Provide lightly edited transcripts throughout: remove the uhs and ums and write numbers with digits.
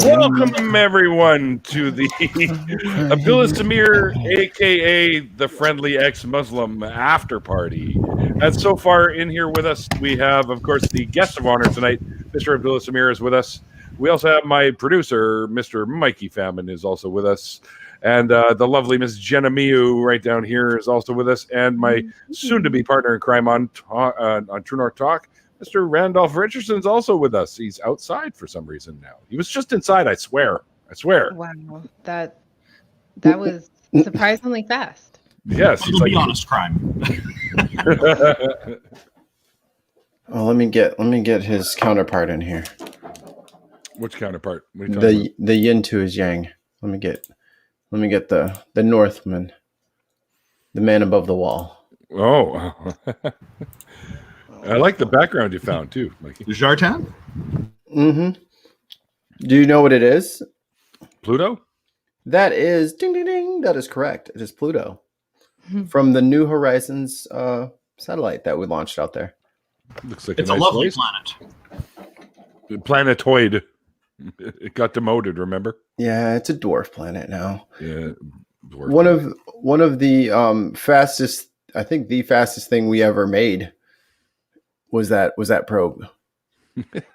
Welcome everyone to the Abdullah Samir, aka the Friendly Ex-Muslim After Party. And so far in here with us, we have, of course, the guest of honor tonight, Mr. Abdullah Samir is with us. We also have my producer, Mr. Mikey Famine, is also with us. And the lovely Miss Jenna Miu right down here is also with us. And my soon-to-be partner in crime on True North Talk, Mr. Randolf Richardson is also with us. He's outside for some reason now. He was just inside, I swear. Wow, that was surprisingly fast. Yes. It'll be honest crime. Oh, let me get his counterpart in here. Which counterpart? What are you The yin to his yang. Let me get the Northman, the man above the wall. Oh. I like the background you found too, Mikey. Jartan? Mm-hmm. Do you know what it is? Pluto? That is ding ding ding. That is correct. It is Pluto from the New Horizons satellite that we launched out there. Looks like It's a nice lovely place. planet. Planetoid. It got demoted, remember? Yeah, it's a dwarf planet now. Yeah. One of the fastest, I think the fastest thing we ever made was that probe.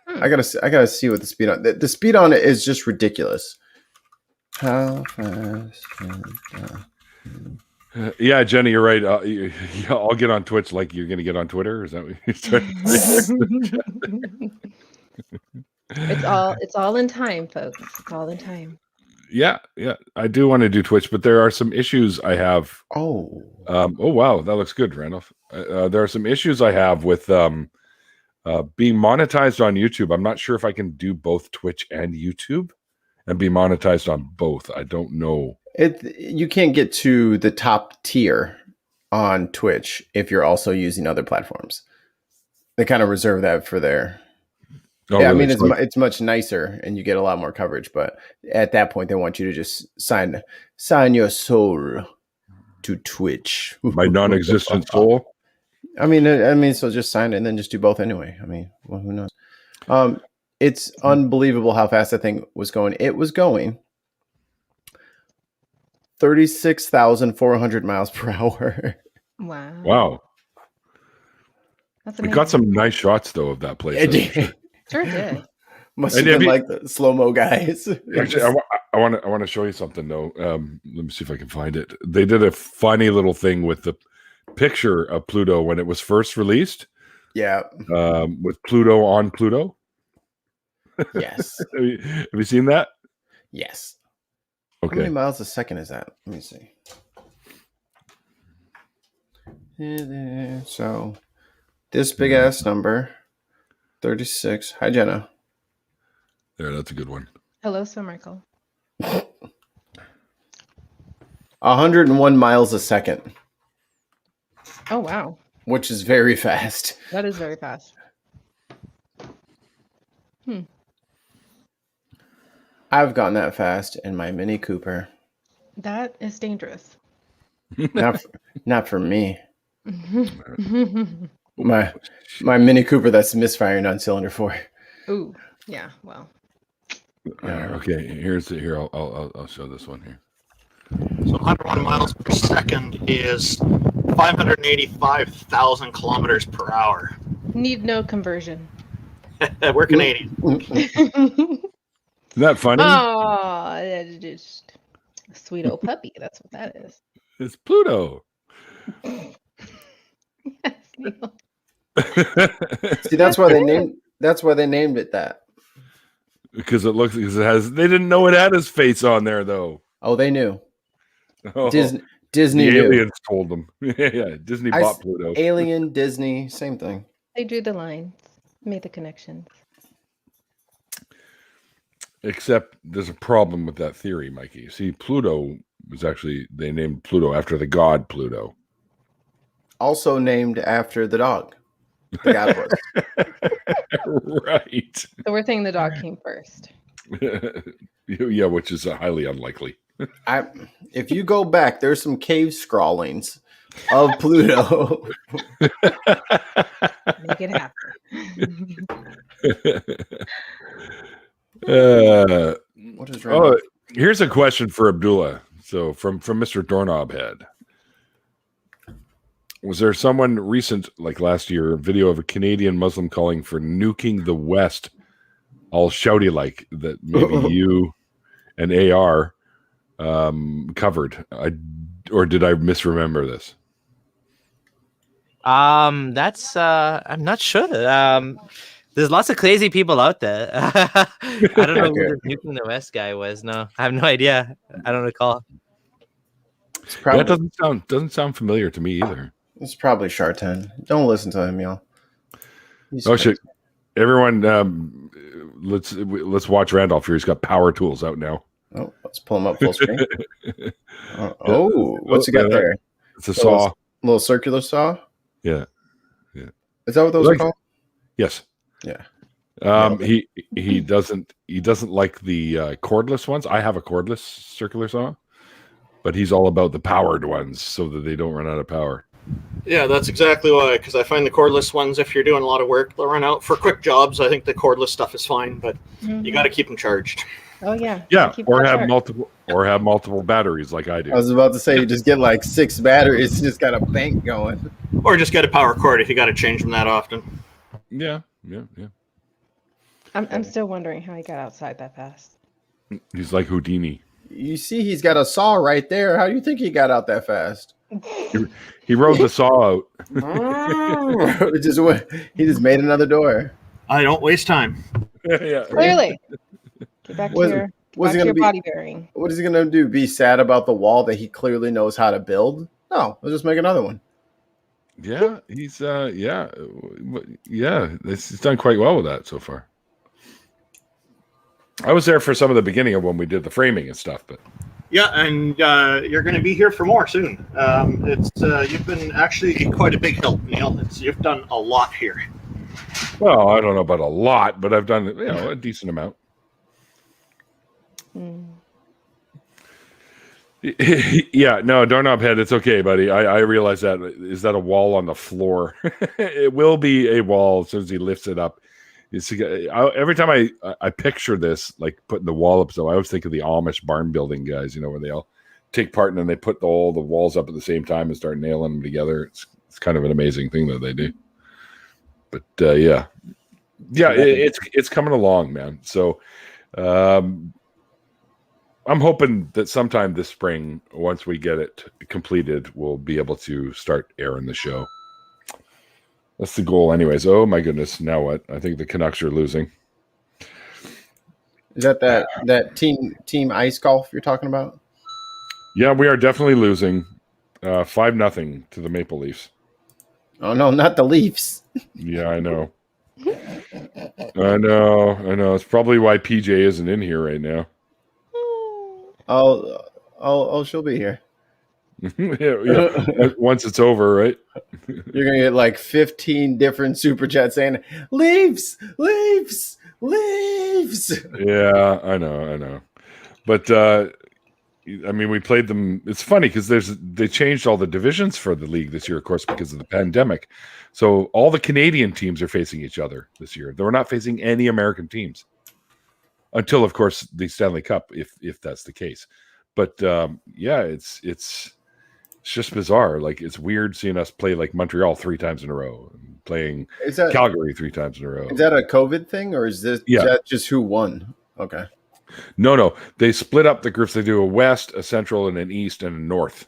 I gotta see what the speed on the speed on it is just ridiculous. How fast? Yeah, Jenny, you're right. I'll get on Twitch like you're going to get on Twitter. Is that what you're trying to say? It's all in time, folks. It's all in time. Yeah. I do want to do Twitch, but there are some issues I have. Oh Wow, that looks good, Randolph. There are some issues I have with being monetized on YouTube. I'm not sure if I can do both Twitch and YouTube and be monetized on both. I don't know. You can't get to the top tier on Twitch if you're also using other platforms. They kind of reserve that for their. Oh, yeah, really? I mean it's much nicer and you get a lot more coverage, but at that point they want you to just sign your soul to Twitch. My non-existent soul. I mean, so just sign it and then just do both anyway. I mean, well, who knows? It's unbelievable how fast that thing was going. It was going 36,400 miles per hour. Wow. That's We amazing. got some nice shots though of that place. Sure did. Must have been like the slow-mo guys. Actually, I want to show you something though. Let me see if I can find it. They did a funny little thing with the picture of Pluto when it was first released. Yeah. With Pluto on Pluto. Yes. Have you seen that? Yes. Okay. How many miles a second is that? Let me see. So this big ass number, 36. Hi, Jenna. There, that's a good one. Hello, Sir Michael. 101 miles a second. Oh, wow. Which is very fast. That is very fast. I've gone that fast in my Mini Cooper. That is dangerous. Not for me. My Mini Cooper that's misfiring on cylinder 4. Ooh, yeah. Well. Okay, here. I'll show this one here. So 101 miles per second is 585,000 kilometers per hour. Need no conversion. We're Canadian. Isn't that funny? Oh, that's just a sweet old puppy. That's what that is. It's Pluto. Yes, Neil. See, that's why they named it that. Because it has. They didn't know it had his face on there though. Oh, they knew. Oh, Disney the knew. aliens told them. Yeah, Disney bought Pluto. Alien, Disney, same thing. They drew the lines, made the connections. Except there's a problem with that theory, Mikey. See, Pluto was actually, they named Pluto after the god Pluto. Also named after the dog. The god was. Right. So we're saying the dog came first. Yeah, which is highly unlikely. If you go back, there's some cave scrawlings of Pluto. Make it happen. What is Randolph? Here's a question for Abdullah. So from Mr. Doorknob Head. Was there someone recent, like last year, a video of a Canadian Muslim calling for nuking the West, all shouty like that maybe you and AR covered? Or did I misremember this? That's I'm not sure. There's lots of crazy people out there. I don't know who the Nuking the West guy was. No, I have no idea. I don't recall. That doesn't sound familiar to me either. It's probably Chartan. Don't listen to him, y'all. Shit! Everyone, let's watch Randolph here. He's got power tools out now. Oh, let's pull him up full screen. What's he got there? It's a saw. A little circular saw. Yeah. Is that what those are called? Yes. Yeah. He doesn't like the cordless ones. I have a cordless circular saw, but he's all about the powered ones so that they don't run out of power. Yeah, that's exactly why. Because I find the cordless ones, if you're doing a lot of work, they'll run out. For quick jobs, I think the cordless stuff is fine, but you got to keep them charged. Oh yeah. Yeah, or have multiple batteries like I do. I was about to say you just get like 6 batteries, and just got a bank going. Or just get a power cord if you got to change them that often. Yeah. I'm still wondering how he got outside that fast. He's like Houdini. You see, he's got a saw right there. How do you think he got out that fast? He rode the saw out. He just made another door. I don't waste time. Yeah. Clearly. Get back to your body bearing. What is he gonna do? Be sad about the wall that he clearly knows how to build? No, let's just make another one. Yeah, he's he's done quite well with that so far. I was there for some of the beginning of when we did the framing and stuff, but yeah, and you're going to be here for more soon. You've been actually quite a big help, Neil. You've done a lot here. Well, I don't know about a lot, but I've done a decent amount. Yeah, no, Doorknob Head, it's okay, buddy. I realize that. Is that a wall on the floor? It will be a wall as soon as he lifts it up. Every time I picture this, like putting the wall up, so I always think of the Amish barn building guys, where they all take part and then they put all the walls up at the same time and start nailing them together. It's kind of an amazing thing that they do. But it's coming along, man. So I'm hoping that sometime this spring, once we get it completed, we'll be able to start airing the show. That's the goal anyways. Oh my goodness. Now what? I think the Canucks are losing. Is that team ice golf you're talking about? Yeah, we are definitely losing 5-0 to the Maple Leafs. Oh no, not the Leafs. Yeah, I know. I know. It's probably why PJ isn't in here right now. Oh, she'll be here. Yeah. Once it's over, right? You're gonna get like 15 different super chats saying Leafs. Yeah, I know. But we played them. It's funny because they changed all the divisions for the league this year, of course, because of the pandemic. So all the Canadian teams are facing each other this year. They're not facing any American teams until, of course, the Stanley Cup, if that's the case. But it's just bizarre. Like, it's weird seeing us play like Montreal 3 times in a row, and playing Calgary 3 times in a row. Is that a COVID thing, or is that just who won? Okay. No. They split up the groups. They do a West, a Central, and an East and a North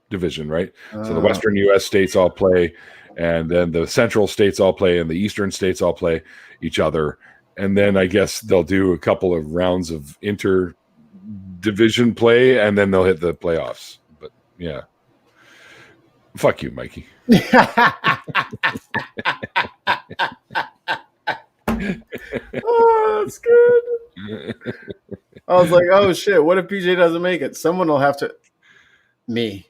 division, right? So the Western U.S. states all play, and then the Central states all play, and the Eastern states all play each other. And then I guess they'll do a couple of rounds of inter-division play, and then they'll hit the playoffs. But yeah. Fuck you, Mikey. Oh, that's good. I was like, oh shit, what if PJ doesn't make it? Someone will have to. Me.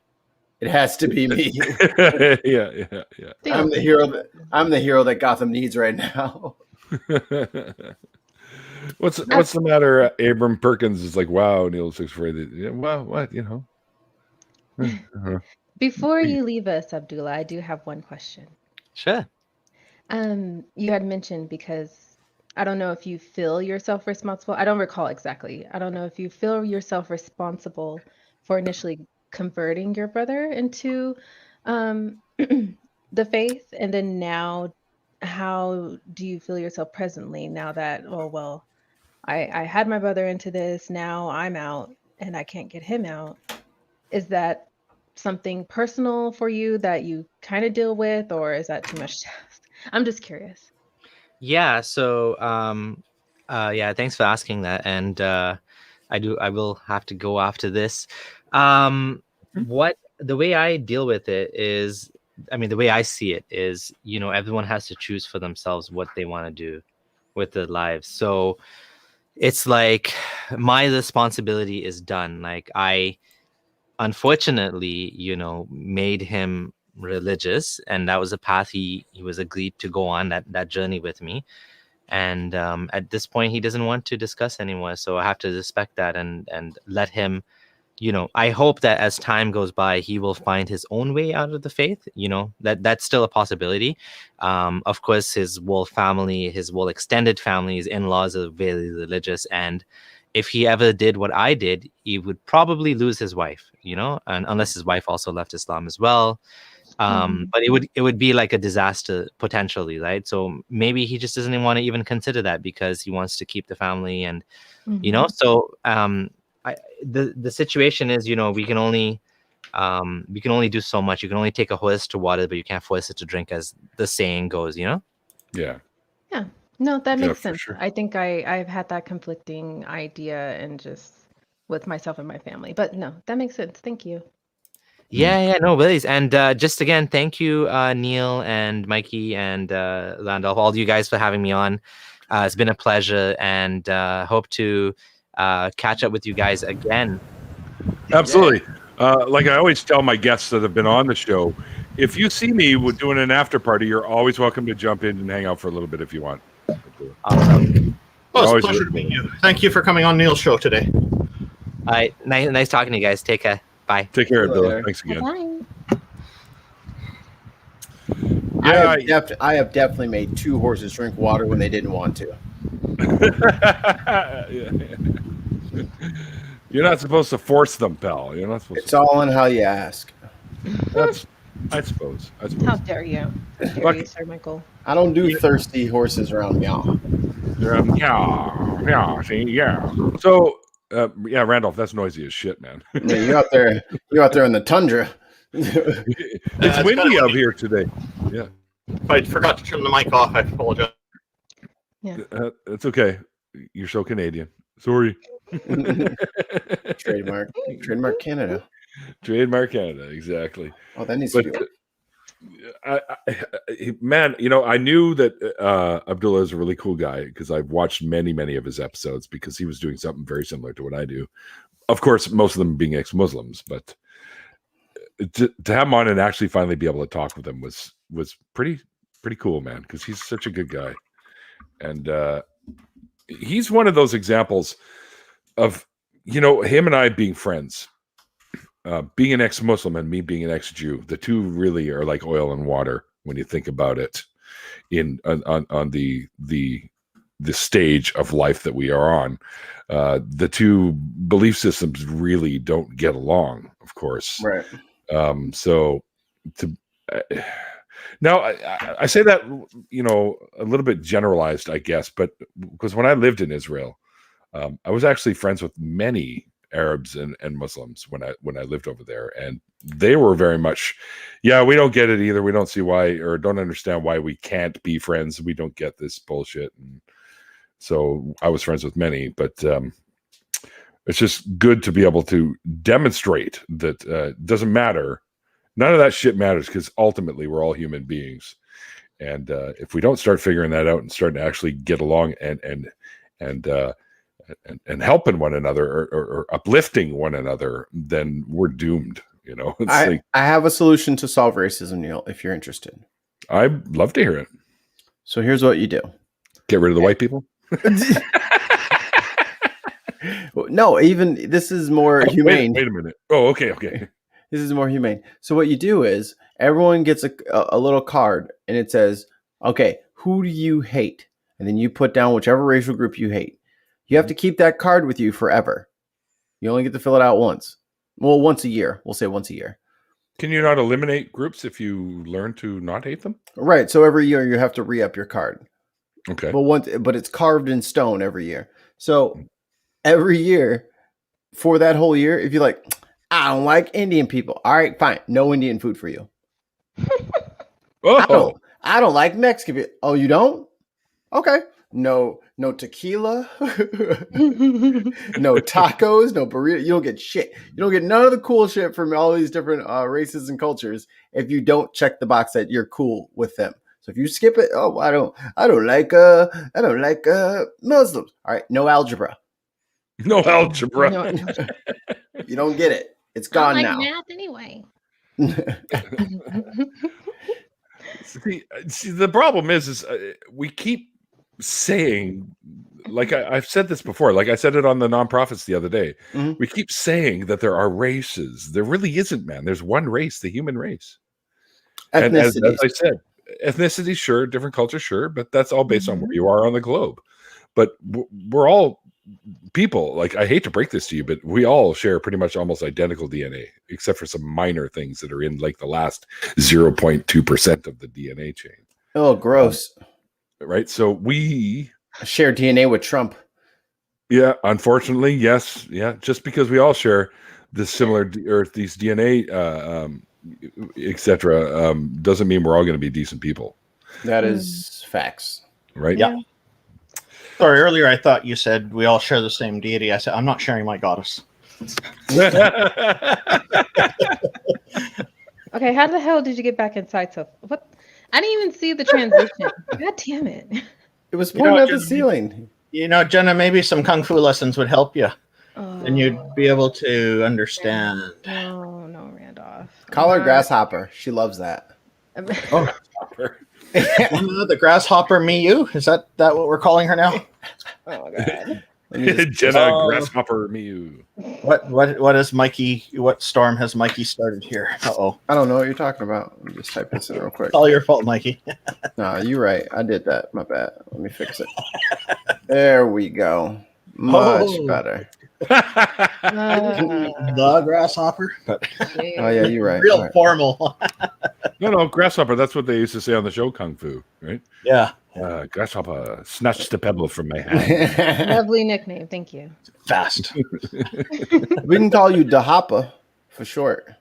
It has to be me. Yeah. I'm the hero that Gotham needs right now. What's the matter? Abram Perkins is like, wow, Neil's afraid. Yeah, well, what, Before you leave us, Abdullah, I do have one question. Sure. You had mentioned, because I don't know if you feel yourself responsible. I don't recall exactly. I don't know if you feel yourself responsible for initially converting your brother into the faith, and then now, how do you feel yourself presently now that, oh well, I had my brother into this, now I'm out and I can't get him out. Is that something personal for you that you kind of deal with, or is that too much to ask? I'm just curious. Yeah. So, yeah, thanks for asking that. And I will have to go after this. What the way I deal with it is, I mean, the way I see it is, everyone has to choose for themselves what they want to do with their lives. So it's like my responsibility is done. Like I, unfortunately, made him religious, and that was a path he was agreed to go on, that journey with me. And at this point he doesn't want to discuss anymore, so I have to respect that and let him. I hope that as time goes by he will find his own way out of the faith. That's still a possibility. Of course, his whole family, his whole extended family, his in-laws are very religious, and if he ever did what I did, he would probably lose his wife, and unless his wife also left Islam as well. But it would be like a disaster potentially, right? So maybe he just doesn't want to even consider that because he wants to keep the family, and so the situation is, we can only do so much. You can only take a horse to water, but you can't force it to drink, as the saying goes. Yeah. Yeah. No, that Yeah, makes for sense. sure. I think I've had that conflicting idea and just with myself and my family. But no, that makes sense. Thank you. Yeah, no worries. And just again, thank you, Neil and Mikey and Randolph, all you guys for having me on. It's been a pleasure, and hope to catch up with you guys again. Absolutely. Like I always tell my guests that have been on the show, if you see me doing an after party, you're always welcome to jump in and hang out for a little bit if you want. Awesome. Well, it's Always a pleasure to really meet you. Thank you for coming on Neil's show today. All right, nice talking to you guys. Take care. Bye. Take care, See you Abdullah. later. Thanks again. Bye. Yeah, I have definitely made two horses drink water when they didn't want to. You're not supposed to force them, pal. You're not supposed It's to. all on how you ask. That's, I suppose. How dare you? How dare Look- you, Sir Michael? I don't do thirsty horses around meow. Yeah. See, yeah. So, yeah, Randolph, that's noisy as shit, man. Yeah, you're out there in the tundra. It's windy kinda out windy. here today. Yeah, If I forgot to turn the mic off, I apologize. it's okay. You're so Canadian. Sorry. Trademark Canada. Trademark Canada, exactly. Oh, that needs But to be. man, I knew that Abdullah is a really cool guy because I've watched many of his episodes because he was doing something very similar to what I do. Of course, most of them being ex-Muslims, but to have him on and actually finally be able to talk with him was pretty cool, man, because he's such a good guy. And he's one of those examples of, him and I being friends. Being an ex-Muslim and me being an ex-Jew, the two really are like oil and water when you think about it on the stage of life that we are on. The two belief systems really don't get along, of course. Right. Now I say that, a little bit generalized, I guess, but because when I lived in Israel, I was actually friends with many Arabs and Muslims when I lived over there, and they were very much, we don't get it either. We don't see why, or don't understand why we can't be friends. We don't get this bullshit. And so I was friends with many, but it's just good to be able to demonstrate that it doesn't matter. None of that shit matters because ultimately we're all human beings. And if we don't start figuring that out and start to actually get along and helping one another or uplifting one another, then we're doomed. I have a solution to solve racism, Neil, if you're interested. I'd love to hear it. So here's what you do. Get rid of the white people. No, even this is more humane. Wait a minute. Oh, okay. This is more humane. So what you do is everyone gets a little card and it says, okay, who do you hate? and then you put down whichever racial group you hate. You have to keep that card with you forever. You only get to fill it out once. Well, once a year. We'll say once a year. Can you not eliminate groups if you learn to not hate them? Right. So every year you have to re-up your card. Okay. But it's carved in stone every year. So every year for that whole year, if you're like, I don't like Indian people. All right, fine. No Indian food for you. Oh, I don't like Mexican people. Oh, you don't? Okay. No tequila, no tacos, no burrito. You don't get shit. You don't get none of the cool shit from all these different races and cultures if you don't check the box that you're cool with them. So if you skip it, oh, I don't like Muslims. All right, no algebra. no algebra. No, You don't get it. It's gone I now. like math anyway. See, the problem is we keep saying, like I've said this before, like I said it on the nonprofits the other day. Mhm. We keep saying that there are races. There really isn't, man. There's one race, the human race. And as I said, ethnicity, sure, different culture, sure, but that's all based on where you are on the globe. But we're all people. Like, I hate to break this to you, but we all share pretty much almost identical DNA, except for some minor things that are in like the last 0.2% of the DNA chain. Oh, gross. Right? So we Share DNA with Trump. Yeah, unfortunately, yes. Yeah, just because we all share this similar or these DNA, etc., doesn't mean we're all going to be decent people, That is facts. right? Yeah. Sorry, earlier I thought you said we all share the same deity. I said I'm not sharing my goddess. Okay, how the hell did you get back inside? So what? I didn't even see the transition. God damn it! It was You know pointing what, at the Jenna, ceiling. You know, Jenna, maybe some kung fu lessons would help you, Oh, and you'd be able to understand. no, Randolph. Call her Grasshopper. She loves that. Oh, The grasshopper me you? Is that what we're calling her now? Oh god. Let me just- Jenna Oh. Grasshopper Mew. What is Mikey? What storm has Mikey started here? Uh-oh. I don't know what you're talking about. Let me just type this in real quick. It's all your fault, Mikey. No, you're right. I did that. My bad. Let me fix it. There we go. Much Oh. better. The grasshopper. But Oh yeah, you're right. real All right. formal. No, Grasshopper. That's what they used to say on the show Kung Fu, right? Yeah. Grasshopper snatched the pebble from my hand. Lovely nickname, thank you. Fast. We can call you Dahapa for short.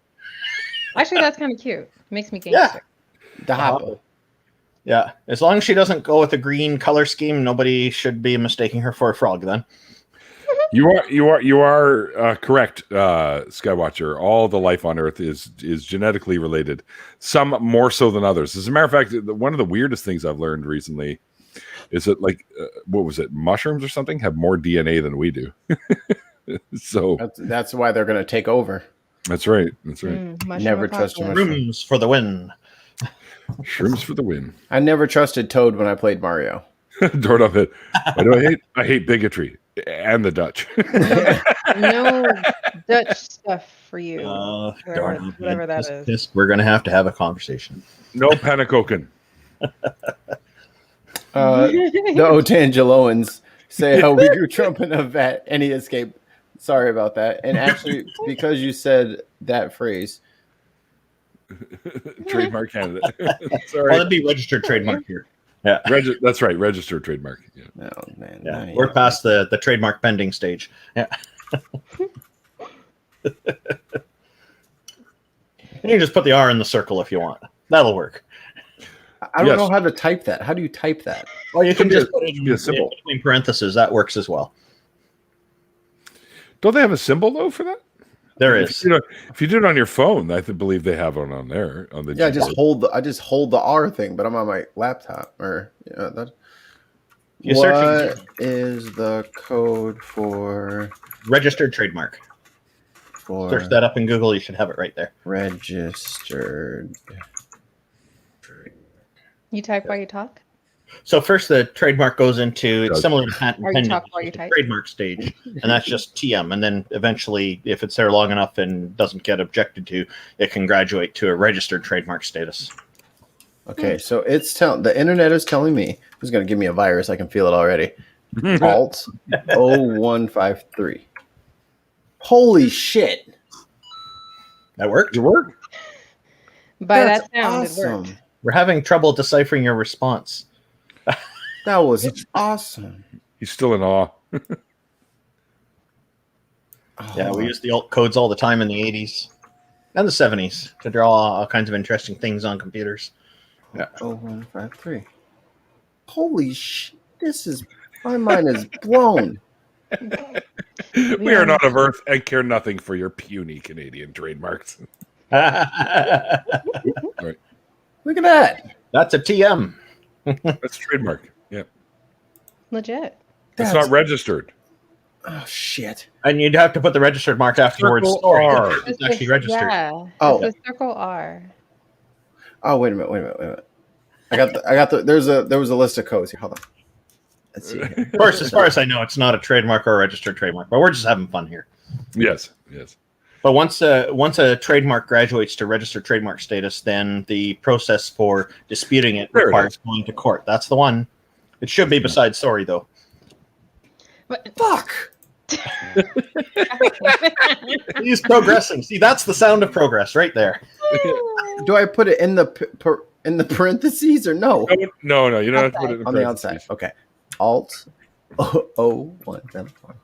Actually, that's kind of cute. Makes me Yeah. gangster. Dahapa. Yeah. As long as she doesn't go with a green color scheme, nobody should be mistaking her for a frog then. You are correct, Skywatcher. All the life on Earth is genetically related. Some more so than others. As a matter of fact, one of the weirdest things I've learned recently is that, like, what was it? Mushrooms or something have more DNA than we do. So That's why they're gonna take over. that's right. That's right. Mushroom Never trust apocalypse. mushroom. Rooms for the win. Shrooms for the win. I never trusted Toad when I played Mario. Doorknob hit. What do I hate? I hate bigotry and the Dutch. No Dutch stuff for you. Or Darn it. whatever that is. We're going to have a conversation. No panacoken. The Otangeloans say how we grew Trump in a vat and he escaped. Sorry about that. And actually, because you said that phrase, Trademark candidate. Well, Sorry. it'd be registered trademark here. Yeah. That's right. Registered trademark. Yeah. oh man, Yeah. now We're you- past the trademark pending stage. Yeah. You can just put the R in the circle if you want. That'll work. I don't Yes. know how to type that. How do you type that? Well, you can Should be just a- put it should be a symbol. between parentheses. That works as well. Don't they have a symbol though for that? There If is. you, if you do it on your phone, I believe they have one on there. On the Yeah, I keyboard. just hold the R thing, but I'm on my laptop. Or yeah, that. You're What searching is the code for registered trademark. Search that up in Google. You should have it right there. registered? You type while you talk? So first, the trademark goes into, it's Does. similar to patent Or you pending, talk while you it's the type? trademark stage, and that's just TM. And then eventually, if it's there long enough and doesn't get objected to, it can graduate to a registered trademark status. Okay, so it's the internet is telling me who's going to give me a virus. I can feel it already. Alt 0153. Holy shit! That worked. Did it work? By That's that sound, it awesome. worked. We're having trouble deciphering your response. That was awesome. He's still in awe. Yeah, we Oh, used the alt codes all the time in the 80s and the 70s to draw all kinds of interesting things on computers. 0153. Holy shit! My mind is blown. We are not of Earth and care nothing for your puny Canadian trademarks. That's Look at that. a TM. That's trademark. Yeah. Legit. It's not registered. Oh shit. And you'd have to put the registered mark after the word Circle story. R. It's actually registered. Yeah. Oh. It's a circle R. Oh wait a minute. I got the there was a list of codes here. Hold on. Let's see here. Of course, as far as I know, it's not a trademark or a registered trademark, but we're just having fun here. Yes. But once a trademark graduates to registered trademark status, then the process for disputing it There it requires is. going to court. That's the one. It should be besides sorry, though. But Fuck. He's progressing. See, that's the sound of progress right there. Do I put it in the parentheses or no? No, you don't have to put it in On the outside. Okay. Alt 0174.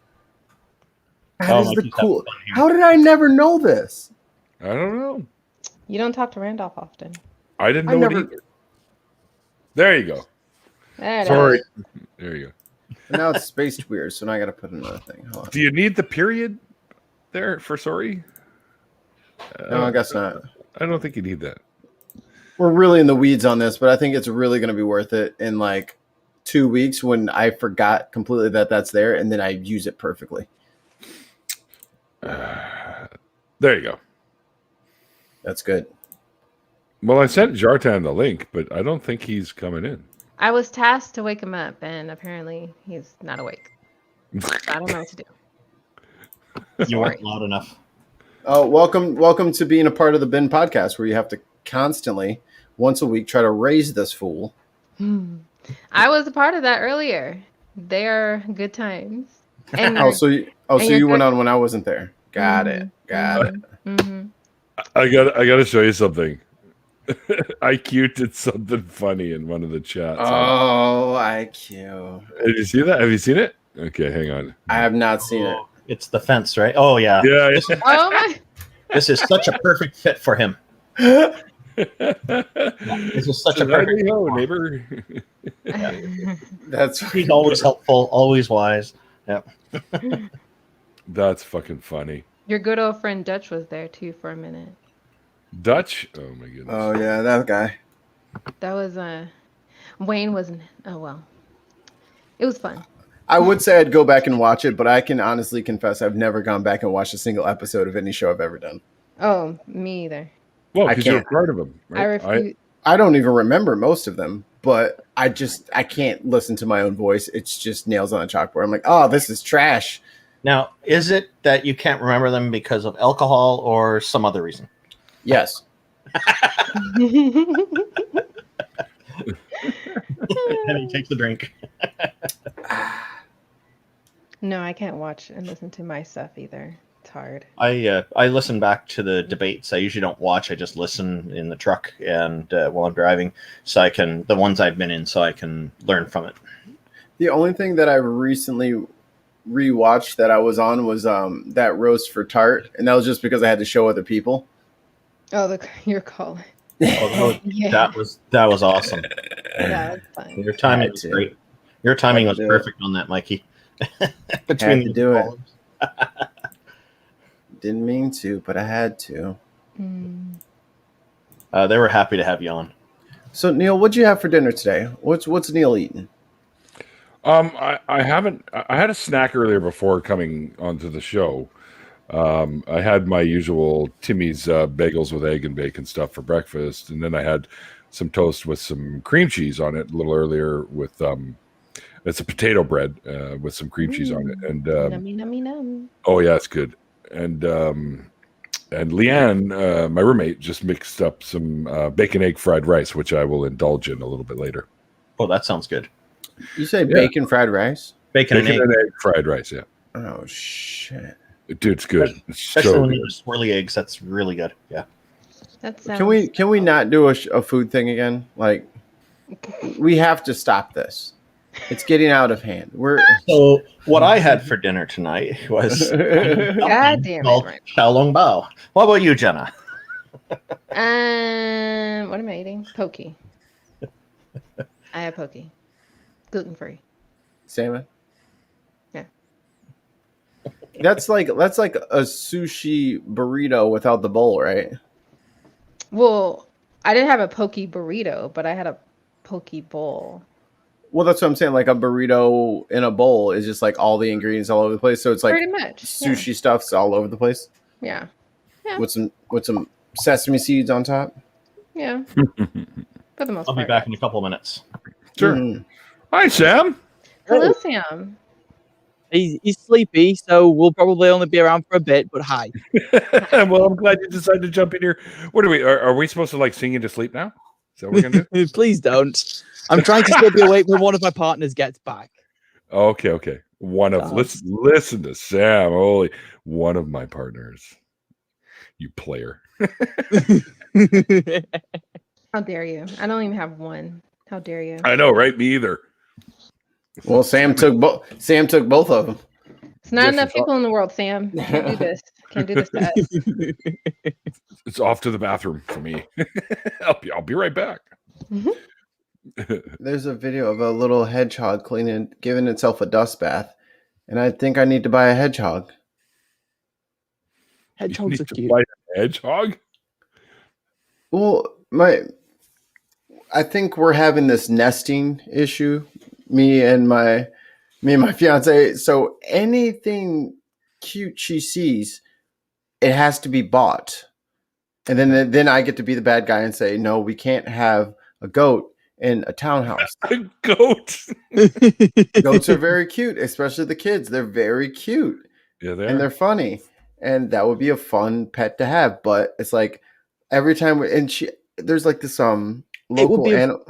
That Oh, is like the he's cool. having fun here. How did I never know this? I don't know. you don't talk to Randolph often. I didn't I know never- it either. There you go. There it Sorry. is. There you go. Now it's spaced weird, so now I got to put another thing. Hold on. Do you need the period there for sorry? No, I guess not. I don't think you need that. We're really in the weeds on this, but I think it's really going to be worth it in like 2 weeks when I forgot completely that that's there, and then I use it perfectly. There you go. That's good. Well, I sent Jartan the link, but I don't think he's coming in. I was tasked to wake him up, and apparently he's not awake. So I don't know what to do. You weren't loud enough. Oh, welcome to being a part of the Bin podcast, where you have to constantly, once a week, try to raise this fool. I was a part of that earlier. They are good times. And Oh, so you you're went good. on when I wasn't there. Got it. Mm-hmm. I got to show you something. IQ did something funny in one of the chats. Oh, IQ. Did you see that? Have you seen it? Okay, hang on. I have not seen it. Oh, it's the fence, right? Oh, yeah. Yeah. Oh my! This is such a perfect fit for him. This is such a perfect fit ho, for him. neighbor. That's He's always helpful, always wise. Yep. That's fucking funny. Your good old friend Dutch was there too for a minute. Dutch? Oh my goodness. Oh yeah, that guy. That was Wayne wasn't. Oh well, it was fun. I would say I'd go back and watch it, but I can honestly confess I've never gone back and watched a single episode of any show I've ever done. Oh, me either. Well, I because you're a can't. part of them. I Right? refuse. I don't even remember most of them, but I can't listen to my own voice. It's just nails on a chalkboard. I'm like, oh, this is trash. Now, is it that you can't remember them because of alcohol or some other reason? Yes. And he takes the drink. No, I can't watch and listen to my stuff either. It's hard. I listen back to the debates. I usually don't watch. I just listen in the truck and while I'm driving, so I can the ones I've been in, so I can learn from it. The only thing that I recently rewatched that I was on was that roast for Tart, and that was just because I had to show other people. Oh, you're calling. Oh, Yeah. that was awesome. Yeah, it's fun. Your timing Had was to. great. Your timing Had was to do perfect on that, Mikey. Had to do it. callers. Didn't mean to, but I had to. Mm. They were happy to have you on. So Neil, what'd you have for dinner today? What's Neil eating? I haven't. I had a snack earlier before coming onto the show. I had my usual Timmy's bagels with egg and bacon stuff for breakfast, and then I had some toast with some cream cheese on it a little earlier. With it's a potato bread with some cream cheese on it, and Nummy, nummy, num. oh yeah, it's good. And And Leanne, my roommate, just mixed up some bacon egg fried rice, which I will indulge in a little bit later. Oh, that sounds good. You say bacon fried rice? Bacon and egg. Fried rice, yeah. Oh shit! Dude, it's good. It's Especially so when good. you use swirly eggs, that's really good. Yeah. That sounds. Can we not do a food thing again? Like, we have to stop this. It's getting out of hand. So what I had for dinner tonight was God damn called it! Xiaolong Bao. What about you, Jenna? What am I eating? Pokey. I have pokey. Gluten free. Salmon. Yeah. That's like a sushi burrito without the bowl, right? Well, I didn't have a pokey burrito, but I had a pokey bowl. Well, that's what I'm saying. Like a burrito in a bowl is just like all the ingredients all over the place. So it's like Pretty much. sushi stuff's all over the place Yeah. with some sesame seeds on top. Yeah. For the most I'll part. be back in a couple of minutes. Sure. Mhm. Hi, Sam. Hello, Sam. He's sleepy, so we'll probably only be around for a bit, but hi. Well, I'm glad you decided to jump in here. What are we? Are we supposed to like sing you to sleep now? Is that what we're gonna do? Please don't. I'm trying to still be awake when one of my partners gets back. Okay. One of listen to Sam. Holy, one of my partners. You player. How dare you? I don't even have one. How dare you? I know, right? Me either. Well, Sam took both of them. It's not Yes, enough it's people in the world, Sam. Can't do this. Can't do this to us. It's off to the bathroom for me. I'll be right back. There's a video of a little hedgehog giving itself a dust bath, and I think I need to buy a hedgehog. You Hedgehogs need are to cute. buy a hedgehog. Well, I think we're having this nesting issue, me and my fiance. So anything cute she sees, it has to be bought. And then I get to be the bad guy and say, no, we can't have a goat in a townhouse. A goat. Goats are very cute, especially the kids. They're very cute. Yeah, And they're funny. And that would be a fun pet to have. But it's like every time there's like this local animal.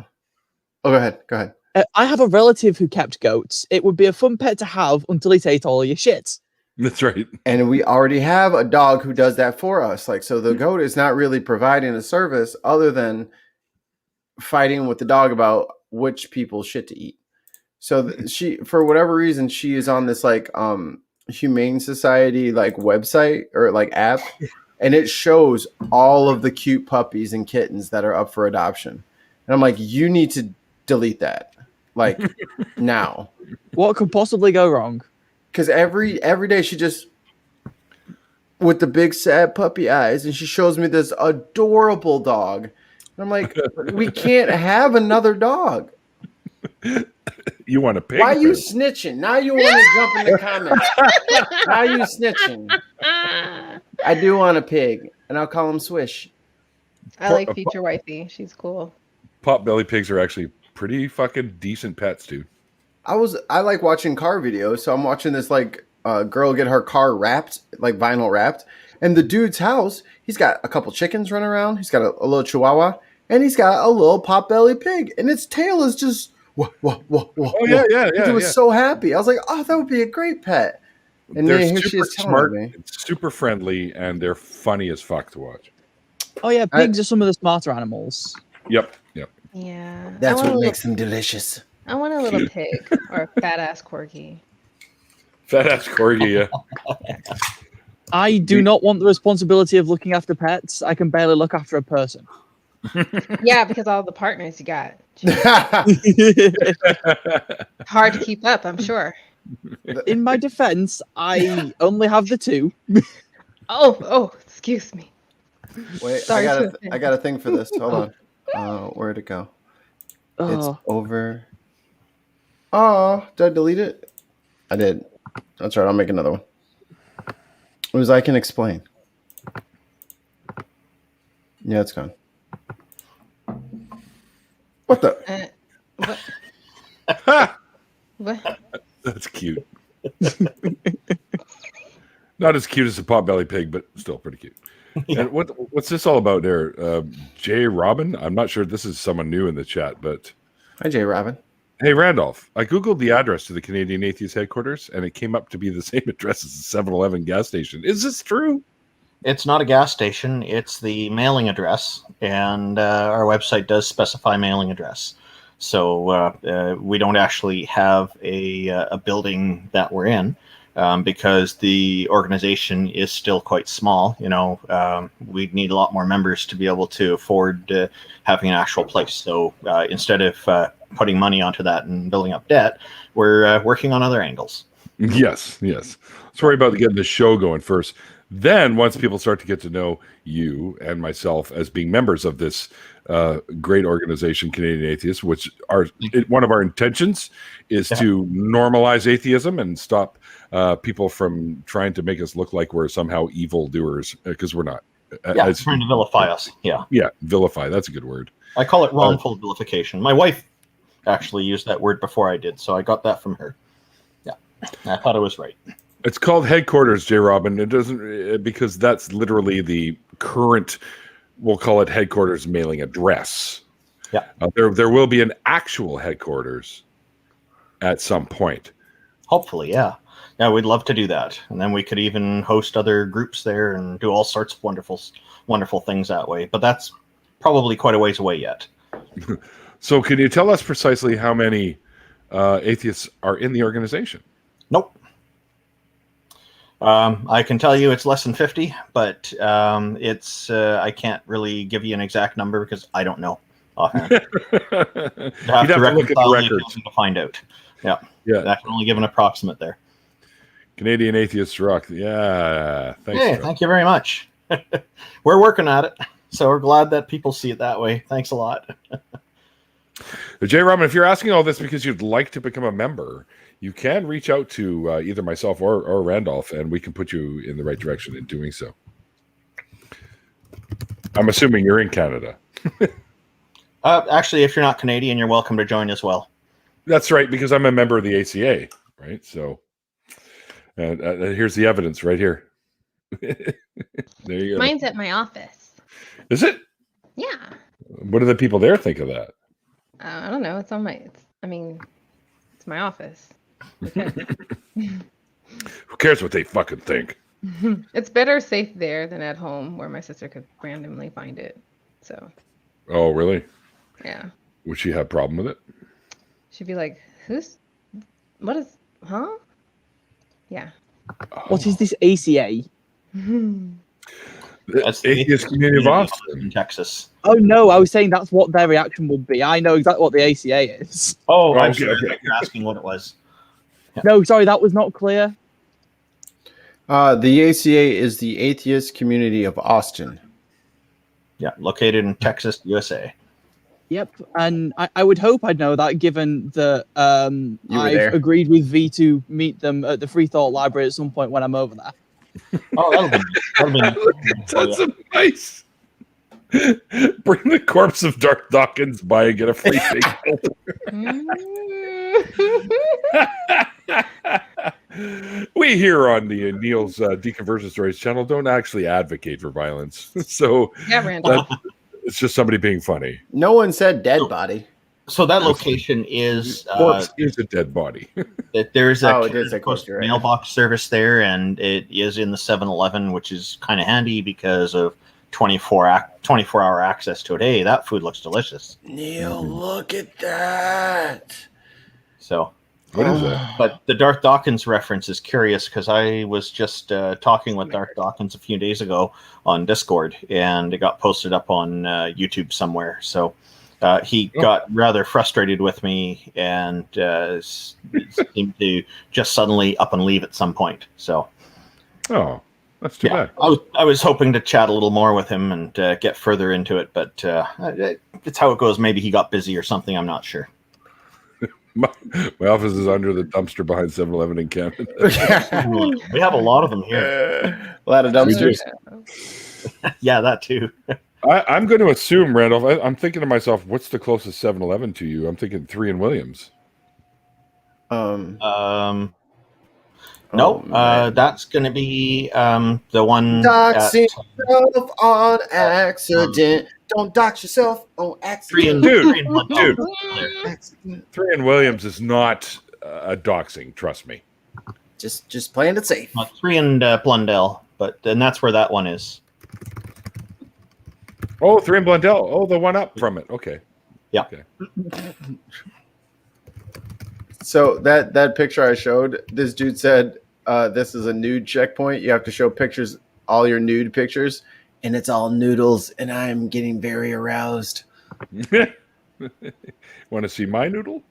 Oh, go ahead. I have a relative who kept goats. It would be a fun pet to have until he ate all your shit. That's right. And we already have a dog who does that for us. Like, so the goat is not really providing a service other than fighting with the dog about which people's shit to eat. So she, for whatever reason, she is on this like Humane Society like website or like app, and it shows all of the cute puppies and kittens that are up for adoption. And I'm like, you need to delete that, like now. What could possibly go wrong? Because every day she just with the big sad puppy eyes, and she shows me this adorable dog. And I'm like, we can't have another dog. You want a pig? Why are you snitching? Now you want to jump in the comments. Now you snitching. I do want a pig, and I'll call him Swish. I like future wifey. She's cool. Potbelly pigs are actually pretty fucking decent pets, dude. I like watching car videos, so I'm watching this like girl get her car wrapped, like vinyl wrapped, and the dude's house, he's got a couple chickens running around, he's got a little chihuahua, and he's got a little potbelly pig, and its tail is just whoa. Oh yeah. It was so happy. I was like, oh, that would be a great pet. And They're then here she super is telling smart, me. super friendly, and they're funny as fuck to watch. Oh yeah, pigs are some of the smarter animals. Yep. Yeah. That's what makes them delicious. I want a little pig or a fat ass corgi. Fat ass corgi, yeah. I do not want the responsibility of looking after pets. I can barely look after a person. Yeah, because all the partners you got. Hard to keep up, I'm sure. In my defense, I only have the two. Oh, excuse me. Wait, Sorry I got a thing for this. Hold on. Where'd it go? It's Oh, over. Oh, did I delete it? I did. That's right. I'll make another one. It was I Can Explain. Yeah, it's gone. What the? What? That's cute. Not as cute as a potbelly pig, but still pretty cute. Yeah. And what's this all about there? Jay Robin? I'm not sure this is someone new in the chat, but Hi, Jay Robin. hey, Randolph, I Googled the address to the Canadian Atheist headquarters, and it came up to be the same address as the 7-Eleven gas station. Is this true? It's not a gas station. It's the mailing address, and our website does specify mailing address. So we don't actually have a building that we're in because the organization is still quite small. We'd need a lot more members to be able to afford having an actual place. So instead of putting money onto that and building up debt, we're working on other angles. Yes. Let's worry about getting the show going first. Then, once people start to get to know you and myself as being members of this great organization, Canadian Atheists, which one of our intentions is to normalize atheism and stop people from trying to make us look like we're somehow evildoers, because we're not. It's trying to vilify us. Yeah, vilify. That's a good word. I call it wrongful vilification. My wife actually used that word before I did, so I got that from her. Yeah, I thought it was right. It's called headquarters, J. Robin. It doesn't, because that's literally the current, we'll call it headquarters mailing address. Yeah. There will be an actual headquarters at some point. Hopefully, yeah. Yeah, we'd love to do that. And then we could even host other groups there and do all sorts of wonderful things that way. But that's probably quite a ways away yet. So can you tell us precisely how many atheists are in the organization? Nope. I can tell you it's less than 50, but it's I can't really give you an exact number because I don't know offhand. You'd have to look at the records to find out. Yeah. I can only give an approximate there. Canadian Atheists rock. Yeah. Thanks. Hey, thank you very much. We're working at it, so we're glad that people see it that way. Thanks a lot. Jay Robin, if you're asking all this because you'd like to become a member, you can reach out to either myself or Randolph, and we can put you in the right direction in doing so. I'm assuming you're in Canada. Actually, if you're not Canadian, you're welcome to join as well. That's right, because I'm a member of the ACA, right? So here's the evidence right here. There you go. Mine's at my office. Is it? Yeah. What do the people there think of that? I don't know. It's on my. It's my office. Okay. Who cares what they fucking think? It's better safe there than at home, where my sister could randomly find it. So. Oh, really? Yeah. Would she have a problem with it? She'd be like, what is, huh? Yeah. What is this ACA? That's the Atheist Community of Austin in Texas. Oh no, I was saying that's what their reaction would be. I know exactly what the ACA is. Oh, I'm okay, sorry. okay. You're asking what it was. Yeah. No, sorry, that was not clear. The ACA is the Atheist Community of Austin. Yeah, located in Texas, USA. Yep, and I would hope I'd know that, given that You were I've there. agreed with V to meet them at the Free Thought Library at some point when I'm over there. Oh, that'll be That's nice. Bring the corpse of Darth Dawkins by and get a free face filter. We here on the Neil's Deconversion Stories channel don't actually advocate for violence. So Yeah, Randall. it's just somebody being funny. No one said dead body. So that location is Corpse is a dead body. there's a It is a coaster, right? mailbox service there, and it is in the 7-Eleven, which is kind of handy because of 24-hour access to it. Hey, that food looks delicious. Neil, look at that. So, What is that? but the Darth Dawkins reference is curious because I was just talking with Darth Dawkins a few days ago on Discord, and it got posted up on YouTube somewhere. So he got rather frustrated with me and seemed to just suddenly up and leave at some point. So, Oh, that's too bad. I was hoping to chat a little more with him and get further into it, but it's how it goes. Maybe he got busy or something. I'm not sure. My office is under the dumpster behind 7-Eleven in Canada. We have a lot of them here. A lot of dumpsters. Yeah, that too. I'm going to assume, Randolph, I'm thinking to myself, what's the closest 7-Eleven to you? I'm thinking 3 in Williams. No, man. that's going to be the one. Dox yourself on accident. Don't dox yourself on accident. Dude, Dude. Accident. 3 and Williams is not a doxing. Trust me. Just playing it safe. 3 and Blundell, but then that's where that one is. Oh, 3 and Blundell. Oh, the one up from it. Okay. Yeah. Okay. So that picture I showed, this dude said, this is a nude checkpoint. You have to show pictures, all your nude pictures, and it's all noodles, and I'm getting very aroused. Want to see my noodle?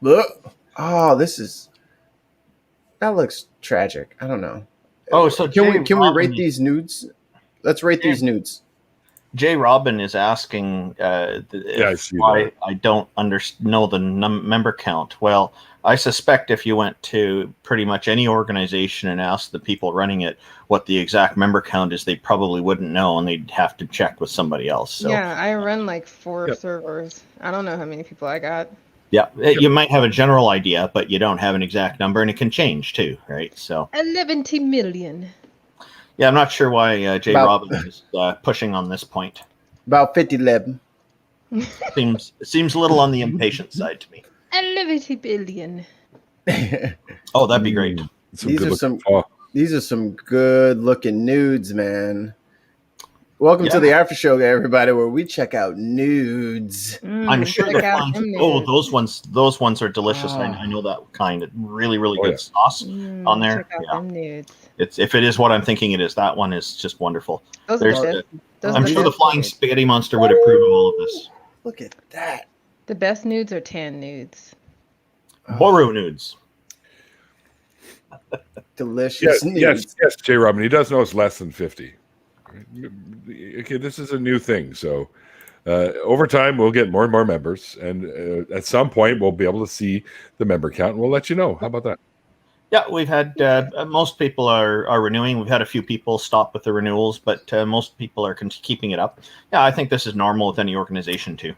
Look. Oh, that looks tragic. I don't know. Oh, so can we rate Robin- these nudes? Let's rate these nudes. Jay Robin is asking I see why that. I don't know the member count. Well, I suspect if you went to pretty much any organization and asked the people running it what the exact member count is, they probably wouldn't know, and they'd have to check with somebody else. So, Yeah, I run like 4 Yep. servers. I don't know how many people I got. yeah, you might have a general idea, but you don't have an exact number, and it can change too, right? So, 11 million. yeah, I'm not sure why Jay About- Robin is pushing on this point. About 50 leb. Seems a little on the impatient side to me. 11 billion. Oh, that'd be great. These are good-looking- some- These are some good looking nudes, man. Welcome to the after show, everybody, where we check out nudes. I'm sure check the out flying. them Oh, nudes. those ones are delicious. Ah. I know that kind. Really, really Oh, good yeah. sauce on there. Check out Yeah, them nudes. it's if it is what I'm thinking it is. That one is just wonderful. Those There's are the best. Those I'm are sure the best flying nudes. spaghetti monster would approve of all of this. Look at that. The best nudes are tan nudes. Boru nudes. Delicious nudes. Yes, Jay Robin. He does know it's less than 50. Okay, this is a new thing. So over time, we'll get more and more members. And at some point, we'll be able to see the member count, and we'll let you know. How about that? Yeah, we've had most people are renewing. We've had a few people stop with the renewals, but most people are keeping it up. Yeah, I think this is normal with any organization too.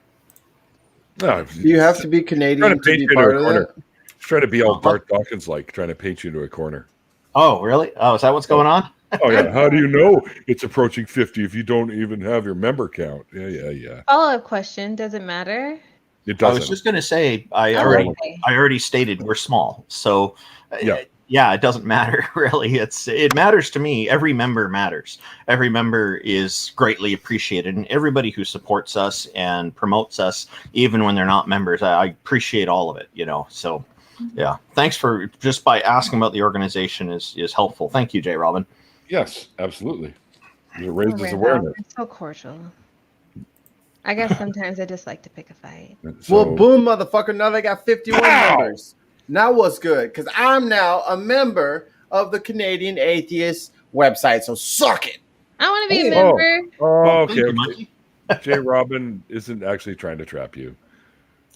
No, Do you have to be Canadian Trying to to paint be you into part a of corner. that? Trying to be all Bart Dawkins-like, trying to paint you into a corner. Oh, really? Oh, is that what's going on? Oh, yeah. How do you know it's approaching 50 if you don't even have your member count? Yeah. Follow-up question. Does it matter? It I was doesn't. just going to say I Oh, already okay. I already stated we're small, so Yeah. it doesn't matter really. It matters to me. Every member matters. Every member is greatly appreciated, and everybody who supports us and promotes us, even when they're not members, I appreciate all of it. So yeah. Thanks for just by asking about the organization is helpful. Thank you, Jay Robin. Yes, absolutely. It Oh, raises Randolph, awareness. it's so cordial. I guess sometimes I just like to pick a fight. So, Well, boom, motherfucker. Now they got 51 Pow! members. Now what's good? Because I'm now a member of the Canadian Atheist website. So suck it. I want to be a Oh. member. Oh, Thank you, okay. Mikey. Jay Robin isn't actually trying to trap you.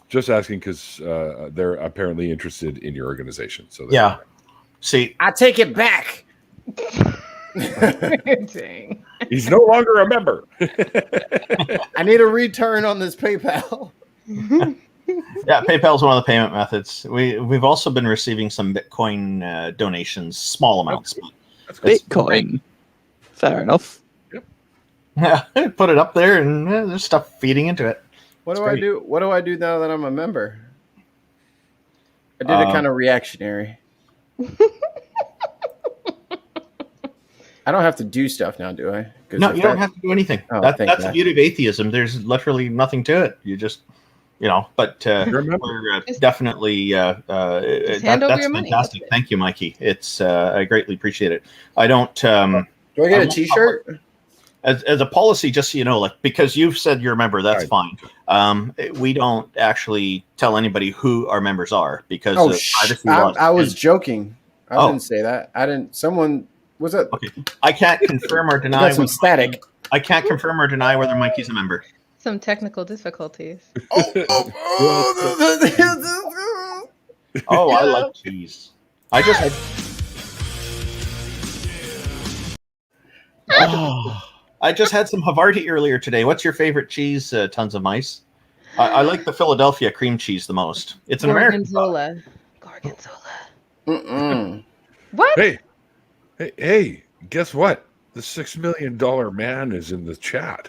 Just asking because they're apparently interested in your organization. So Yeah. See, I take it back. Dang. he's no longer a member. I need a return on this PayPal. yeah, PayPal is one of the payment methods. We've also been receiving some Bitcoin donations, small amounts. That's good. Bitcoin. Fair enough. Yeah, put it up there, and there's stuff feeding into it. What It's do I great. do? What do I do now that I'm a member? I did it kind of reactionary. I don't have to do stuff now, do I? 'Cause No, if you don't I- have to do anything. Oh, That's thank the God. beauty of atheism. There's literally nothing to it. You just, but You're a member. we're Just- definitely hand over that's your money. fantastic. That's it. Thank you, Mikey. It's I greatly appreciate it. I don't. Do I get a I'm- T-shirt? As a policy, just so you know, like because you've said you're a member, that's Right. fine. We don't actually tell anybody who our members are because Oh, of privacy laws. I was joking. I Oh. didn't say that. I didn't. Someone was it? Okay. I can't confirm or deny. Got some whether static. Mikey- I can't confirm or deny whether Mikey's a member. Some technical difficulties. Oh, I like cheese. I just had. I just had some Havarti earlier today. What's your favorite cheese, Tons of Mice? I like the Philadelphia cream cheese the most. It's an American product. Gorgonzola. Gorgonzola. Mm-mm. What? Hey, guess what? The $6 million man is in the chat.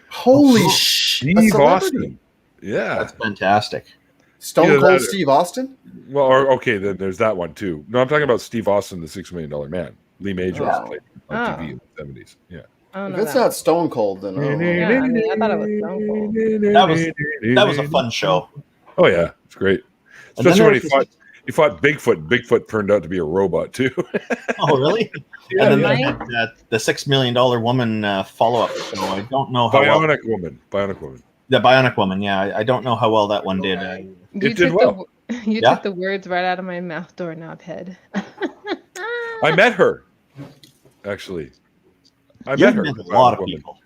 Holy shit! Steve Austin. Yeah. That's fantastic. Stone Either Cold that or- Steve Austin. Well, okay, then there's that one too. No, I'm talking about Steve Austin, the $6 million man. Lee Majors Oh. played on TV in the 70s. Yeah. I don't If know it's that. not Stone Cold, then I don't know. Yeah, I mean, I thought it was Stone Cold. That was a fun show. Oh yeah, it's great. And then Especially there when was he fought Bigfoot. Bigfoot turned out to be a robot too. Oh, really? Yeah, and then yeah. they had the $6 million woman follow-up show. I don't know how well. Bionic Woman. The Bionic Woman, yeah. I don't know how well that one did. You It did took well. You Yeah. took the words right out of my mouth, doorknob head. I met her, actually. I You've met her. met the a lot Bionic of Woman. people.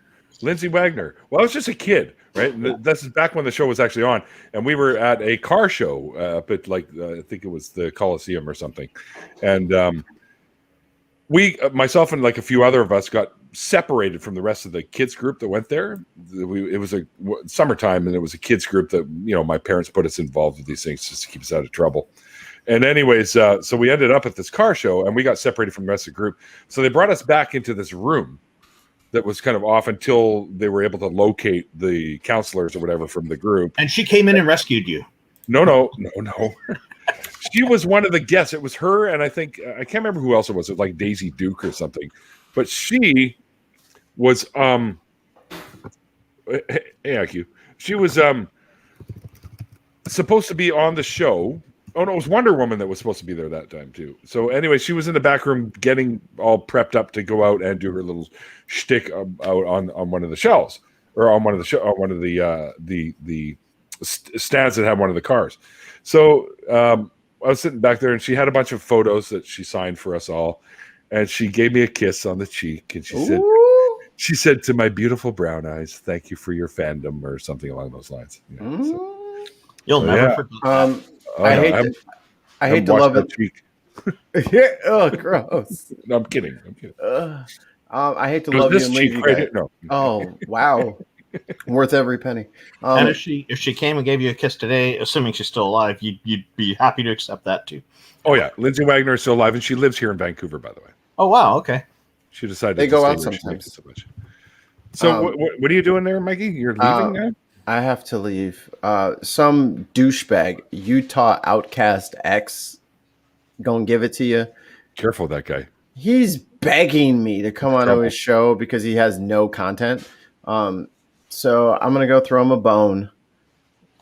Lindsay Wagner. Well, I was just a kid, right? And this is back when the show was actually on, and we were at a car show up at I think it was the Coliseum or something, and we, myself and like a few other of us, got separated from the rest of the kids group that went there. It was a summertime, and it was a kids group that my parents put us involved with these things just to keep us out of trouble. And anyways, so we ended up at this car show, and we got separated from the rest of the group. So they brought us back into this room that was kind of off until they were able to locate the counselors or whatever from the group. And she came in and rescued you. No. She was one of the guests. It was her, and I think I can't remember who else it was. It was like Daisy Duke or something. But she was hey IQ. She was supposed to be on the show. Oh no, it was Wonder Woman that was supposed to be there that time too. So anyway, she was in the back room getting all prepped up to go out and do her little shtick out on one of the shelves, or on one of the stands that had one of the cars. So I was sitting back there, and she had a bunch of photos that she signed for us all, and she gave me a kiss on the cheek, and she said to my beautiful brown eyes, "Thank you for your fandom," or something along those lines. Yeah, so, You'll never forget that. I hate to love it. Cheek. Yeah. Oh, gross. No, I'm kidding. I hate to It was love you this and cheek leave you right guys. here. No. Oh, wow. Worth every penny. And if she came and gave you a kiss today, assuming she's still alive, you'd be happy to accept that too. Oh yeah, Lindsay Wagner is still alive, and she lives here in Vancouver, by the way. Oh wow, okay. She decided They to go stay out where she sometimes. likes it so much. So what are you doing there, Mikey? You're leaving now? I have to leave. Some douchebag, Utah Outcast X, gonna give it to you. Careful, that guy. He's begging me to come on his show because he has no content. So I'm gonna go throw him a bone.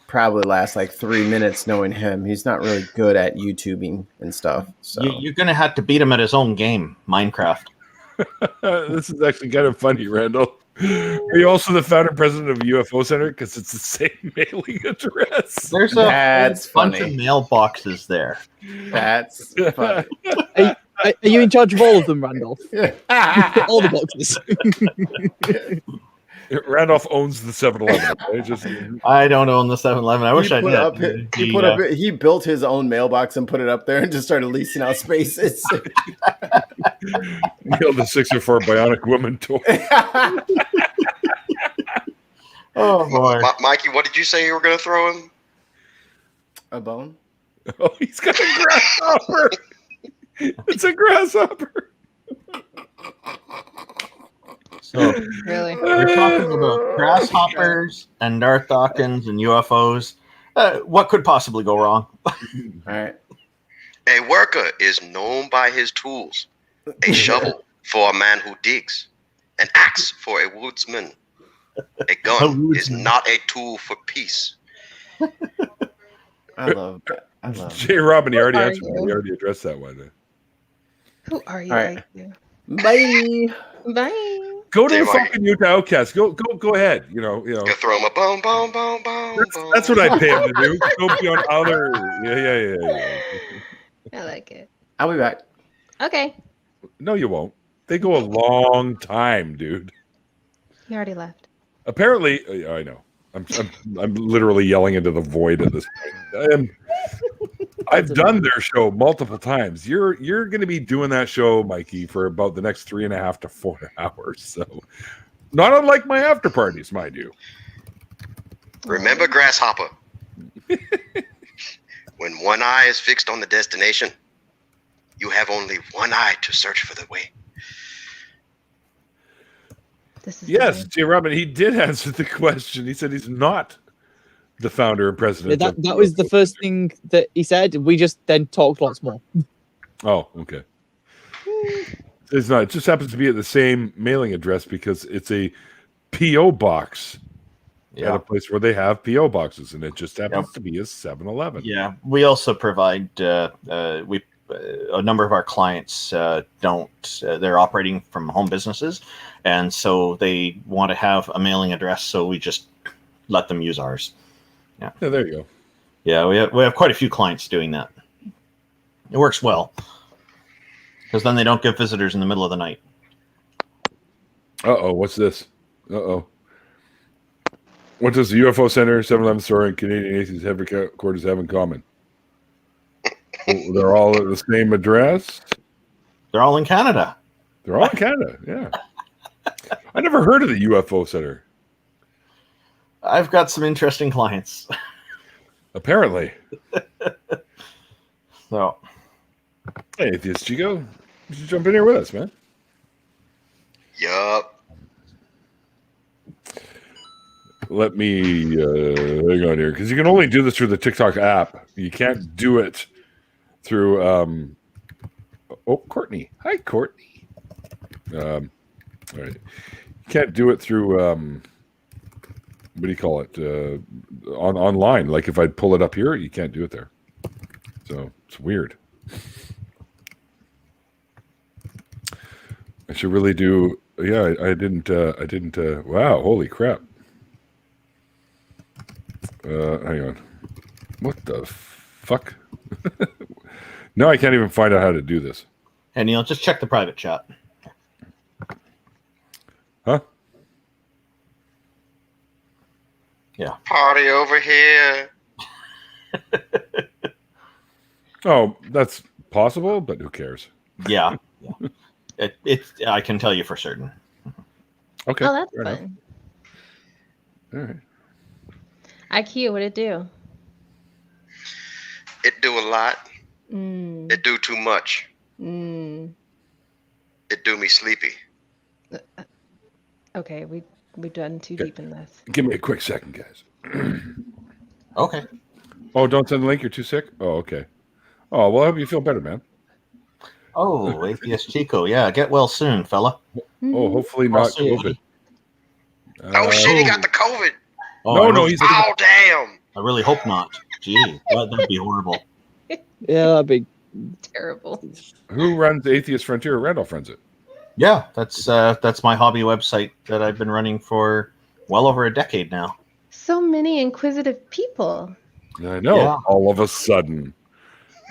Probably last like 3 minutes. Knowing him, he's not really good at YouTubing and stuff. So You're gonna have to beat him at his own game, Minecraft. This is actually kind of funny, Randall. Are you also the founder and president of UFO Center? Because it's the same mailing address. There's a That's bunch funny. of mailboxes there. That's funny. Are you in charge of all of them, Randolph? All the boxes. Randolph owns the 7-Eleven. Right? I don't own the 7-Eleven. I wish I did. He built his own mailbox and put it up there and just started leasing out spaces. Neil the 604 Bionic Woman toy. Oh boy. Mikey, what did you say you were going to throw him? A bone? Oh, he's got a grasshopper. It's a grasshopper. So Really? we're talking about grasshoppers and Darth Dawkins and UFOs. What could possibly go wrong? All right. A worker is known by his tools. A shovel for a man who digs. An axe for a woodsman. A gun is not a tool for peace. I love that. I love it. Jay Robin, he already Who are answered. you? We already addressed that one. Who are you? All right. Like you? Bye. Bye. Go to Jay the Mikey. fucking Utah Outcast. Go ahead. You know. You throw him a bone, bone, bone, bone. That's what I pay him to do. Go be on other. Yeah. I like it. I'll be back. Okay. No, you won't. They go a long time, dude. He already left. Apparently, I know. I'm literally yelling into the void at this point. I've done their show multiple times. You're going to be doing that show, Mikey, for about the next 3.5 to 4 hours. So, not unlike my after parties, mind you. Remember Grasshopper. When one eye is fixed on the destination, you have only one eye to search for the way. This is Yes, J. Robin, he did answer the question. He said he's not the founder and president. That was the first thing that he said. We just then talked lots more. Oh, okay. It's not. It just happens to be at the same mailing address because it's a P.O. box at a place where they have P.O. boxes, and it just happens to be a 7-Eleven. Yeah, we also provide a number of our clients don't they're operating from home businesses, and so they want to have a mailing address, so we just let them use ours. Yeah, there you go. Yeah, we have quite a few clients doing that. It works well because then they don't get visitors in the middle of the night. Uh-oh, what's this? Uh-oh. What does the UFO Center, 7-Eleven store, and Canadian Atheist headquarters have in common? Oh, they're all at the same address? They're all in Canada. They're all in Canada, yeah. I never heard of the UFO Center. I've got some interesting clients. Apparently. So, hey, Atheist Chico, you should jump in here with us, man. Yup. Let me hang on here, because you can only do this through the TikTok app. You can't do it through. Courtney. Hi, Courtney. All right. You can't do it through. What do you call it? Online. Like if I pull it up here, you can't do it there. So it's weird. I should really do. Yeah, I didn't. Wow! Holy crap! Hang on. What the fuck? No, I can't even find out how to do this. hey Neil, just check the private chat. Huh? Yeah. Party over here. Oh, that's possible, but who cares? Yeah. I can tell you for certain. Okay. Oh, that's fair enough. fun. All right. IQ, what'd it do? It do a lot. Mm. It do too much. Mm. It do me sleepy. Okay, we've done too deep in this. Give me a quick second, guys. Okay. Oh, don't send the link. You're too sick. Oh, okay. Oh, well, I hope you feel better, man. Oh, Atheist Chico. Yeah, get well soon, fella. Oh, hopefully not Also, COVID. Oh shit, he got the COVID. Oh, No, he's. Oh damn. I really hope not. Gee, that'd be horrible. Yeah, that'd be Terrible. Who runs Atheist Frontier? Randolph runs it. Yeah, that's my hobby website that I've been running for well over a decade now. So many inquisitive people. I know. Yeah. All of a sudden,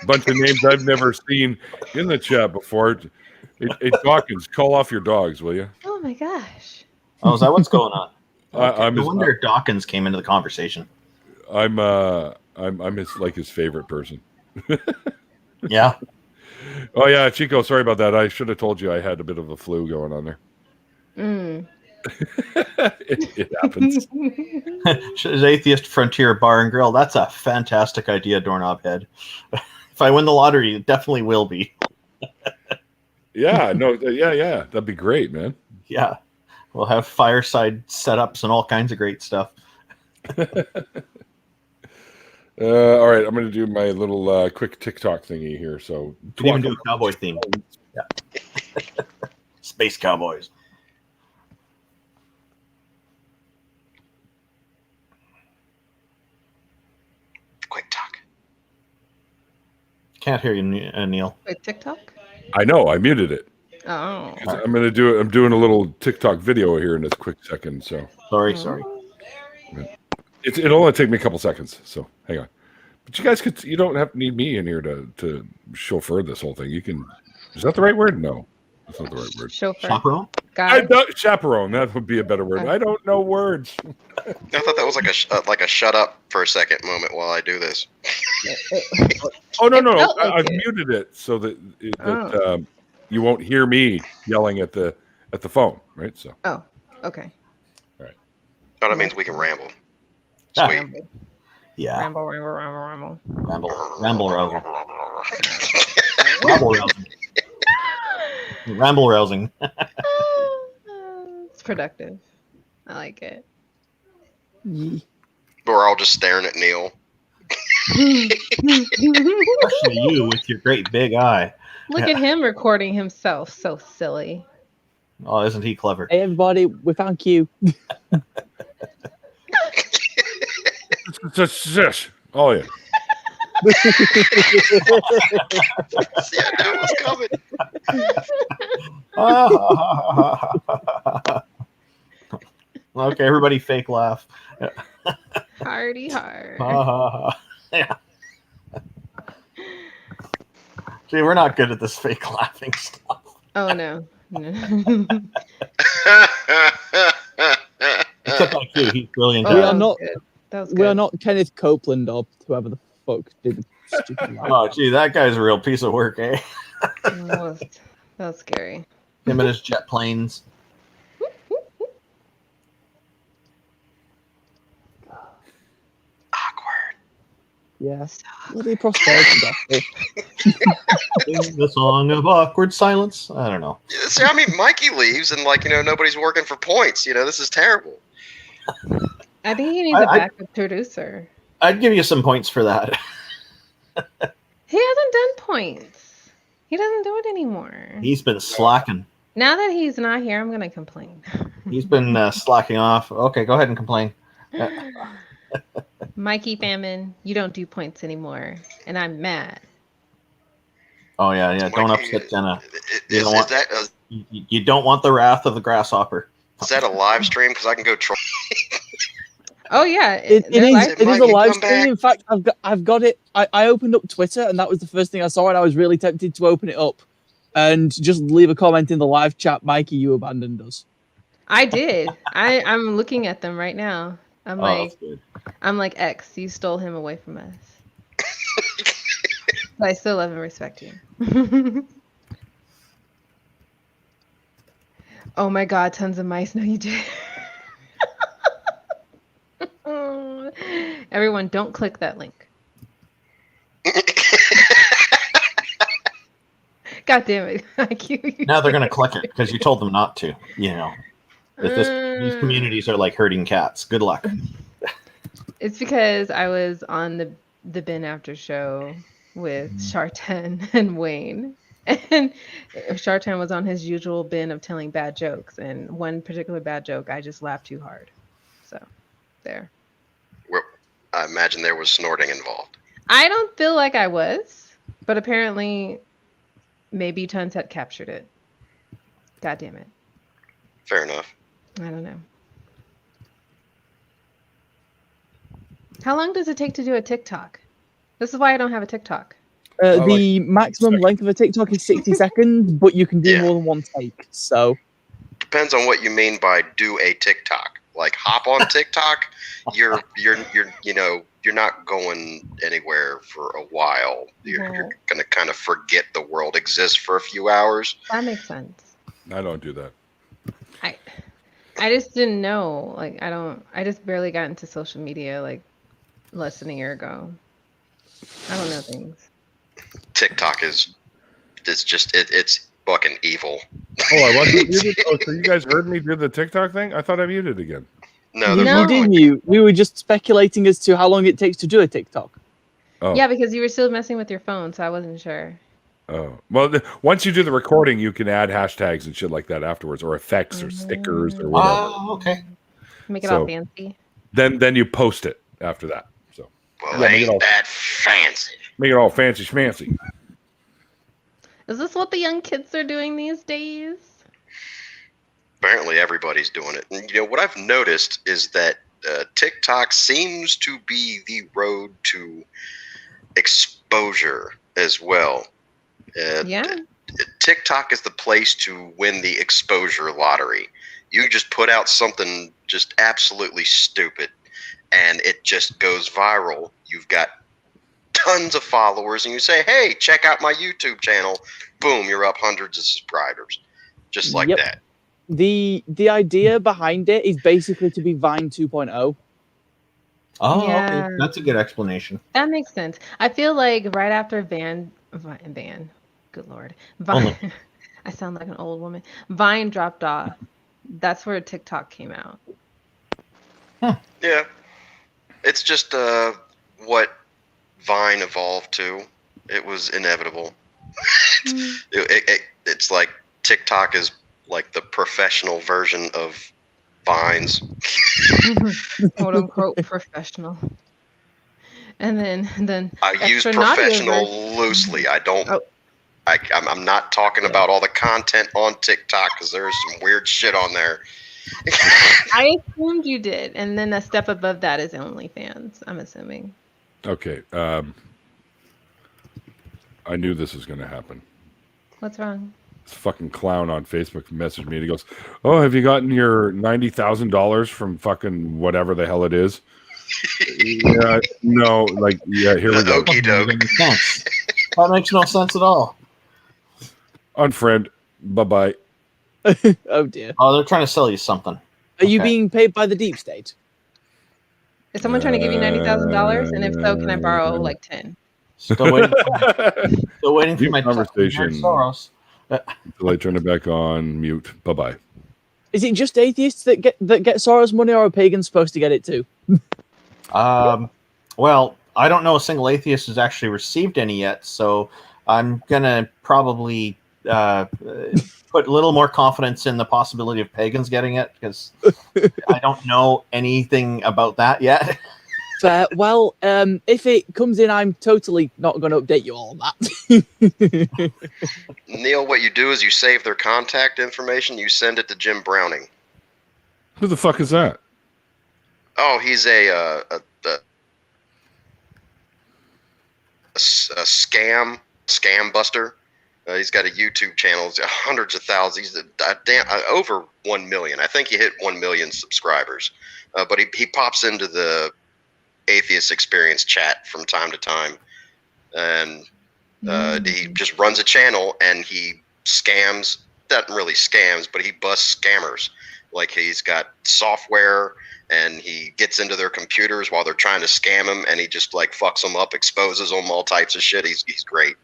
bunch of names I've never seen in the chat before. Hey, Dawkins, call off your dogs, will you? Oh my gosh. Oh, is that what's going on? I'm No his, wonder Dawkins came into the conversation. I'm his favorite person. Yeah. Oh yeah, Chico. Sorry about that. I should have told you I had a bit of a flu going on there. Mm. it happens. Is Atheist Frontier Bar and Grill? That's a fantastic idea, Doorknob Head. If I win the lottery, it definitely will be. Yeah. No. Yeah. That'd be great, man. Yeah. We'll have fireside setups and all kinds of great stuff. All right, I'm going to do my little quick TikTok thingy here. So You can even do a cowboy theme. Yeah. Space Cowboys. Quick talk. Can't hear you, Neil. Wait, TikTok? I know I muted it. Oh. I'm going to do it. I'm doing a little TikTok video here in this quick second. So Sorry. it'll only take me a couple seconds. So hang on. But you guys you don't need me in here to chauffeur this whole thing. You can. Is that the right word? No, that's not the right word. Chauffeur. Chaperone? Guys. Chaperone. That would be a better word. I don't know words. I thought that was like a shut up for a second moment while I do this. Oh no! felt like I've it. muted it so that you won't hear me yelling at the phone, right? So. Oh, okay. Oh, that means we can ramble. Ah. Sweet. Yeah. Ramble. Ramble rousing. Ramble rousing. Ramble rousing. It's productive. I like it. We're all just staring at Neil. Especially you with your great big eye. Look at him recording himself. So silly. Oh, isn't he clever? Hey everybody, we found Q. Oh yeah. Yeah, that was coming. Okay, everybody fake laugh. Hardy hard. Yeah. Gee, we're not good at this fake laughing stuff. Oh no. Except like you, he's brilliant. Oh, We at are that was not- good. That was We are good. not Kenneth Copeland or whoever the fuck did the stupid laugh. Oh, gee, that guy's a real piece of work, eh? That was scary. Him and his jet planes. Awkward. Yes. Bloody prosperity gospel. The song of awkward silence. I don't know. See, I mean, Mikey leaves and nobody's working for points. This is terrible. I think he needs a backup producer. I'd give you some points for that. He hasn't done points. He doesn't do it anymore. He's been slacking. Now that he's not here, I'm gonna complain. He's been slacking off. Okay, go ahead and complain. Mikey Famine, you don't do points anymore, and I'm mad. Oh yeah. Don't Mikey, upset Jenna. Is that You don't want the wrath of the grasshopper. a live stream? Because I can go troll. Oh yeah, It they're is. live- It is a Mikey, live come stream. back. In fact, I've got it. I opened up Twitter, and that was the first thing I saw, and I was really tempted to open it up and just leave a comment in the live chat. Mikey, you abandoned us. I did. I'm looking at them right now. I'm That's good. like X. You stole him away from us. But I still love and respect you. Oh my God! Tons of mice. No, you did. Everyone, don't click that link. God damn it! Now they're gonna click it because you told them not to. If these communities are like herding cats. Good luck. It's because I was on the bin after show with Shartan and Wayne, and Shartan was on his usual bin of telling bad jokes, and one particular bad joke I just laughed too hard. So, there. I imagine there was snorting involved. I don't feel like I was, but apparently, maybe Tons had captured it. God damn it! Fair enough. I don't know. How long does it take to do a TikTok? This is why I don't have a TikTok. The maximum length of a TikTok is 60 seconds, but you can do Yeah. more than one take. So Depends on what you mean by do a TikTok. Like hop on TikTok, you're not going anywhere for a while. You're gonna kind of forget the world exists for a few hours. That makes sense. I don't do that. I just didn't know. I just barely got into social media like less than a year ago. I don't know things. TikTok it's fucking evil. Oh, I wasn't muted. Oh, so you guys heard me do the TikTok thing? I thought I muted again. No, you there's did mute. We were just speculating as to how long it takes to do a TikTok. Oh. Yeah, because you were still messing with your phone, so I wasn't sure. Oh, well, once you do the recording, you can add hashtags and shit like that afterwards, or effects, or stickers, or whatever. Oh, okay. Make it all fancy. Then you post it after that. So Well, make it ain't all- that fancy. make it all fancy schmancy. Is this what the young kids are doing these days? Apparently, everybody's doing it. And, what I've noticed is that TikTok seems to be the road to exposure as well. Yeah. TikTok is the place to win the exposure lottery. You just put out something just absolutely stupid, and it just goes viral. You've got tons of followers, and you say, "Hey, check out my YouTube channel." Boom, you're up hundreds of subscribers, just like Yep. that. The idea behind it is basically to be Vine 2.0. Oh, Yeah. okay. That's a good explanation. That makes sense. I feel like right after Van, good Lord, Vine, Only. I sound like an old woman. Vine dropped off. That's where TikTok came out. Yeah, it's just what Vine evolved to. It was inevitable. It's like TikTok is like the professional version of Vines. Quote unquote professional. And then I use extra naughty professional version. loosely. I don't. Oh. I'm not talking about all the content on TikTok because there's some weird shit on there. I assumed you did, and then a step above that is OnlyFans. I'm assuming. Okay. I knew this was going to happen. What's wrong? This fucking clown on Facebook messaged me and he goes, "Oh, have you gotten your $90,000 from fucking whatever the hell it is?" Yeah, no, like, yeah, here we go. Okie doke. That makes no sense at all. Unfriend. Bye-bye. Oh dear. Oh, they're trying to sell you something. Are you Okay. being paid by the deep state? Is someone trying to give you $90,000? And if so, can I borrow like 10? Still waiting. Still waiting for Deep my conversation. Soros. Until I turn it back on, mute. Bye-bye. Is it just atheists that get Soros money, or are pagans supposed to get it too? Well, I don't know a single atheist who's actually received any yet, so I'm gonna probably put a little more confidence in the possibility of pagans getting it, because I don't know anything about that yet. Fair. Well, if it comes in, I'm totally not going to update you all on that. Neil, what you do is you save their contact information. You send it to Jim Browning. Who the fuck is that? Oh, he's a scam buster. He's got a YouTube channel. He's got hundreds of thousands. He's over 1 million. I think he hit 1 million subscribers. But he pops into the Atheist Experience chat from time to time, and he just runs a channel and he scams. Doesn't really scams, but he busts scammers. Like, he's got software and he gets into their computers while they're trying to scam him, and he just like fucks them up, exposes them, all types of shit. He's great.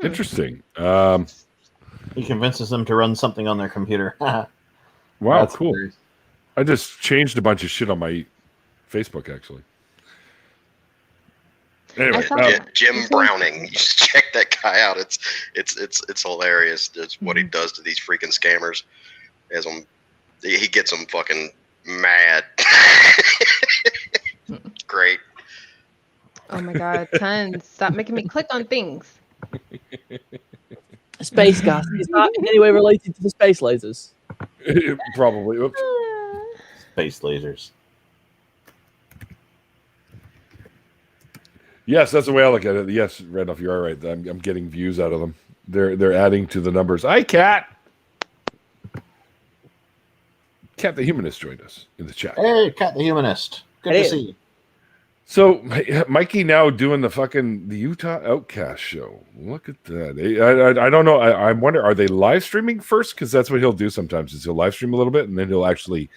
Interesting. He convinces them to run something on their computer. Wow, That's cool. hilarious. I just changed a bunch of shit on my Facebook, actually. Anyway, I saw that. Jim Browning. You should check that guy out. It's hilarious. It's what he does to these freaking scammers. He gets them fucking mad. Great. Oh my God, tons. Stop making me click on things. Space gas. Is that in any way related to the space lasers? probably. Oops. Space lasers. Yes, that's the way I look at it. Yes, Randolph, you are right. I'm getting views out of them. They're adding to the numbers. Hi, Cat. Cat the Humanist joined us in the chat. Hey, Cat the Humanist. Good to see you. So, Mikey now doing the Utah Outcast show. Look at that. I don't know. I wonder, are they live streaming first? Because that's what he'll do sometimes, is he'll live stream a little bit, and then he'll actually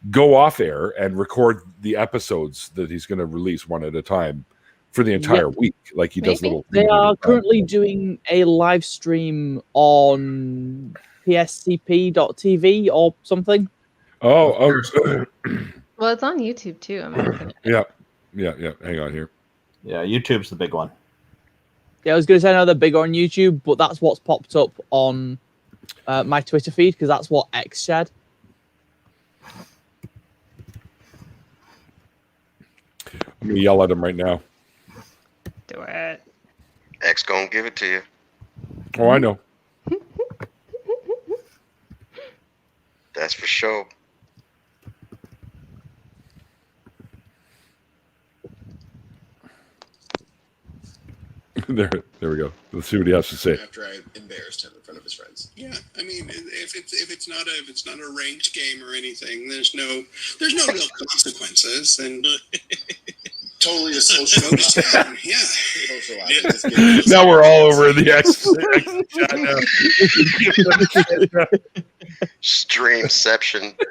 go off air and record the episodes that he's going to release one at a time for the entire week. Like he does little. They are currently doing a live stream on pscp.tv or something. Oh. Well, it's on YouTube too. I'm looking at it. Yeah. Hang on here. Yeah, YouTube's the big one. Yeah, I was going to say another big on YouTube, but that's what's popped up on my Twitter feed, because that's what X shared. I'm going to yell at him right now. Do it. X gonna give it to you. Oh, I know. That's for sure. There we go. Let's see what he has to say. After I embarrassed him in front of his friends. Yeah, I mean, if it's not a ranked game or anything, there's no real consequences, and totally a social yeah. Now we're all over the X chat now. Streamception. We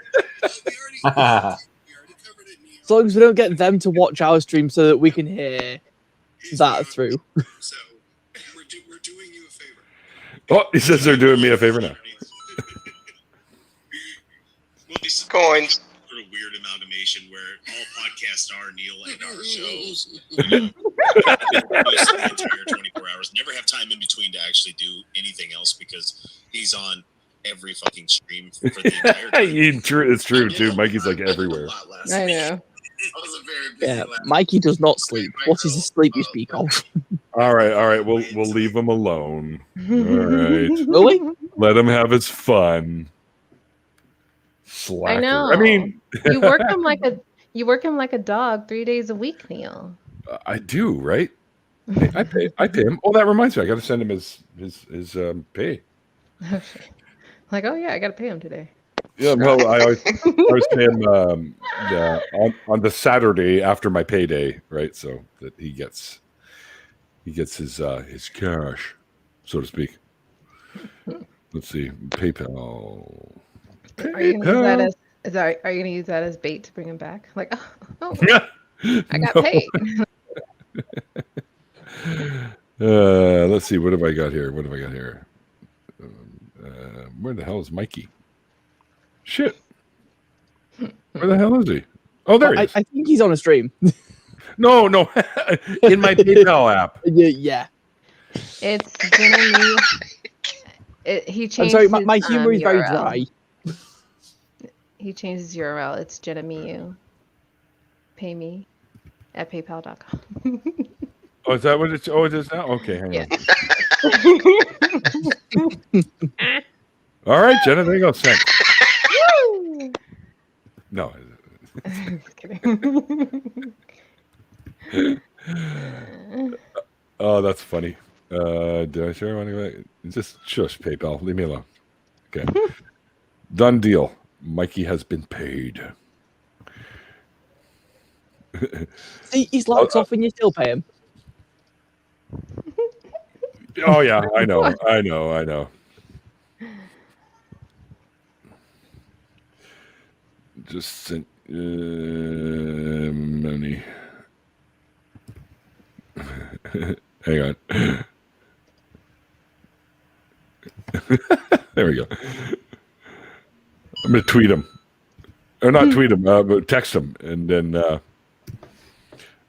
already covered it, Neil. As long as we don't get them to watch our stream so that we can hear that through. So we're doing you a favor. Oh, he says they're doing me a favor now. Well, it's Coins. sort of weird amalgamation where all podcasts are Neil and our shows. The entire 24 hours. Never have time in between to actually do anything else because he's on every fucking stream for the entire time. It's true too. Mikey's like everywhere. I know. I was a very busy Yeah, last Mikey does not sleep. What is the sleep you speak of? All right. We'll leave him alone. All right. Will we? Let him have his fun. Slacker. I know. I mean, You work him like a dog 3 days a week, Neil. I do, right? I pay him. Oh, that reminds me. I got to send him his pay. Like, oh yeah, I gotta pay him today. Yeah, well, I always pay him on the Saturday after my payday, right? So that he gets his cash, so to speak. Let's see, PayPal. Are you gonna use that as bait to bring him back? Like, oh I got paid. Let's see. What have I got here? Where the hell is Mikey? Shit. Where the hell is he? Oh, there he is. I think he's on a stream. No. In my PayPal app. Yeah. It's Jenny. He changed. I'm sorry, my his, humor is very URL. dry. He changed his URL. It's Jenamiu. Pay me at paypal.com. Oh, is that what it's? Oh, it is now. Okay, hang Yeah. on. All right, Jenna. There you go. Send. Woo! No. Just kidding. Oh, that's funny. Did I share money? Just shush, PayPal. Leave me alone. Okay. Done deal. Mikey has been paid. See, he's locked off and you still pay him. Oh yeah, I know. Just sent money. Hang on. There we go. I'm gonna tweet him, or not tweet him, but text him, and then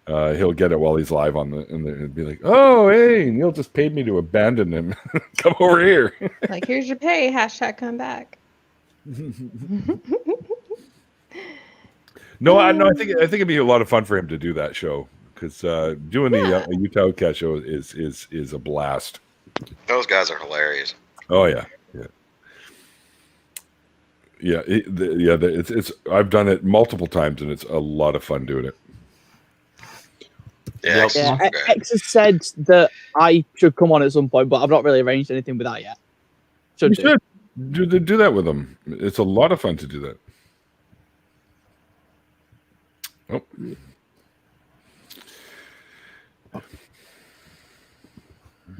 he'll get it while he's live on and be like, "Oh, hey, Neil just paid me to abandon him. Come over here." Like, here's your pay. #, come back. No, I think it'd be a lot of fun for him to do that show because doing the Utah Outcast show is a blast. Those guys are hilarious. Oh yeah. It's I've done it multiple times and it's a lot of fun doing it. Yeah, Yeah, X has said that I should come on at some point, but I've not really arranged anything with that yet. You should do that with them. It's a lot of fun to do that. Oh.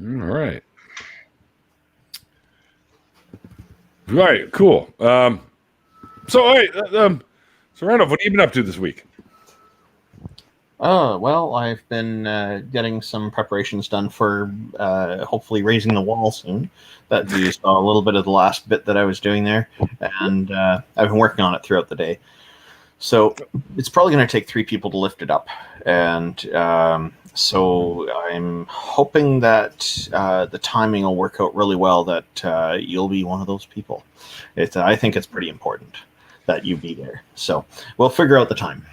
All right. Right. Cool. So, all right. So, Randolph, what have you been up to this week? Well, I've been getting some preparations done for hopefully raising the wall soon. That you saw a little bit of the last bit that I was doing there, and I've been working on it throughout the day. So it's probably going to take 3 people to lift it up, and so I'm hoping that the timing will work out really well. That you'll be one of those people. I think it's pretty important that you be there. So we'll figure out the time.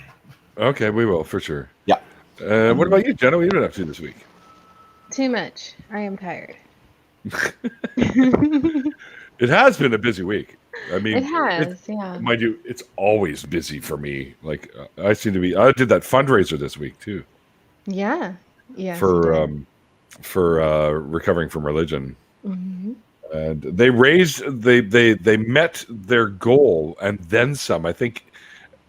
Okay, we will for sure. Yeah. What about you, Jenna? What have you been up to this week? Too much. I am tired. It has been a busy week. I mean, It has, yeah. Mind you, it's always busy for me. Like I seem to be. I did that fundraiser this week too. Yeah. Yeah. For recovering from religion. Mm-hmm. And they raised they met their goal and then some. I think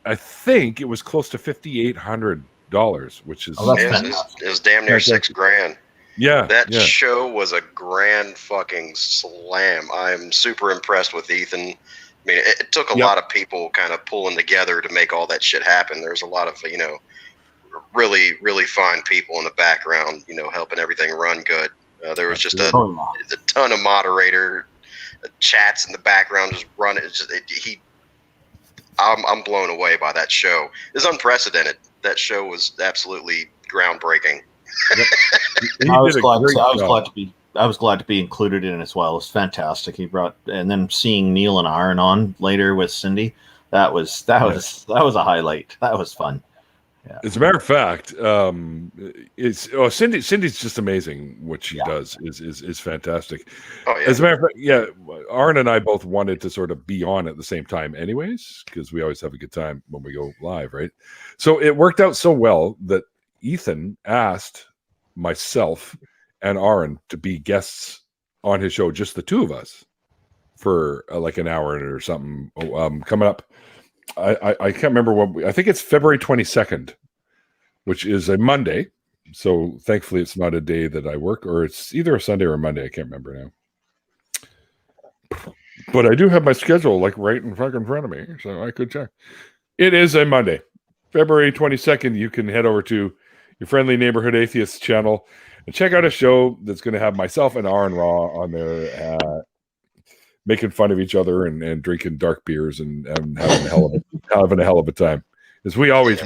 it was close to $5,800, which is Oh, that's It was damn near $6,000. Yeah, That yeah. show was a grand fucking slam. I'm super impressed with Ethan. I mean, it took a lot of people kind of pulling together to make all that shit happen. There's a lot of, really, really fine people in the background, helping everything run good. There was just a ton of moderator chats in the background just running. I'm blown away by that show. It's unprecedented. That show was absolutely groundbreaking. I was glad to be included in it as well. It was fantastic. He brought, and then seeing Neil and Aaron on later with Cindy, that was a highlight. That was fun. Yeah. As a matter of fact, Cindy's just amazing. What she does is fantastic. Oh, yeah. As a matter of fact, yeah, Aaron and I both wanted to sort of be on at the same time, anyways, because we always have a good time when we go live, right? So it worked out so well that Ethan asked myself and Aaron to be guests on his show, just the two of us, for like an hour or something. Coming up. I can't remember I think it's February 22nd, which is a Monday. So thankfully it's not a day that I work, or it's either a Sunday or a Monday. I can't remember now. But I do have my schedule like right in front of me, so I could check. It is a Monday, February 22nd. You can head over to your friendly neighborhood atheist channel and check out a show that's going to have myself and Aaron Raw on there, making fun of each other and drinking dark beers and having a hell of a time. Because we always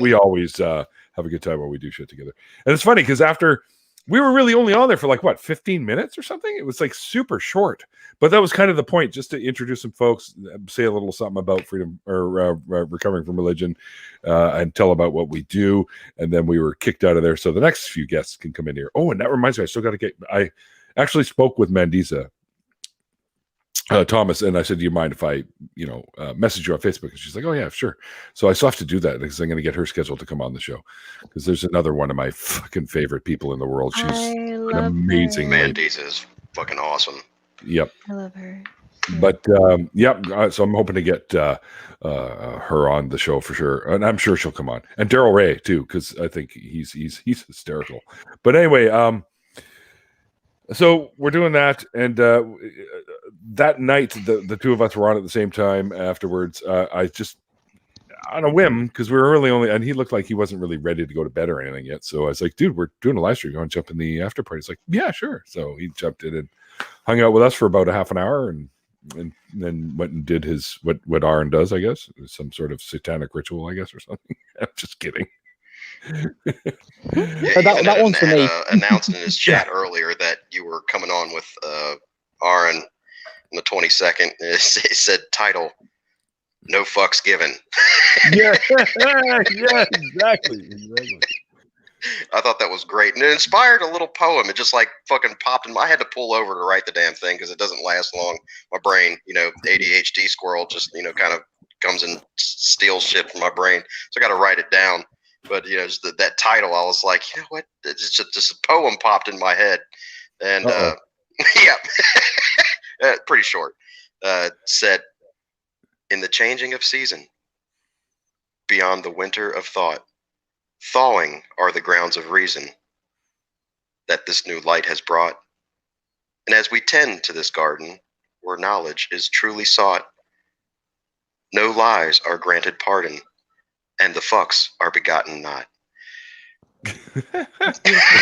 have a good time when we do shit together. And it's funny because after we were really only on there for like 15 minutes or something. It was like super short, but that was kind of the point, just to introduce some folks, say a little something about freedom or recovering from religion, and tell about what we do. And then we were kicked out of there, so the next few guests can come in here. Oh, and that reminds me, I actually spoke with Mandisa Thomas, and I said, do you mind if I, message you on Facebook? And she's like, oh yeah, sure. So I still have to do that because I'm going to get her scheduled to come on the show, because there's another one of my fucking favorite people in the world. She's an amazing lady. Mandisa is fucking awesome. Yep. I love her. But so I'm hoping to get her on the show for sure, and I'm sure she'll come on, and Daryl Ray too, because I think he's hysterical. But anyway, so we're doing that, and that night the two of us were on at the same time. Afterwards, I just, on a whim, because we were really only, and he looked like he wasn't really ready to go to bed or anything yet. So I was like, dude, we're doing a live stream. You want to jump in the after party? He's like, yeah, sure. So he jumped in and hung out with us for about a half an hour, and then went and did his what Aaron does, I guess, some sort of satanic ritual, I guess, or something. I'm just kidding. That one's for me. Announced in his chat earlier that you were coming on with Aaron on the 22nd. It said title, "No fucks given." yeah, exactly. I thought that was great, and it inspired a little poem. It just like fucking popped in. I had to pull over to write the damn thing because it doesn't last long. My brain, ADHD squirrel, just kind of comes and steals shit from my brain. So I got to write it down. But just that title, I was like, you know what? It's just a poem popped in my head, and yeah, pretty short. Said, in the changing of season, beyond the winter of thought, thawing are the grounds of reason that this new light has brought. And as we tend to this garden where knowledge is truly sought, no lies are granted pardon, and the fucks are begotten not. That's beautiful.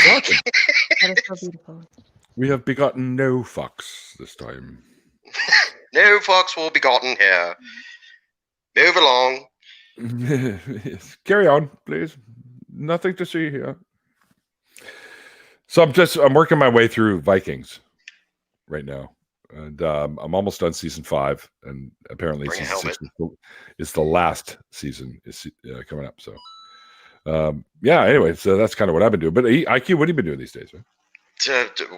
That is so beautiful. We have begotten no fucks this time. No fucks will be gotten here. Move along. Carry on, please. Nothing to see here. So I'm working my way through Vikings right now, and I'm almost done season 5, and apparently season 6 is the last season is coming up. So anyway, so that's kind of what I've been doing. But IQ, what have you been doing these days, man?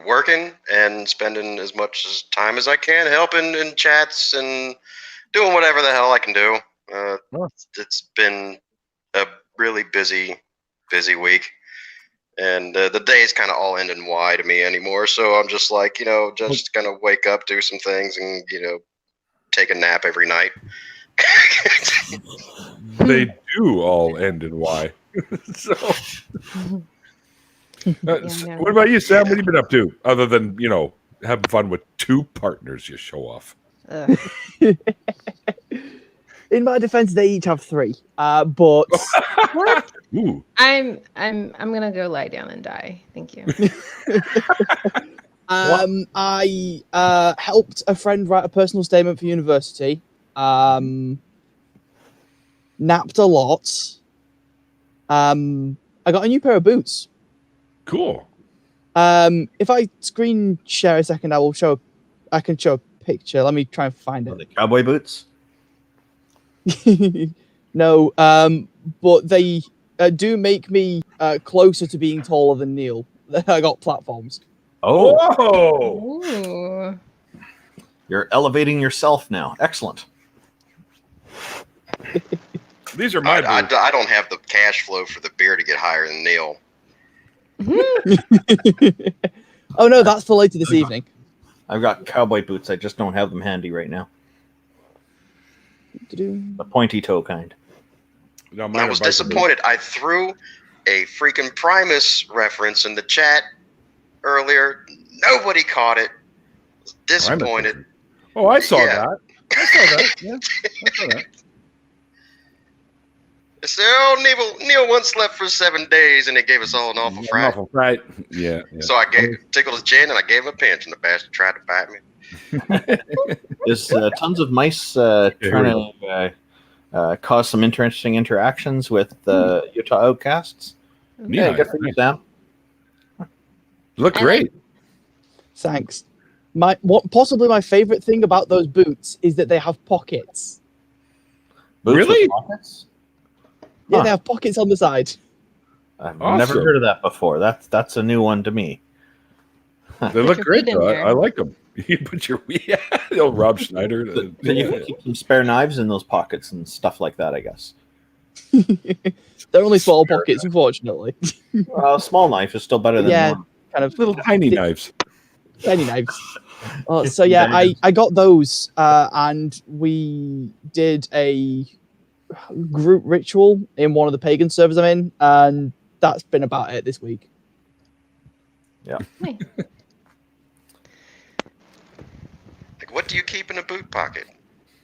Working and spending as much time as I can, helping in chats and doing whatever the hell I can do. It's been a really busy week, and the days kind of all end in Y to me anymore. So I'm just like, just kind of wake up, do some things, and take a nap every night. They do all end in Y. So no. What about you, Sam? What have you been up to other than having fun with two partners? You show off. Ugh. In my defense, they each have 3. But What? Ooh. I'm gonna go lie down and die. Thank you. I helped a friend write a personal statement for university. Napped a lot. I got a new pair of boots. Cool. If I screen share a second, I can show a picture. Let me try and find Are they it. cowboy boots? No, but they do make me closer to being taller than Neil. I got platforms. Oh, Whoa! Ooh. you're elevating yourself now. Excellent. These are my boots. I don't have the cash flow for the beer to get higher than Neil. Oh no, that's for later this evening. I've got cowboy boots. I just don't have them handy right now. The pointy toe kind. No, mine I are was biker boots. disappointed. I threw a freaking Primus reference in the chat earlier. Nobody caught it. I was disappointed. Oh, I saw Yeah. that. I saw that. Yeah, I saw that. I said, oh, Neil once slept for 7 days, and it gave us all an awful fright. Awful fright. Yeah. So I tickled his chin, and I gave him a pinch, and the bastard tried to bite me. There's tons of mice trying to cause some interesting interactions with Utah outcasts. Yeah, Nice. good for you, Sam. Look great. Thanks. Possibly my favorite thing about those boots is that they have pockets. Boots with Really? pockets? Yeah, Huh. they have pockets on the side. I've Awesome. never heard of that before. That's a new one to me. They look your great, feet in though. there. I like them. You put your the old Rob Schneider. Then you can keep some spare knives in those pockets and stuff like that, I guess. They're only small pockets, unfortunately. Well, a small knife is still better than Yeah. one. Kind of Little tiny knives. tiny knives. So yeah, I got those, and we did a group ritual in one of the pagan servers I'm in, and that's been about it this week. Nice. Like, what do you keep in a boot pocket?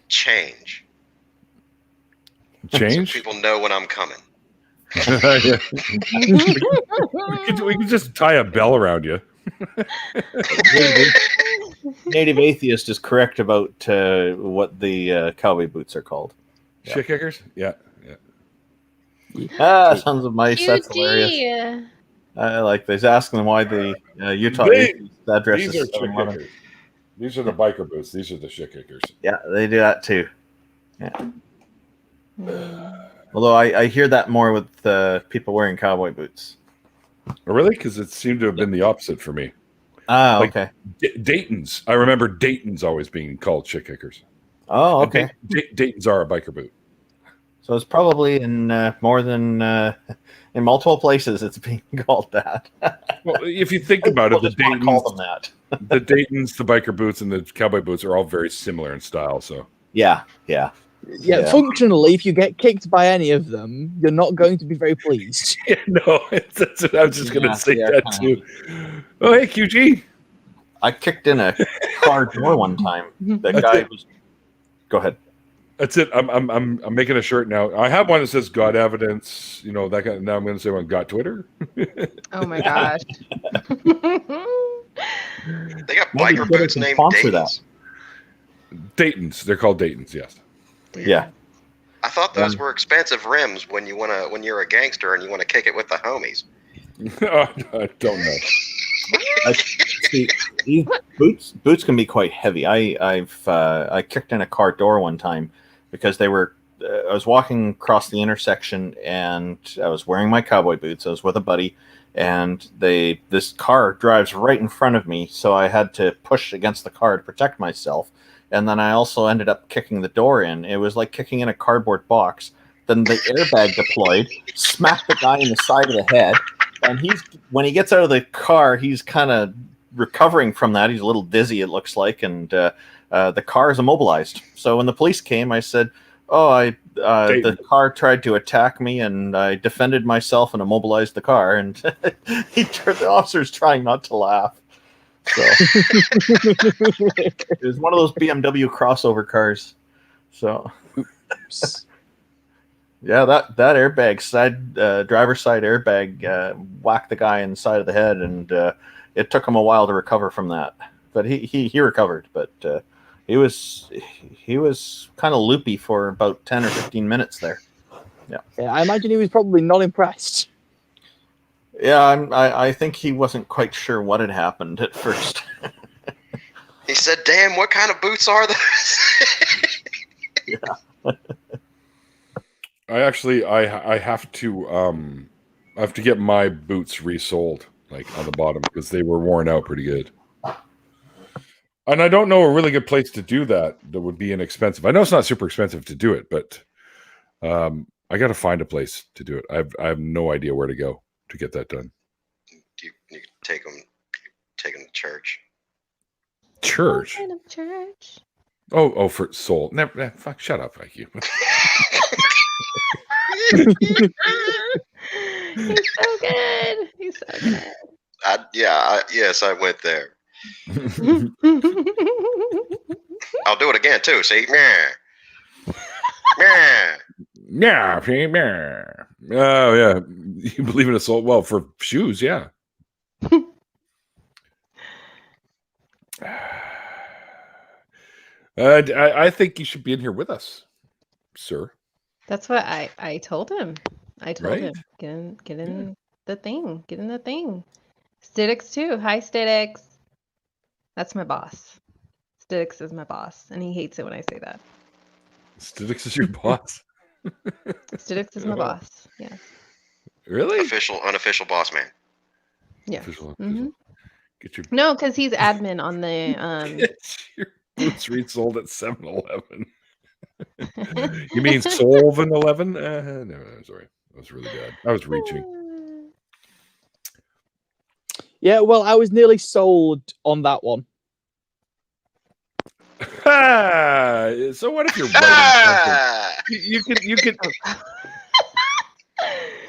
Change. Change? So people know when I'm coming. Yeah. we could just tie a bell around you. Native Atheist is correct about what the cowboy boots are called. Yeah. Shit kickers? Yeah. Sons of mice. That's hilarious. QT. I like this. Asking them why the Utah They- Atheist address These are is shit 711. kickers. These are the biker boots. These are the shit kickers. Yeah, they do that too. Hmm. Although I hear that more with people wearing cowboy boots. Oh, really? Because it seemed to have been the opposite for me. Ah, Like- okay. Dayton's. I remember Dayton's always being called shit kickers. Oh, And okay. Dayton's are a biker boot. So it's probably in more than in multiple places. It's being called that. Well, if you think about it, People the just want to call Dayton's, them that. the Dayton's, the biker boots, and the cowboy boots are all very similar in style. So Yeah. Yeah, Yeah. functionally, if you get kicked by any of them, you're not going to be very pleased. yeah, no, that's what I was just going to Yeah, say yeah, that kinda. too. Oh, hey, QG. I kicked in a car door one time. The That's guy it. was. Go ahead. That's it. I'm making a shirt now. I have one that says "God Evidence." You know that kind of, now I'm going to say one "Got Twitter." Oh my gosh. They got Maybe biker Twitter boots can named sponsor Dayton's. Dayton's. They're called Dayton's. Yes. Yeah. I thought those were expensive rims when you're a gangster and you want to kick it with the homies. I don't know. See, these boots can be quite heavy. I kicked in a car door one time because they were. I was walking across the intersection and I was wearing my cowboy boots. I was with a buddy, and this car drives right in front of me, so I had to push against the car to protect myself. And then I also ended up kicking the door in. It was like kicking in a cardboard box. Then the airbag deployed, smacked the guy in the side of the head, and when he gets out of the car, he's kind of recovering from that. He's a little dizzy, it looks like, and the car is immobilized. So when the police came, I said, The car tried to attack me, and I defended myself and immobilized the car. And the officer's trying not to laugh. So it was one of those BMW crossover cars. So yeah, that airbag driver's side airbag whacked the guy in the side of the head, and it took him a while to recover from that. But he recovered. But he was kind of loopy for about 10 or 15 minutes there. Yeah, I imagine he was probably not impressed. Yeah, I think he wasn't quite sure what had happened at first. He said, "Damn, what kind of boots are those?" Yeah. I have to get my boots resoled, like on the bottom, because they were worn out pretty good. And I don't know a really good place to do that would be inexpensive. I know it's not super expensive to do it, but I got to find a place to do it. I have no idea where to go to get that done. You take them to church. Church? What kind of church? Oh, for soul. Never. Fuck. Shut up, like you. He's so good. He's so good. Yes, I went there. I'll do it again too. See, meh. Yeah. Oh, yeah. You believe in a soul? Well, for shoes, yeah. I think you should be in here with us, sir. That's what I told him. I told Right. him get in the thing. Get in the thing. Stidix too. Hi, Stidix. That's my boss. Stidix is my boss, and he hates it when I say that. Stidix is your boss. Stidix is my boss. Yes. Really? Unofficial boss man. Yeah. Official. Mhm. Get your No, because he's admin on the get your boots resold at 7-Eleven. You mean Solven 11? No, sorry. That was really bad. I was reaching. Yeah, well, I was nearly sold on that one. So what if you're writing something? You could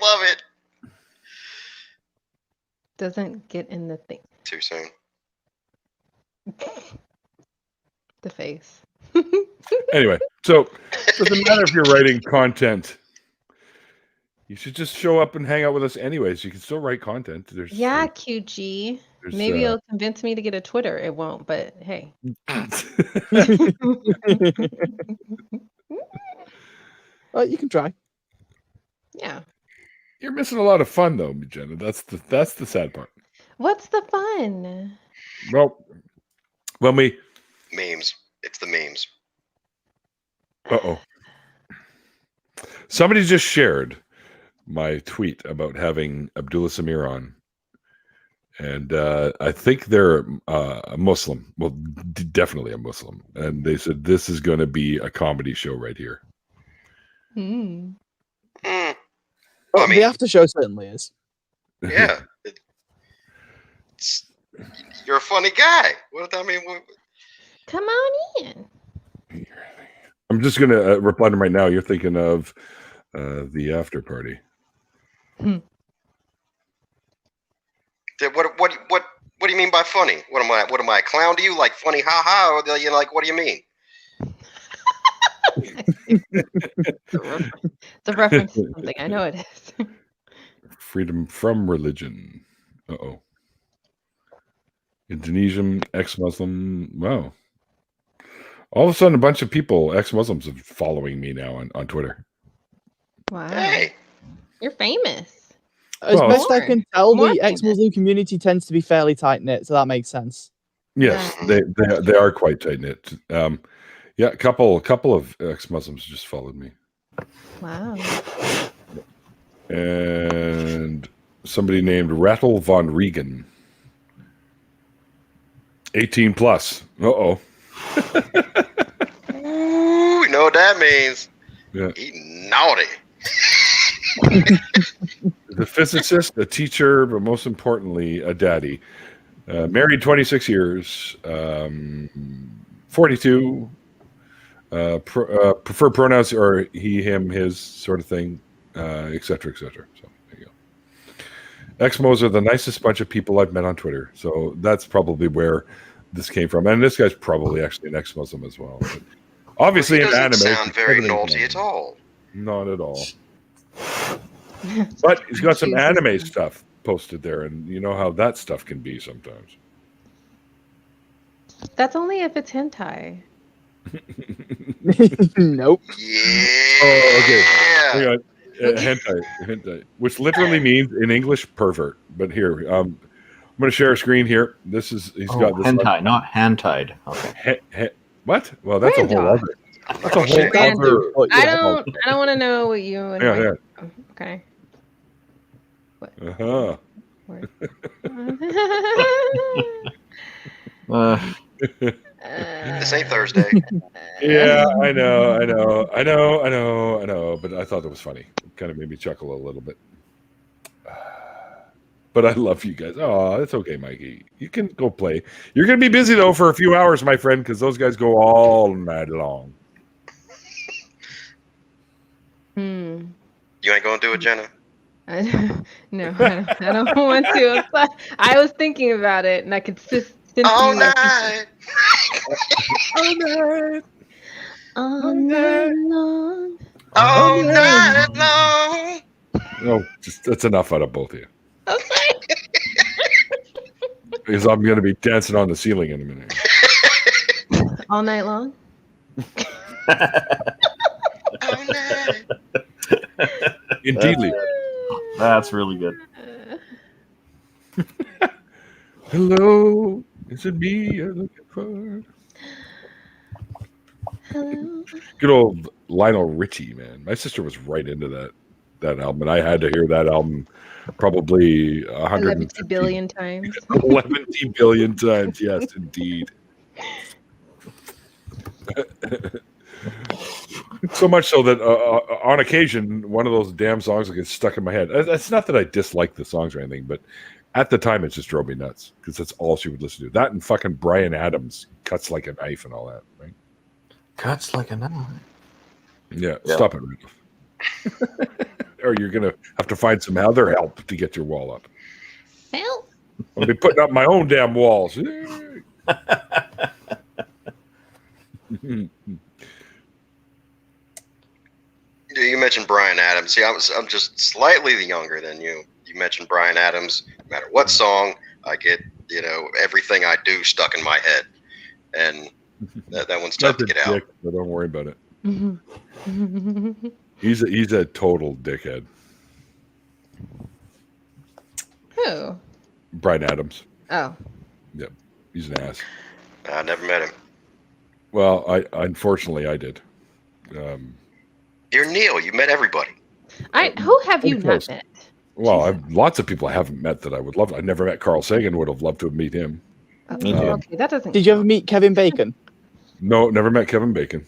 Love it. Doesn't get in the thing. Too soon. The face. Anyway, so it doesn't matter if you're writing content. You should just show up and hang out with us anyways. You can still write content. Yeah, QG. Maybe it'll convince me to get a Twitter. It won't, but hey. Well, you can try. Yeah. You're missing a lot of fun though, Jenna. That's the sad part. What's the fun? Well, when we Memes. It's the memes. Somebody just shared my tweet about having Abdullah Samir on. And I think they're a Muslim. Well, definitely a Muslim. And they said, this is going to be a comedy show right here. Mm. Well, Well, the after show certainly is. Yeah. You're a funny guy. Come on in. I'm just going to reply to him right now. You're thinking of the after party. What do you mean by funny? What am I, a clown to you? Like funny, ha ha? Or like, what do you mean? It's a reference to something. I know it is. Freedom from religion. Indonesian ex-Muslim. Wow. All of a sudden, a bunch of people, ex-Muslims, are following me now on Twitter. Wow. Hey. You're famous. As Well, best I can tell, more the than ex-Muslim community tends to be fairly tight-knit, so that makes sense. Yes, they are quite tight-knit. Yeah, a couple of ex-Muslims just followed me. Wow. And somebody named Rattle von Regan. 18 plus. Ooh, you know what that means? Yeah. He naughty. The physicist, a teacher, but most importantly, a daddy. Married 26 years, 42. Prefer pronouns or he, him, his sort of thing, etc., etc. So there you go. Exmos are the nicest bunch of people I've met on Twitter. So that's probably where this came from. And this guy's probably actually an ex-Muslim as well. But obviously, He an doesn't anime. sound very naughty at all. Not at all. But he's got some anime stuff posted there, and you know how that stuff can be sometimes. That's only if it's hentai. Nope. Yeah. Oh, okay. Hang on. Hentai, which literally means in English pervert. But here, I'm going to share a screen here. He's got this hentai, not hand-tied. Okay. What? Well, that's a whole other. That's a whole Random. other. Oh, I yeah. don't want to know what you and Yeah, okay. What? Uh-huh. This ain't Thursday. Yeah, I know. But I thought it was funny. It kind of made me chuckle a little bit. But I love you guys. Oh, it's okay, Mikey. You can go play. You're going to be busy, though, for a few hours, my friend, because those guys go all night long. You ain't gonna do it, Jenna? No, I don't want to. I was thinking about it, and I could sense All you night. All night. all night long. All night long. No, that's enough out of both of you. Okay. Because I'm going to be dancing on the ceiling in a minute. All night long. All night. Indeedly. That's really good. Hello, is it me you're looking for? Hello. Good old Lionel Richie, man. My sister was right into that album, and I had to hear that album probably 11 billion times. 11 billion times, yes, indeed. So much so that on occasion, one of those damn songs will get stuck in my head. It's not that I dislike the songs or anything, but at the time, it just drove me nuts because that's all she would listen to. That and fucking Bryan Adams, Cuts Like a Knife and all that, right? Cuts like a knife. Yeah. Stop it, Randolph. Or you're going to have to find some other help to get your wall up. Help. I'll be putting up my own damn walls. You mentioned Bryan Adams. See, I'm just slightly younger than you. You mentioned Bryan Adams. No matter what song, I get everything I do stuck in my head, and that one's tough to get out. But don't worry about it. He's a total dickhead. Who? Bryan Adams. Oh. Yep, he's an ass. I never met him. Well, unfortunately I did. You're Neil. You met everybody. Who have you not met? Well, I've lots of people I haven't met that I would love. I never met Carl Sagan. Would have loved to meet him. Me too. Okay, that doesn't. Did you ever meet Kevin Bacon? No, never met Kevin Bacon.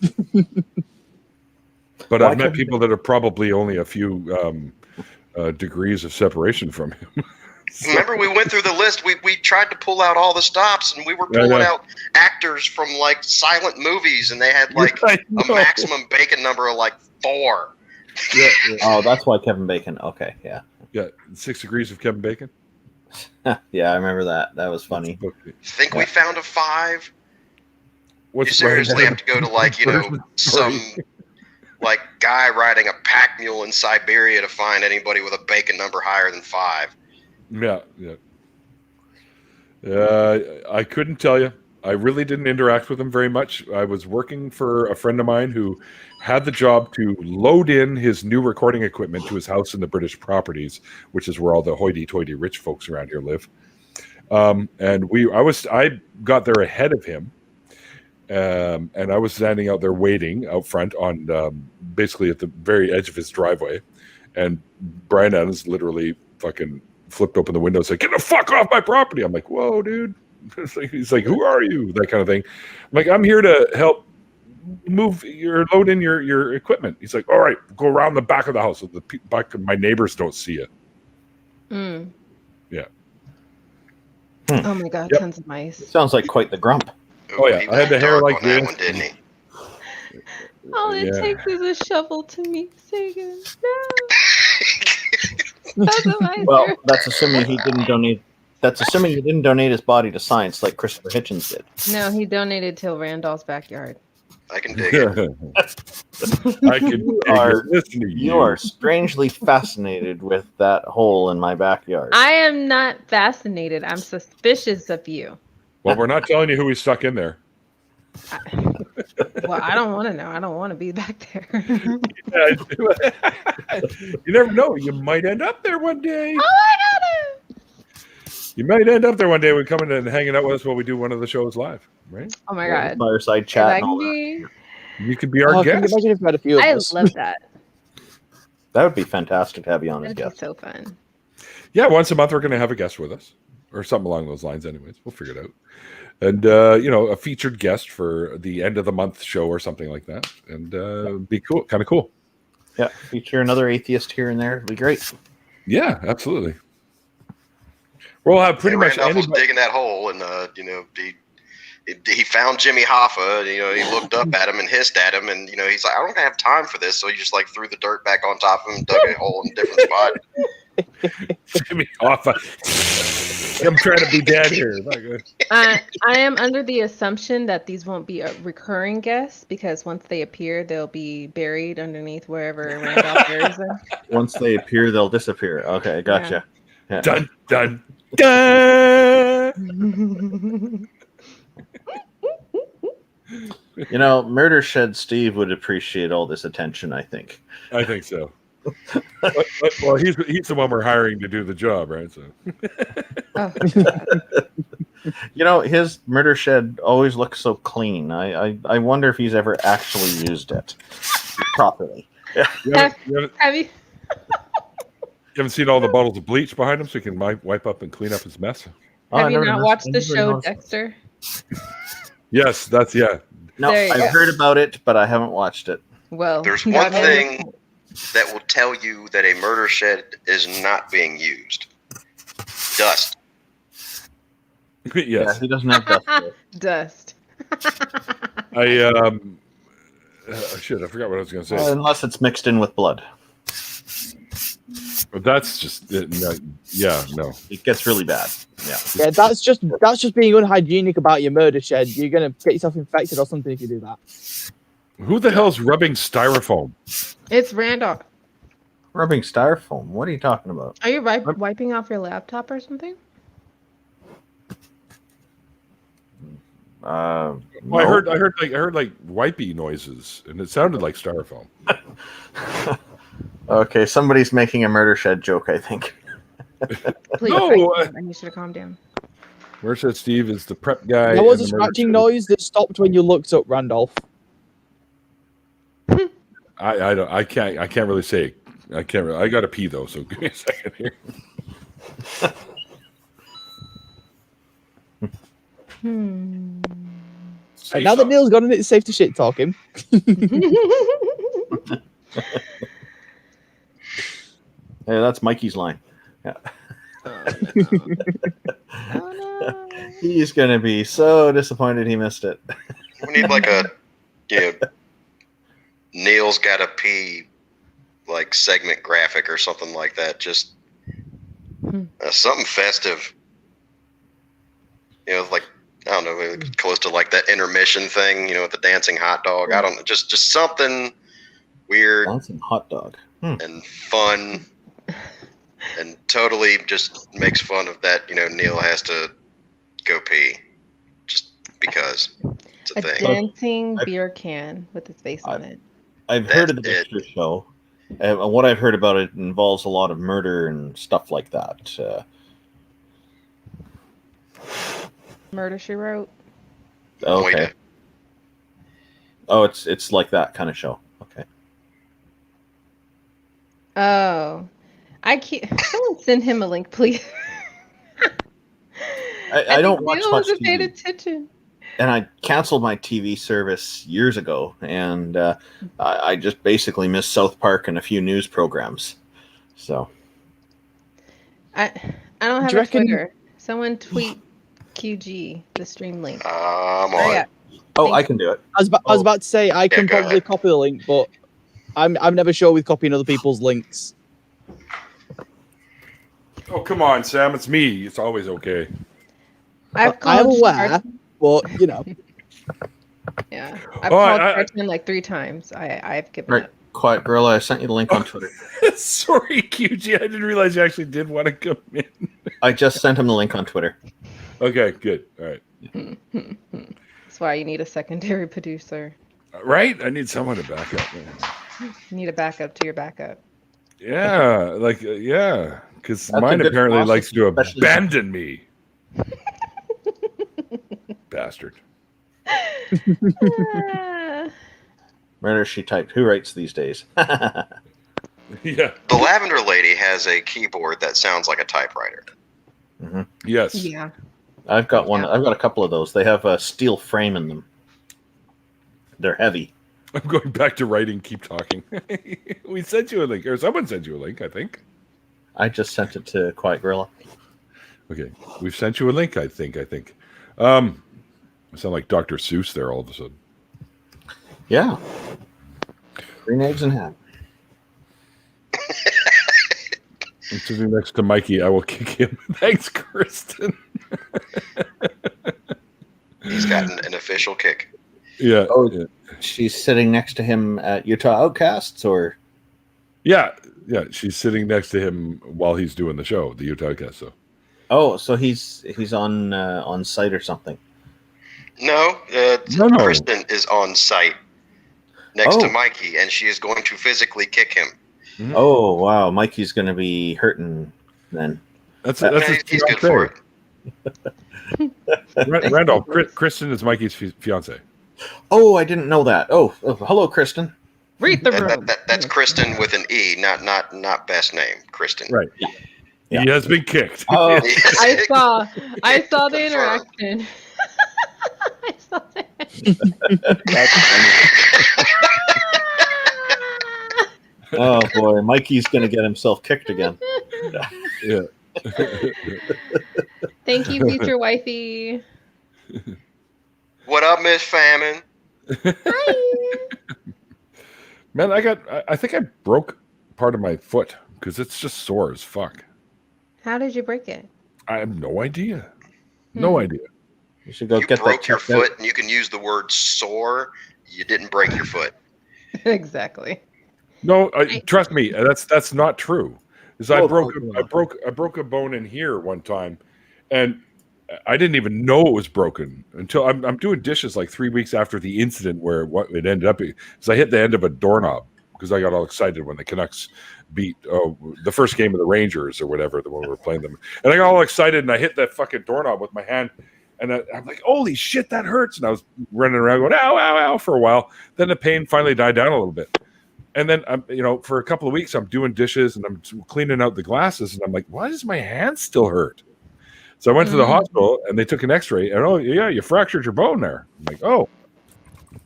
But I've met people that are probably only a few degrees of separation from him. Remember, we went through the list. We tried to pull out all the stops, and we were pulling out actors from like silent movies, and they had like a maximum Bacon number of like 4. Yeah. Oh, that's why Kevin Bacon. Okay, yeah. Yeah, 6 degrees of Kevin Bacon. Yeah, I remember that. That was funny. Think we found a 5? You seriously have to go to like some like guy riding a pack mule in Siberia to find anybody with a Bacon number higher than 5. Yeah. I couldn't tell you. I really didn't interact with him very much. I was working for a friend of mine who had the job to load in his new recording equipment to his house in the British properties, which is where all the hoity-toity rich folks around here live. And I got there ahead of him, and I was standing out there waiting out front on basically at the very edge of his driveway, and Bryan Adams literally fucking flipped open the window and said, "Get the fuck off my property!" I'm like, "Whoa, dude." He's like, "Who are you?" That kind of thing. I'm like, "I'm here to help load in your equipment." He's like, "All right, go around the back of the house so the back of my neighbors don't see you." Yeah. Oh my god, tons of mice. Sounds like quite the grump. Oh yeah, I had the hair like that this. one, didn't he? All it Yeah. takes is a shovel to meet Sagan. No. That's what I Well, hear. that's assuming he didn't donate. That's assuming he didn't donate his body to science like Christopher Hitchens did. No, he donated to Randolph's backyard. I can dig it. I can You dig are- it. Listen to You are strangely fascinated with that hole in my backyard. I am not fascinated. I'm suspicious of you. Well, we're not telling you who we stuck in there. Well, I don't want to know. I don't want to be back there. You never know. You might end up there one day. Oh, I got it. You might end up there one day. We come in and hanging out with us while we do one of the shows live, right? Oh my god. Fireside If chat. I And all can that. be, You could be our Can you guest. imagine if we had a few of I us? love that. That would be fantastic to have you on as That'd be guest. so fun. Yeah, once a month we're going to have a guest with us, or something along those lines. Anyways, we'll figure it out. And a featured guest for the end of the month show or something like that, and be cool, kind of cool. Yeah, feature another atheist here and there. It'd be great. Yeah, absolutely. We'll have pretty much Randolph was anybody. digging that hole, and he found Jimmy Hoffa. And, he looked up at him and hissed at him, and he's like, I don't have time for this. So he just like threw the dirt back on top of him, and dug a hole in a different spot. Jimmy Hoffa. I'm trying to be dad here. I am under the assumption that these won't be recurring guests because once they appear, they'll be buried underneath wherever Randolph buries them. Once they appear, they'll disappear. Okay, gotcha. Yeah. Dun dun dun. Murder Shed Steve would appreciate all this attention, I think. I think so. Well, he's the one we're hiring to do the job, right? So. Oh, His Murder Shed always looks so clean. I wonder if he's ever actually used it properly. You have you? haven't seen all the bottles of bleach behind him, so he can wipe up and clean up his mess. Have you not watched the show Dexter? Yes, that's No, There you I've go. heard about it, but I haven't watched it. Well, There's you one know- thing that will tell you that a murder shed is not being used. Dust. Yeah, yes. he doesn't have dust. Dust. I shit, I forgot what I was going to say. Unless it's mixed in with blood. But that's just no. It gets really bad. Yeah. Yeah, that's just being unhygienic about your murder shed. You're gonna get yourself infected or something if you do that. Who the hell's rubbing styrofoam? It's Randolph. Rubbing styrofoam. What are you talking about? Are you wiping off your laptop or something? Well, No. I heard like wipey noises, and it sounded like styrofoam. Okay, somebody's making a murder shed joke, I think. Please, No, I need you to calm down. Where said Steve is the prep guy? There was and a the murder scratching shed. noise that stopped when you looked up, Randolph. I can't really say. I gotta pee though, so give me a second here. Say Now that something. Neil's gone in, it's safe to shit talk him. Yeah, that's Mikey's line. Yeah. Oh no. He's gonna be so disappointed he missed it. We need like a Neil's gotta pee like segment graphic or something like that. Just something festive. Like I don't know, close to like that intermission thing, with the dancing hot dog. I don't know, just something weird Dancing hot dog. and fun, and totally just makes fun of that. Neil has to go pee just because it's a A thing. dancing beer can with his face on it. I've heard of the That's Dexter show. And what I've heard about it involves a lot of murder and stuff like that. Murder, She Wrote. Okay. Oh, it's like that kind of show. Okay. Oh, someone send him a link, please. I don't think watch Neil much wasn't paying TV. attention. And I canceled my TV service years ago, and I just basically missed South Park and a few news programs. So I don't have Do you a reckon- Twitter. Someone tweet QG the stream link. I'm Hurry on up. it. Oh, I can do it. I was about to say I can go probably ahead. copy the link, but I'm never sure with copying other people's links. Oh, come on, Sam. It's me. It's always okay. I've I'm called aware, Carton- but you know. Yeah, I've Oh, called I- Carton like 3 times. I've given Right, up. quiet girl. I sent you the link on Twitter. Sorry, QG. I didn't realize you actually did want to come in. I just sent him the link on Twitter. Okay, good. All right. That's why you need a secondary producer. Right? I need someone to back up. You need a backup to your backup. Yeah, yeah, because That's a mine good apparently process, likes to especially- abandon me. Bastard. Ah. Where she typed, "Who writes these days?" Yeah. The lavender lady has a keyboard that sounds like a typewriter. Yes. Yeah. I've got one. Yeah. I've got a couple of those. They have a steel frame in them. They're heavy. I'm going back to writing. Keep talking. We sent you a link, or someone sent you a link, I think. I just sent it to Quiet Gorilla. Okay, we've sent you a link. I think. I sound like Dr. Seuss there all of a sudden. Yeah. Green eggs and ham. I'm sitting next to Mikey. I will kick him. Thanks, Kristen. He's got an official kick. Yeah. Oh. Yeah. She's sitting next to him at Utah Outcasts, or Yeah. She's sitting next to him while he's doing the show, the Utah cast. So he's on site or something. No, No. Kristen is on site next to Oh. Mikey, and she is going to physically kick him. Oh wow, Mikey's going to be hurting then. That's Yeah, his he's good for it. Randolph. Kristen is Mikey's fiance. Oh, I didn't know that. Oh, hello, Kristen. Read the room. That's Kristen with an E, not best name. Kristen. Right. Yeah. He has been kicked. Oh, I saw the Confirmed. interaction. I saw that. oh boy, Mikey's going to get himself kicked again. Yeah. Thank you, future wifey. What up, Miss Famine? Hi. Man, I think I broke part of my foot because it's just sore as fuck. How did you break it? I have no idea. No idea. You should go You get that broke your checked out. foot, and you can use the word sore. You didn't break your foot. Exactly. No, trust me, that's not true. Because I Oh, broke a bone in here one time, and I didn't even know it was broken until I'm doing dishes like 3 weeks after the incident where what it ended up is I hit the end of a doorknob because I got all excited when the Canucks beat the first game of the Rangers or whatever when we were playing them, and I got all excited and I hit that fucking doorknob with my hand. And I'm like, holy shit, that hurts. And I was running around going, ow, ow, ow, for a while. Then the pain finally died down a little bit. And then, for a couple of weeks, I'm doing dishes and I'm cleaning out the glasses. And I'm like, why does my hand still hurt? So I went to the hospital and they took an x-ray. And, oh, yeah, you fractured your bone there. I'm like, oh,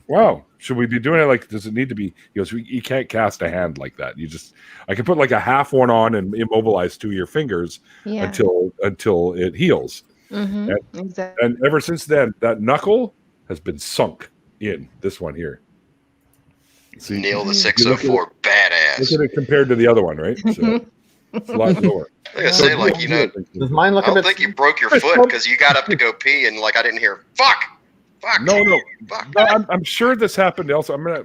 wow. Should we be doing it like, does it need to be? He goes, you can't cast a hand like that. I can put like a half one on and immobilize 2 of your fingers until it heals. Mm-hmm. Exactly. And ever since then, that knuckle has been sunk in this one here. See, Neil the 604, badass. look at it compared to the other one, right? So it's a lot lower. I gotta say, like, Does mine look I a don't bit? think you broke your foot because you got up to go pee and like I didn't hear fuck. No, fuck. I'm sure this happened also. I'm gonna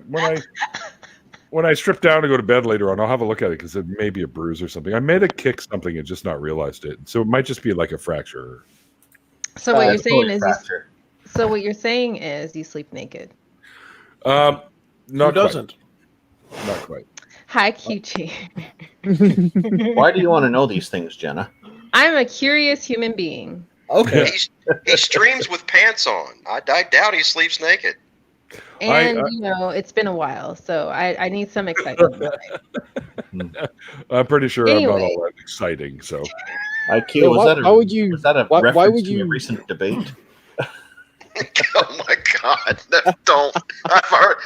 when I strip down to go to bed later on, I'll have a look at it because it may be a bruise or something. I may have kicked something and just not realized it, so it might just be like a fracture. So what you're saying is fracture. you sleep naked. Not Who quite. doesn't? Not quite. Hi, QG. Why do you want to know these things, Jenna? I'm a curious human being. Okay. He streams with pants on. I doubt he sleeps naked. And it's been a while, so I need some excitement. I'm pretty sure I'm Anyway. not all that exciting. So IQ, Yeah, was why- that a, why would you- was that a why reference would to a you- recent debate? Oh my god! Don't. I've heard.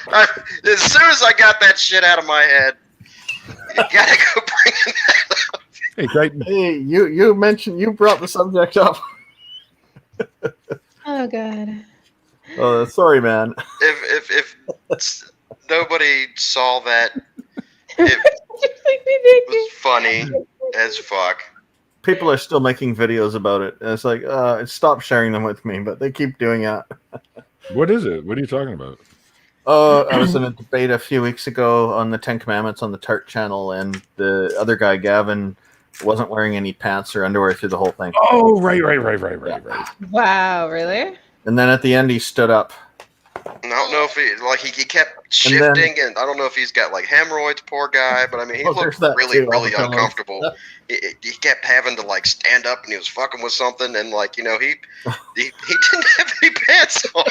As soon as I got that shit out of my head, you gotta go bring that up. hey, Titan. Hey, you brought the subject up. Oh God. Sorry, man. If nobody saw that, it was funny as fuck. People are still making videos about it. And it's like, stop sharing them with me, but they keep doing it. What is it? What are you talking about? I was in a debate a few weeks ago on the 10 Commandments on the Tart channel, and the other guy, Gavin, wasn't wearing any pants or underwear through the whole thing. Oh, right. Wow, really? And then at the end, he stood up. I don't know if he kept shifting, and I don't know if he's got like hemorrhoids, poor guy. But I mean, he looked really uncomfortable. He kept having to like stand up, and he was fucking with something, and like he didn't have any pants on.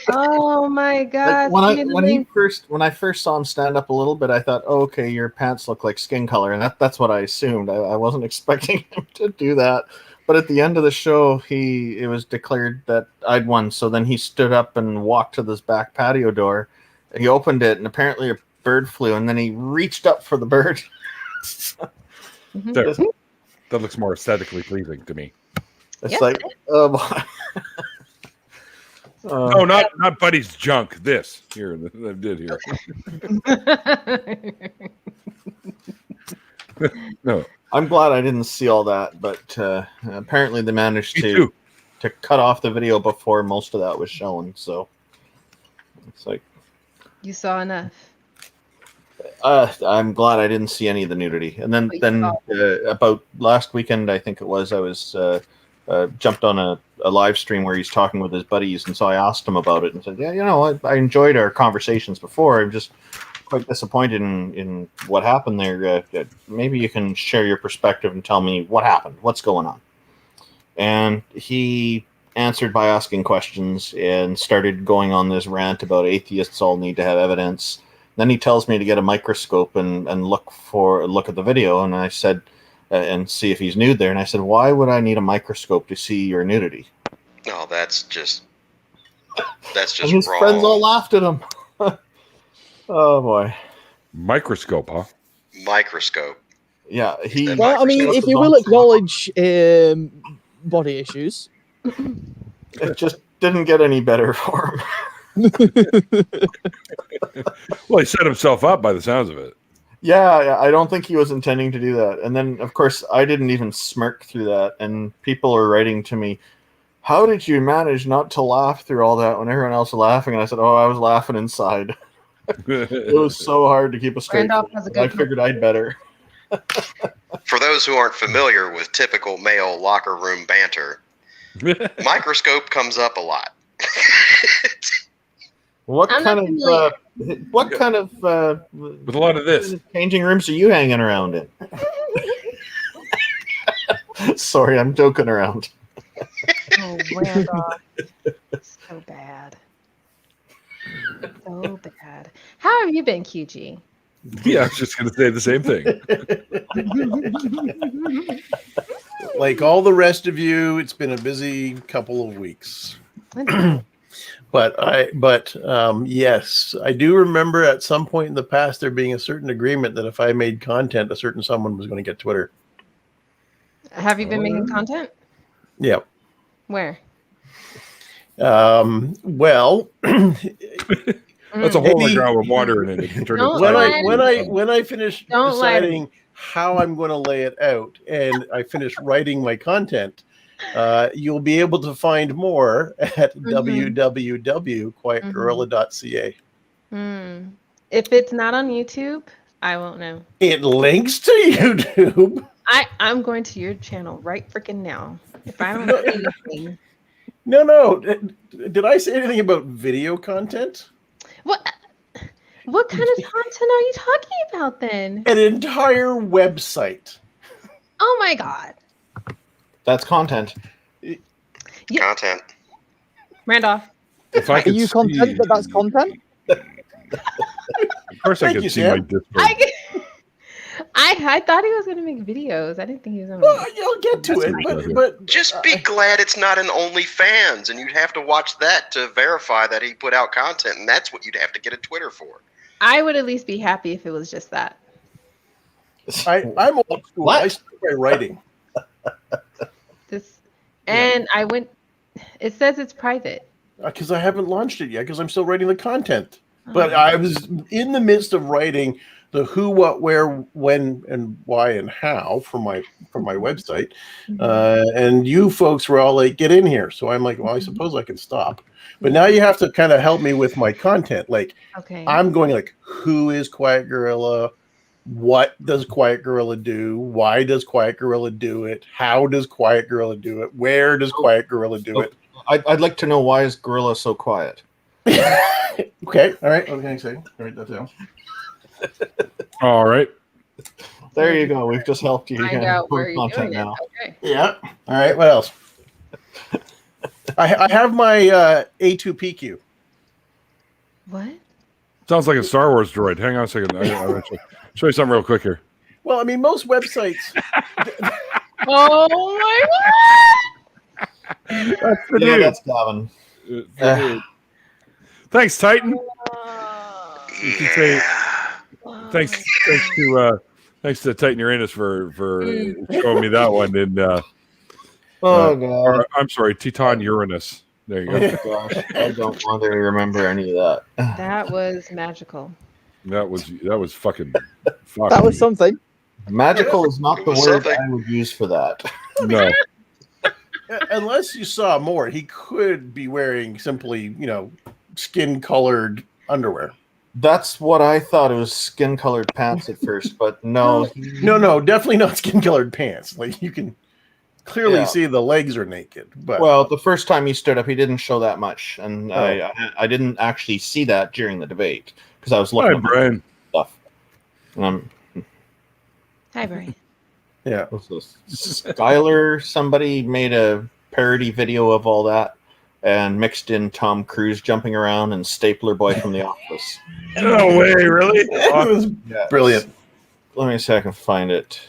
Oh my god! When I first saw him stand up a little bit, I thought, oh, okay, your pants look like skin color, and that's what I assumed. I wasn't expecting him to do that. But at the end of the show, it was declared that I'd won. So then he stood up and walked to this back patio door. He opened it, and apparently a bird flew, and then he reached up for the bird. There. That looks more aesthetically pleasing to me. It's like, oh, no, not Buddy's junk. This here, I did here. No. I'm glad I didn't see all that, but apparently they managed to cut off the video before most of that was shown. So it's like you saw enough. I'm glad I didn't see any of the nudity. And then about last weekend, I think it was, I was jumped on a live stream where he's talking with his buddies, and so I asked him about it and said, yeah, I enjoyed our conversations before. I'm just quite disappointed in what happened there. Maybe you can share your perspective and tell me what happened, what's going on. And he answered by asking questions and started going on this rant about atheists all need to have evidence. Then he tells me to get a microscope and look at the video, and I said, and see if he's nude there. And I said, why would I need a microscope to see your nudity? No, that's just and his wrong. Friends all laughed at him. Oh boy. Microscope, huh? Microscope. Yeah, well, I mean, if you will acknowledge body issues, it just didn't get any better for him. Well, he set himself up by the sounds of it. Yeah, I don't think he was intending to do that. And then, of course, I didn't even smirk through that. And people are writing to me, how did you manage not to laugh through all that when everyone else was laughing? And I said, I was laughing inside. It was so hard to keep a straight face. I figured I'd better. For those who aren't familiar with typical male locker room banter, microscope comes up a lot. What kind of with a lot of this changing rooms are you hanging around in? Sorry, I'm joking around. Oh, Randolph. So bad. So bad. How have you been, QG? Yeah, I was just going to say the same thing. Like all the rest of you, it's been a busy couple of weeks. But yes, I do remember at some point in the past there being a certain agreement that if I made content, a certain someone was going to get Twitter. Have you been making content? Yeah. Where? Well, that's a whole other ground of water in it. When I finish deciding how I'm going to lay it out and I finish writing my content, you'll be able to find more at www.quietgorilla.ca. If it's not on YouTube, I won't know. It links to YouTube. I'm going to your channel right freaking now. If I don't see anything. No. Did I say anything about video content? What kind of content are you talking about then? An entire website. Oh my god. That's content. Content. Randolph. If I are you content that's content? Of course I could see my Discord. I thought he was going to make videos. I didn't think he was going to. Well, you'll get to it, but just be glad it's not an OnlyFans, and you'd have to watch that to verify that he put out content, and that's what you'd have to get a Twitter for. I would at least be happy if it was just that. I'm old school. I start by writing. And I went. It says it's private. because I haven't launched it yet because I'm still writing the content. But I was in the midst of writing the who, what, where, when, and why, and how for my website, and you folks were all like, "Get in here." So I'm like, "Well, I suppose I can stop." But now you have to kind of help me with my content. Like, I'm going like, who is Quiet Gorilla? What does Quiet Gorilla do? Why does Quiet Gorilla do it? How does Quiet Gorilla do it? Where does Quiet Gorilla do it? I'd like to know, why is Gorilla so quiet? Okay, all right. Okay, say. All right, that's down. All right. There you go. We've just helped you. Find out where you're doing it. Okay. Yeah. All right. What else? I have my A2PQ. What? Sounds like a Star Wars droid. Hang on a second. I'll show you something real quick here. Well, I mean, most websites. Oh my god! That's Gavin. Thanks, Titan. You can say thanks to Titan Uranus for showing me that one. And God. I'm sorry, Titan Uranus. There you go. Gosh, I don't want to remember any of that. That was magical. That was fucking. That was something. Magical is not the word I would use for that. No. Unless you saw more, he could be wearing simply, skin-colored underwear. That's what I thought. It was skin-colored pants at first, but no. No, definitely not skin-colored pants. Like, you can clearly see the legs are naked. But well, the first time he stood up, he didn't show that much, and I didn't actually see that during the debate because I was looking at stuff. Hi, Brian. Yeah. Skylar, somebody made a parody video of all that and mixed in Tom Cruise jumping around and Stapler Boy from The Office. No way, really? It was brilliant. Let me see if I can find it.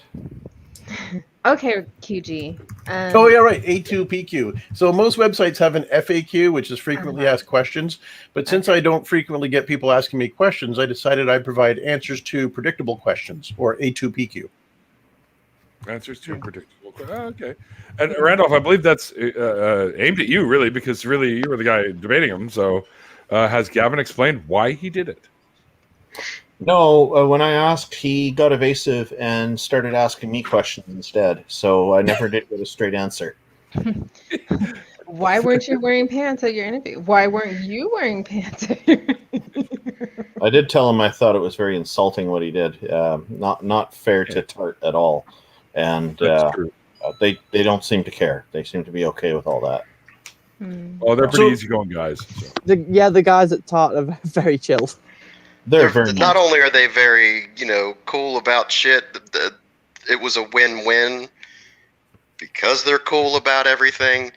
Okay, QG. Oh, yeah, right. A2PQ. So most websites have an FAQ, which is frequently asked questions. But since I don't frequently get people asking me questions, I decided I'd provide answers to predictable questions, or A2PQ. Answers to predictable. Okay. And Randolph, I believe that's aimed at you, really, because really you were the guy debating him. So has Gavin explained why he did it? No, when I asked, he got evasive and started asking me questions instead. So I never did get a straight answer. Why weren't you wearing pants at your interview? Why weren't you wearing pants at your interview? I did tell him I thought it was very insulting what he did. Not fair to Tart at all. And they don't seem to care. They seem to be okay with all that. Oh, they're pretty easygoing guys. So. The guys at Tart are very chill. They're very not only are they very, cool about shit, it was a win-win because they're cool about everything,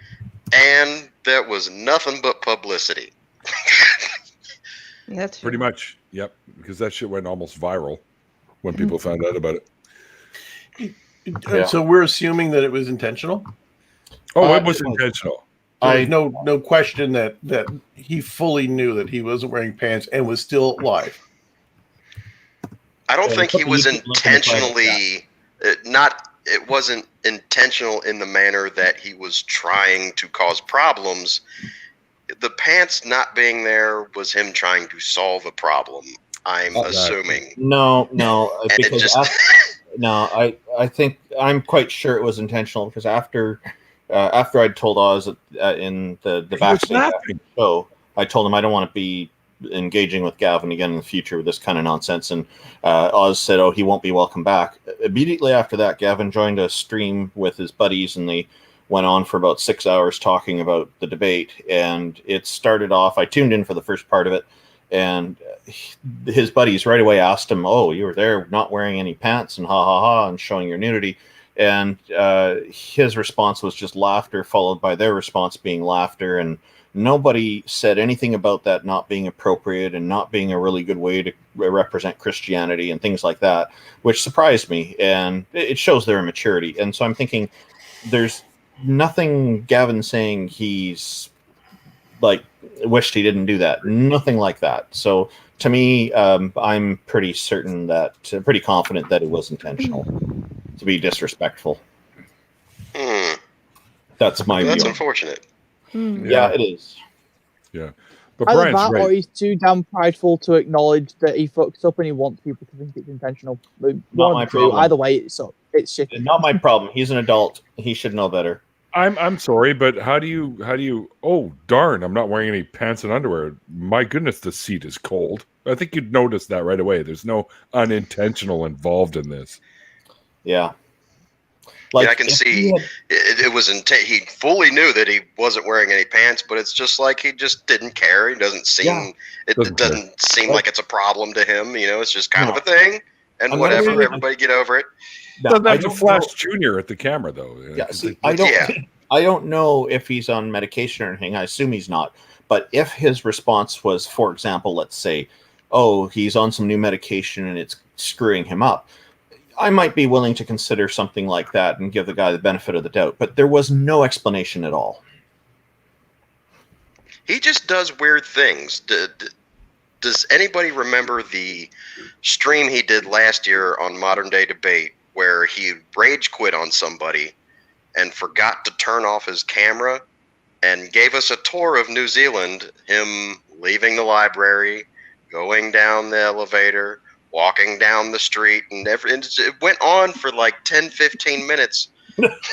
and that was nothing but publicity. That's pretty much, yep, because that shit went almost viral when people found out about it. So we're assuming that it was intentional? Oh, it was intentional. There's no question that he fully knew that he wasn't wearing pants and was still live. I don't think he was intentionally it wasn't intentional in the manner that he was trying to cause problems. The pants not being there was him trying to solve a problem, I'm assuming. No, because I think I'm quite sure it was intentional because after I'd told Oz in the backstage after the show, I told him I don't want to be engaging with Gavin again in the future with this kind of nonsense. And Oz said, "Oh, he won't be welcome back." Immediately after that, Gavin joined a stream with his buddies, and they went on for about 6 hours talking about the debate. And it started off, I tuned in for the first part of it, and his buddies right away asked him, "Oh, you were there not wearing any pants and ha ha ha and showing your nudity." And his response was just laughter, followed by their response being laughter. And nobody said anything about that not being appropriate and not being a really good way to represent Christianity and things like that, which surprised me. And it shows their immaturity. And so I'm thinking there's nothing Gavin saying he's like wished he didn't do that. Nothing like that. So to me, I'm pretty confident that it was intentional to be disrespectful. That's my view. That's unfortunate. Yeah, it is. Yeah. But Either Brian's that, right. or he's too damn prideful to acknowledge that he fucks up and he wants people to think it's intentional. One my of the two. problem. Either way, it's shitty. Not my problem. He's an adult. He should know better. I'm sorry, but how do you? Oh darn! I'm not wearing any pants and underwear. My goodness, the seat is cold. I think you'd notice that right away. There's no unintentional involved in this. Yeah. I can see it was he fully knew that he wasn't wearing any pants, but it's just like he just didn't care. He doesn't seem it doesn't seem like it's a problem to him. It's just kind of a thing, and whatever. Everybody get over it. Doesn't have to flash Junior at the camera though. Yeah, see, I don't know if he's on medication or anything. I assume he's not. But if his response was, for example, let's say, oh, he's on some new medication and it's screwing him up, I might be willing to consider something like that and give the guy the benefit of the doubt. But there was no explanation at all. He just does weird things. Does anybody remember the stream he did last year on Modern Day Debate where he rage quit on somebody and forgot to turn off his camera and gave us a tour of New Zealand, him leaving the library, going down the elevator, walking down the street, and it went on for like 10, 15 minutes.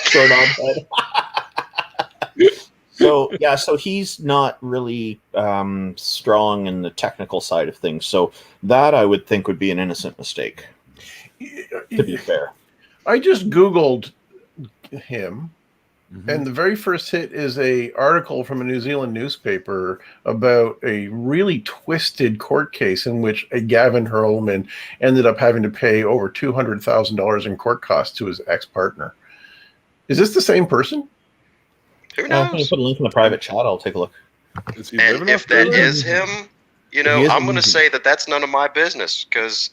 Turn on head. So he's not really strong in the technical side of things. So that I would think would be an innocent mistake, to be fair. I just Googled him, and the very first hit is a article from a New Zealand newspaper about a really twisted court case in which a Gavin Hurlman ended up having to pay over $200,000 in court costs to his ex-partner. Is this the same person? Who knows? Can you put a link in the private chat? I'll take a look. And if that is him, I'm going to say that that's none of my business, because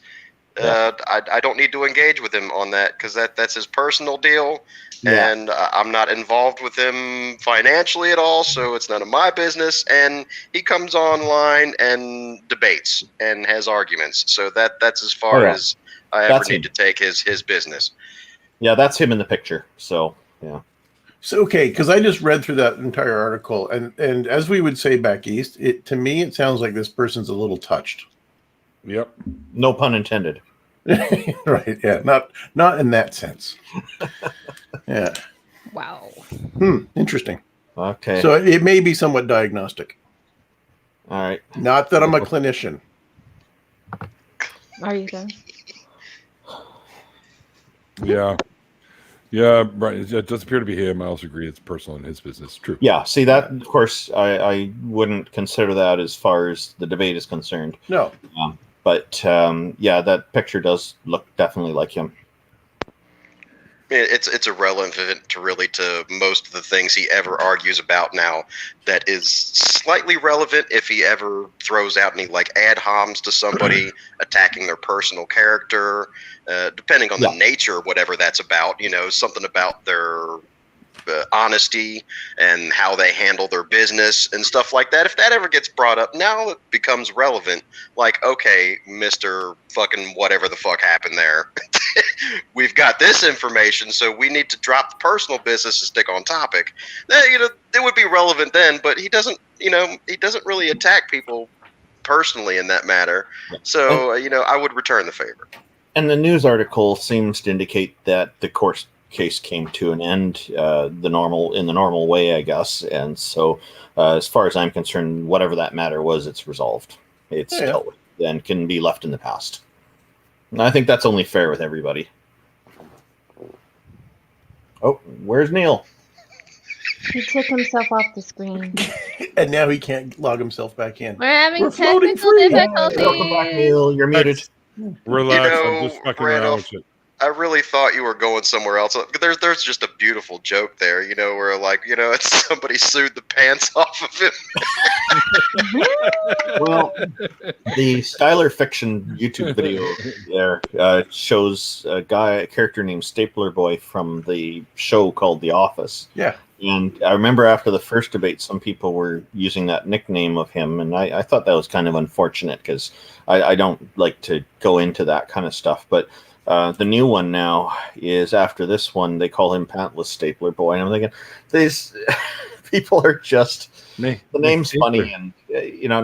I don't need to engage with him on that, because that's his personal deal. Yeah. And I'm not involved with him financially at all, so it's none of my business. And he comes online and debates and has arguments, so that's as far as I ever need to take his business. Yeah, that's him in the picture. So yeah. So okay, because I just read through that entire article, and as we would say back east, to me it sounds like this person's a little touched. Yep. No pun intended. Right, yeah, not in that sense. Yeah. Wow. Interesting. Okay. So it may be somewhat diagnostic. All right. Not that I'm a clinician. Are you done? Yeah. Yeah, right. It does appear to be him. I also agree it's personal in his business. True. Yeah, see that, of course, I wouldn't consider that as far as the debate is concerned. No. But that picture does look definitely like him. It's irrelevant to most of the things he ever argues about now. That is slightly relevant if he ever throws out any like ad homs to somebody attacking their personal character, depending on the nature of whatever that's about. Something about their honesty and how they handle their business and stuff like that. If that ever gets brought up, now it becomes relevant. Like, okay, Mr. fucking whatever the fuck happened there. We've got this information, so we need to drop the personal business and stick on topic. It would be relevant then, but he doesn't really attack people personally in that matter. So, I would return the favor. And the news article seems to indicate that the court case came to an end in the normal way, I guess. And so, as far as I'm concerned, whatever that matter was, it's resolved. It's dealt with and can be left in the past. And I think that's only fair with everybody. Oh, where's Neil? He took himself off the screen. And now he can't log himself back in. We're having floating technical free. difficulties. Welcome back, Neil. You're muted. Relax. I'm just fucking around with it. I really thought you were going somewhere else. There's just a beautiful joke there, where it's somebody sued the pants off of him. Well, the Skylar Fiction YouTube video there shows a character named Stapler Boy from the show called The Office. Yeah. And I remember after the first debate, some people were using that nickname of him, and I thought that was kind of unfortunate because I don't like to go into that kind of stuff, but the new one now is after this one, they call him Pantless Stapler Boy. And I'm thinking, people are just the name's funny, and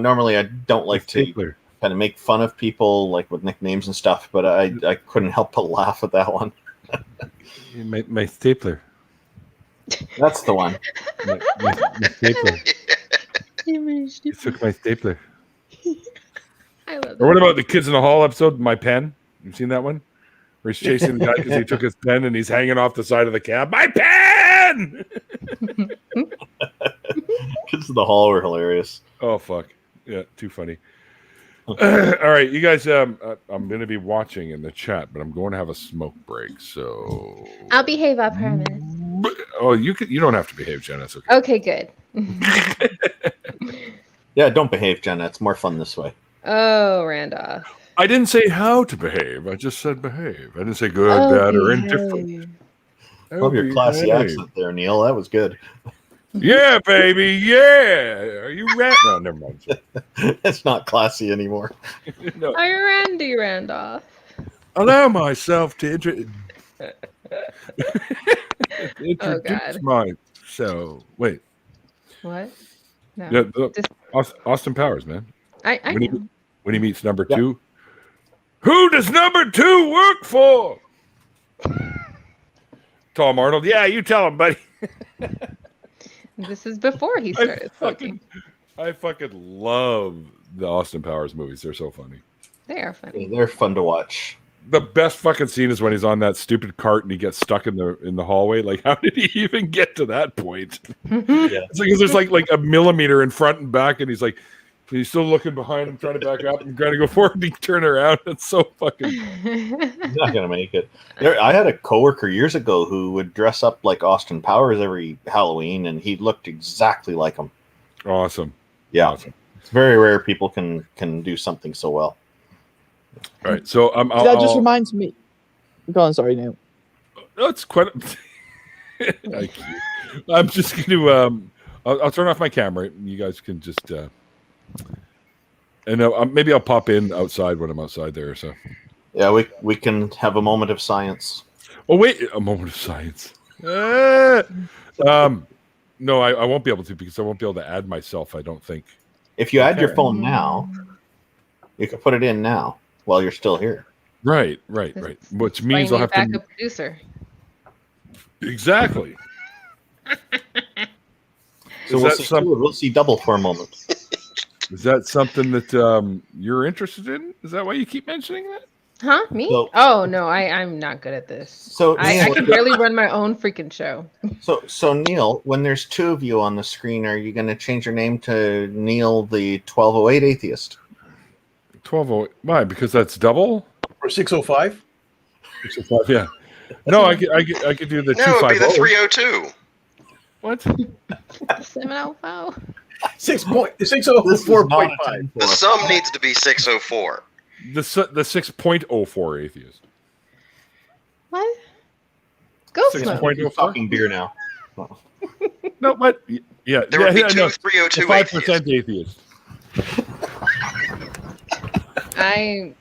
normally I don't like to kind of make fun of people like with nicknames and stuff, but I couldn't help but laugh at that one. my stapler. That's the one. My stapler. You took my stapler. I love Or what about the Kids in the Hall episode, My Pen? You've seen that one? Where he's chasing the guy because he took his pen and he's hanging off the side of the cab. My pen! Kids in the Hall were hilarious. Oh, fuck. Yeah, too funny. All right, you guys, I'm going to be watching in the chat, but I'm going to have a smoke break, so... I'll behave, I promise. Oh, you don't have to behave, Jenna. It's okay. Okay, good. Yeah, don't behave, Jenna. It's more fun this way. Oh, Randolph. I didn't say how to behave. I just said behave. I didn't say good, bad, or indifferent. Love your classy accent there, Neil. That was good. Yeah, baby. Yeah. Are you rat? No, never mind. It's not classy anymore. No. I'm Randy Randolph. Allow myself to introduce God. myself. Wait. What? No. Yeah, Just- Austin Powers, man. I know. When he meets number 2. Who does number 2 work for? Tom Arnold. Yeah, you tell him, buddy. This is before he started smoking. I fucking love the Austin Powers movies. They're so funny. They are funny. They're fun to watch. The best fucking scene is when he's on that stupid cart and he gets stuck in the hallway. Like, how did he even get to that point? It's like there's like a millimeter in front and back, and he's still looking behind him, trying to back up and trying to go forward and he turn around. It's so fucking. He's not gonna make it. I had a coworker years ago who would dress up like Austin Powers every Halloween, and he looked exactly like him. Awesome. Yeah, awesome. It's very rare people can do something so well. All right, so that just reminds me. Go on, sorry, Neil. That's quite. I'm just going to. I'll turn off my camera. You guys can just. And maybe I'll pop in outside when I'm outside there. So. Yeah, we can have a moment of science. Oh wait, a moment of science. No, I won't be able to because I won't be able to add myself. I don't think. If you add your phone now, you can put it in now while you're still here. Right. Which means I'll have to. Backup producer. Exactly. So we'll see double for a moment. Is that something that you're interested in? Is that why you keep mentioning that? Huh? Me? So- Oh no, I'm not good at this. So I Neil, can barely run my own freaking show. So Neil, when there's two of you on the screen, are you going to change your name to Neil the 1208 Atheist? 1208. Why? Because that's double? Or 605? 605, yeah. No, I could do the No, it'd be the 250. 302. What? 705. 604.5. The sum needs to be 604. The 6.04 Atheist. What? Go smoke. 6.04? Talking beer now. No, what? Yeah. There would be yeah, two no. 302 5% atheist. I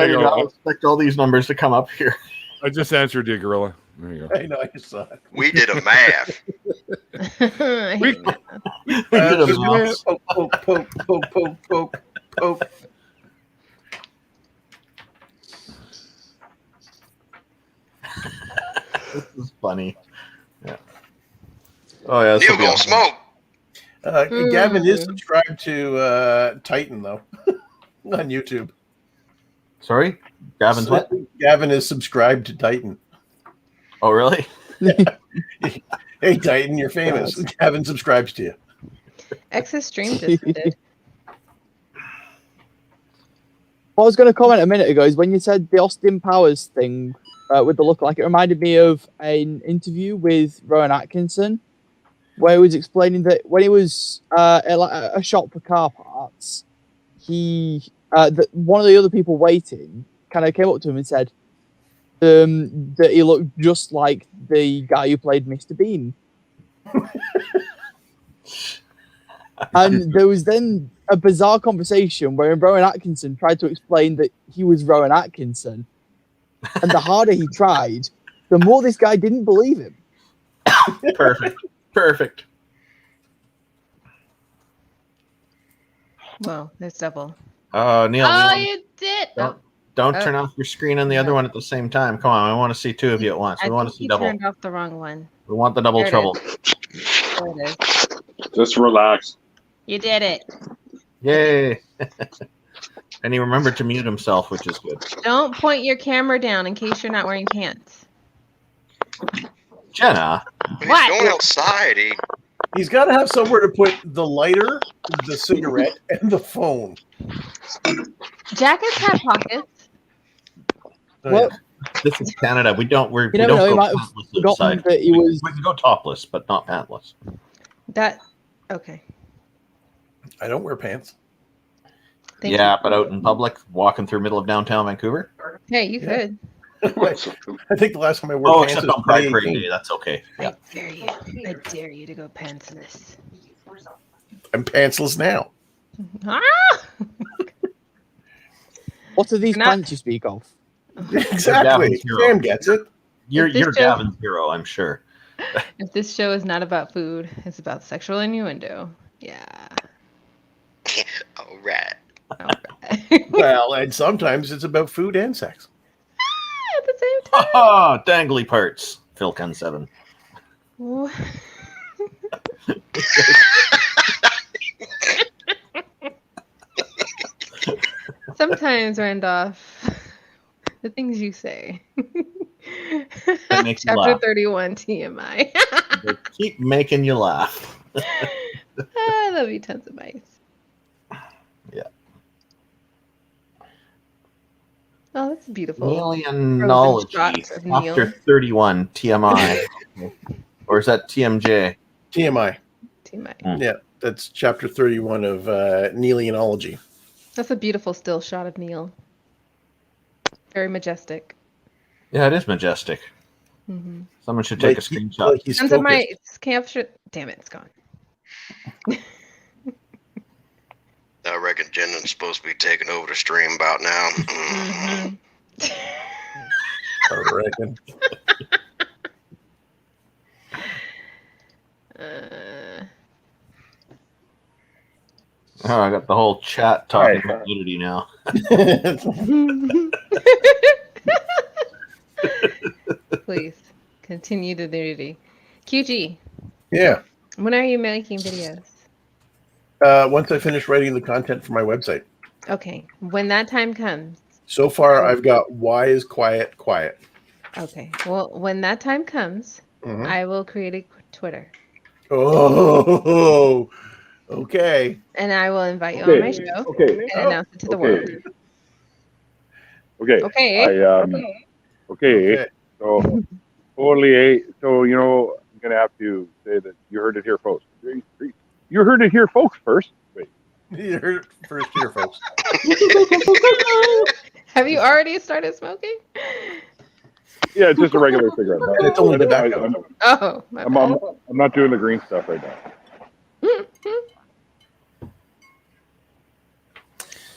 did not expect all these numbers to come up here. I just answered you, Gorilla. There you go. I know, I saw it. We did a math. I hate math. Poke. This is funny. Yeah. Oh yeah. Neil gonna smoke. Gavin is subscribed to Titan though on YouTube. Sorry, Gavin's what? Gavin is subscribed to Titan. Oh really? Hey Titan, you're famous. Gavin subscribes to you. Excess stream just did. What I was going to comment a minute ago is when you said the Austin Powers thing with the lookalike, it reminded me of an interview with Rowan Atkinson where he was explaining that when he was at a shop for car parts, one of the other people waiting kind of came up to him and said that he looked just like the guy who played Mr. Bean. And there was then a bizarre conversation where Rowan Atkinson tried to explain that he was Rowan Atkinson. And the harder he tried, the more this guy didn't believe him. Perfect. Perfect. Well, there's double. Neil, Oh, you did. don't turn off your screen and the other no. one at the same time. Come on, I want to see two of you at once. We want to see you double. turned off the wrong one. We want the double There it trouble. There it is. Just relax. You did it. Yay! And he remembered to mute himself, which is good. Don't point your camera down in case you're not wearing pants. Jenna. He's What? going outside. He's got to have somewhere to put the lighter, the cigarette, and the phone. Jackets have pockets. Well, This is Canada. We don't. We you don't never know. He go might have pantless forgotten outside. that he was. We can go topless, but not pantless. That okay. I don't wear pants. Thank Yeah, you. but out in public, walking through middle of downtown Vancouver. Hey, you Yeah. could. I think the last time I wore Oh, pants except was on Pride Parade 2018. Day. That's okay. Yeah. I dare you. I dare you to go pantsless. I'm pantsless now. Ah! What are these Not- plants you speak of? Exactly. Gavin's hero. Sam gets it. You're If this show- Gavin's hero, I'm sure. If this show is not about food, it's about sexual innuendo. Yeah. All right. All right. Well, and sometimes it's about food and sex. At the same time. Oh, dangly parts. Philcon 7. Wha- Sometimes, Randolph, the things you say. That makes you Chapter laugh. 31 TMI. They keep making you laugh. That'll be tons of mice. Yeah. Oh, that's beautiful. Alienology, shots of Chapter Neil. 31, TMI. Or is that TMJ? TMI. TMI. Yeah, that's chapter 31 of Neilianology. That's a beautiful still shot of Neil. Very majestic. Yeah, it is majestic. Mm-hmm. Someone should take a screenshot. Like he's Tons of my focused. capture. Damn it, it's gone. I reckon Jennings supposed to be taking over the stream about now. Mm-hmm. I reckon. Oh, I got the whole chat talking about nudity now. Please continue the nudity. QG, Yeah. when are you making videos? Once I finish writing the content for my website. Okay, when that time comes. So far, I've got Why is Quiet Quiet? Okay, well, when that time comes, Mhm. I will create a Twitter Oh, okay. and I will invite you Okay, on my show okay, and announce it to the okay. world. Okay. Okay. Okay. Okay. So totally. So I'm gonna have to say that you heard it here, folks. You heard it here, folks. First. Wait. You heard it first here, folks. Have you already started smoking? Yeah, it's just a regular cigarette. It's only tobacco. Oh, my bad. I'm not doing the green stuff right now.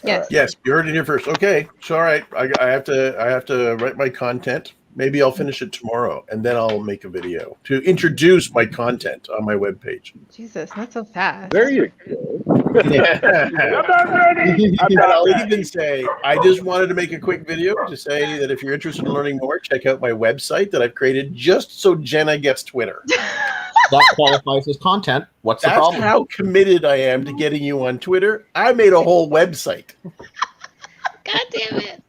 Yes. Yes, you heard it here first. Okay, so all right. I have to write my content. Maybe I'll finish it tomorrow, and then I'll make a video to introduce my content on my webpage. Jesus, not so fast. There you go. Yeah. I'm not ready. I'm And not I'll ready. even say, I just wanted to make a quick video to say that if you're interested in learning more, check out my website that I've created just so Jenna gets Twitter. That qualifies as content. What's the That's problem? how committed I am to getting you on Twitter. I made a whole website. God damn it.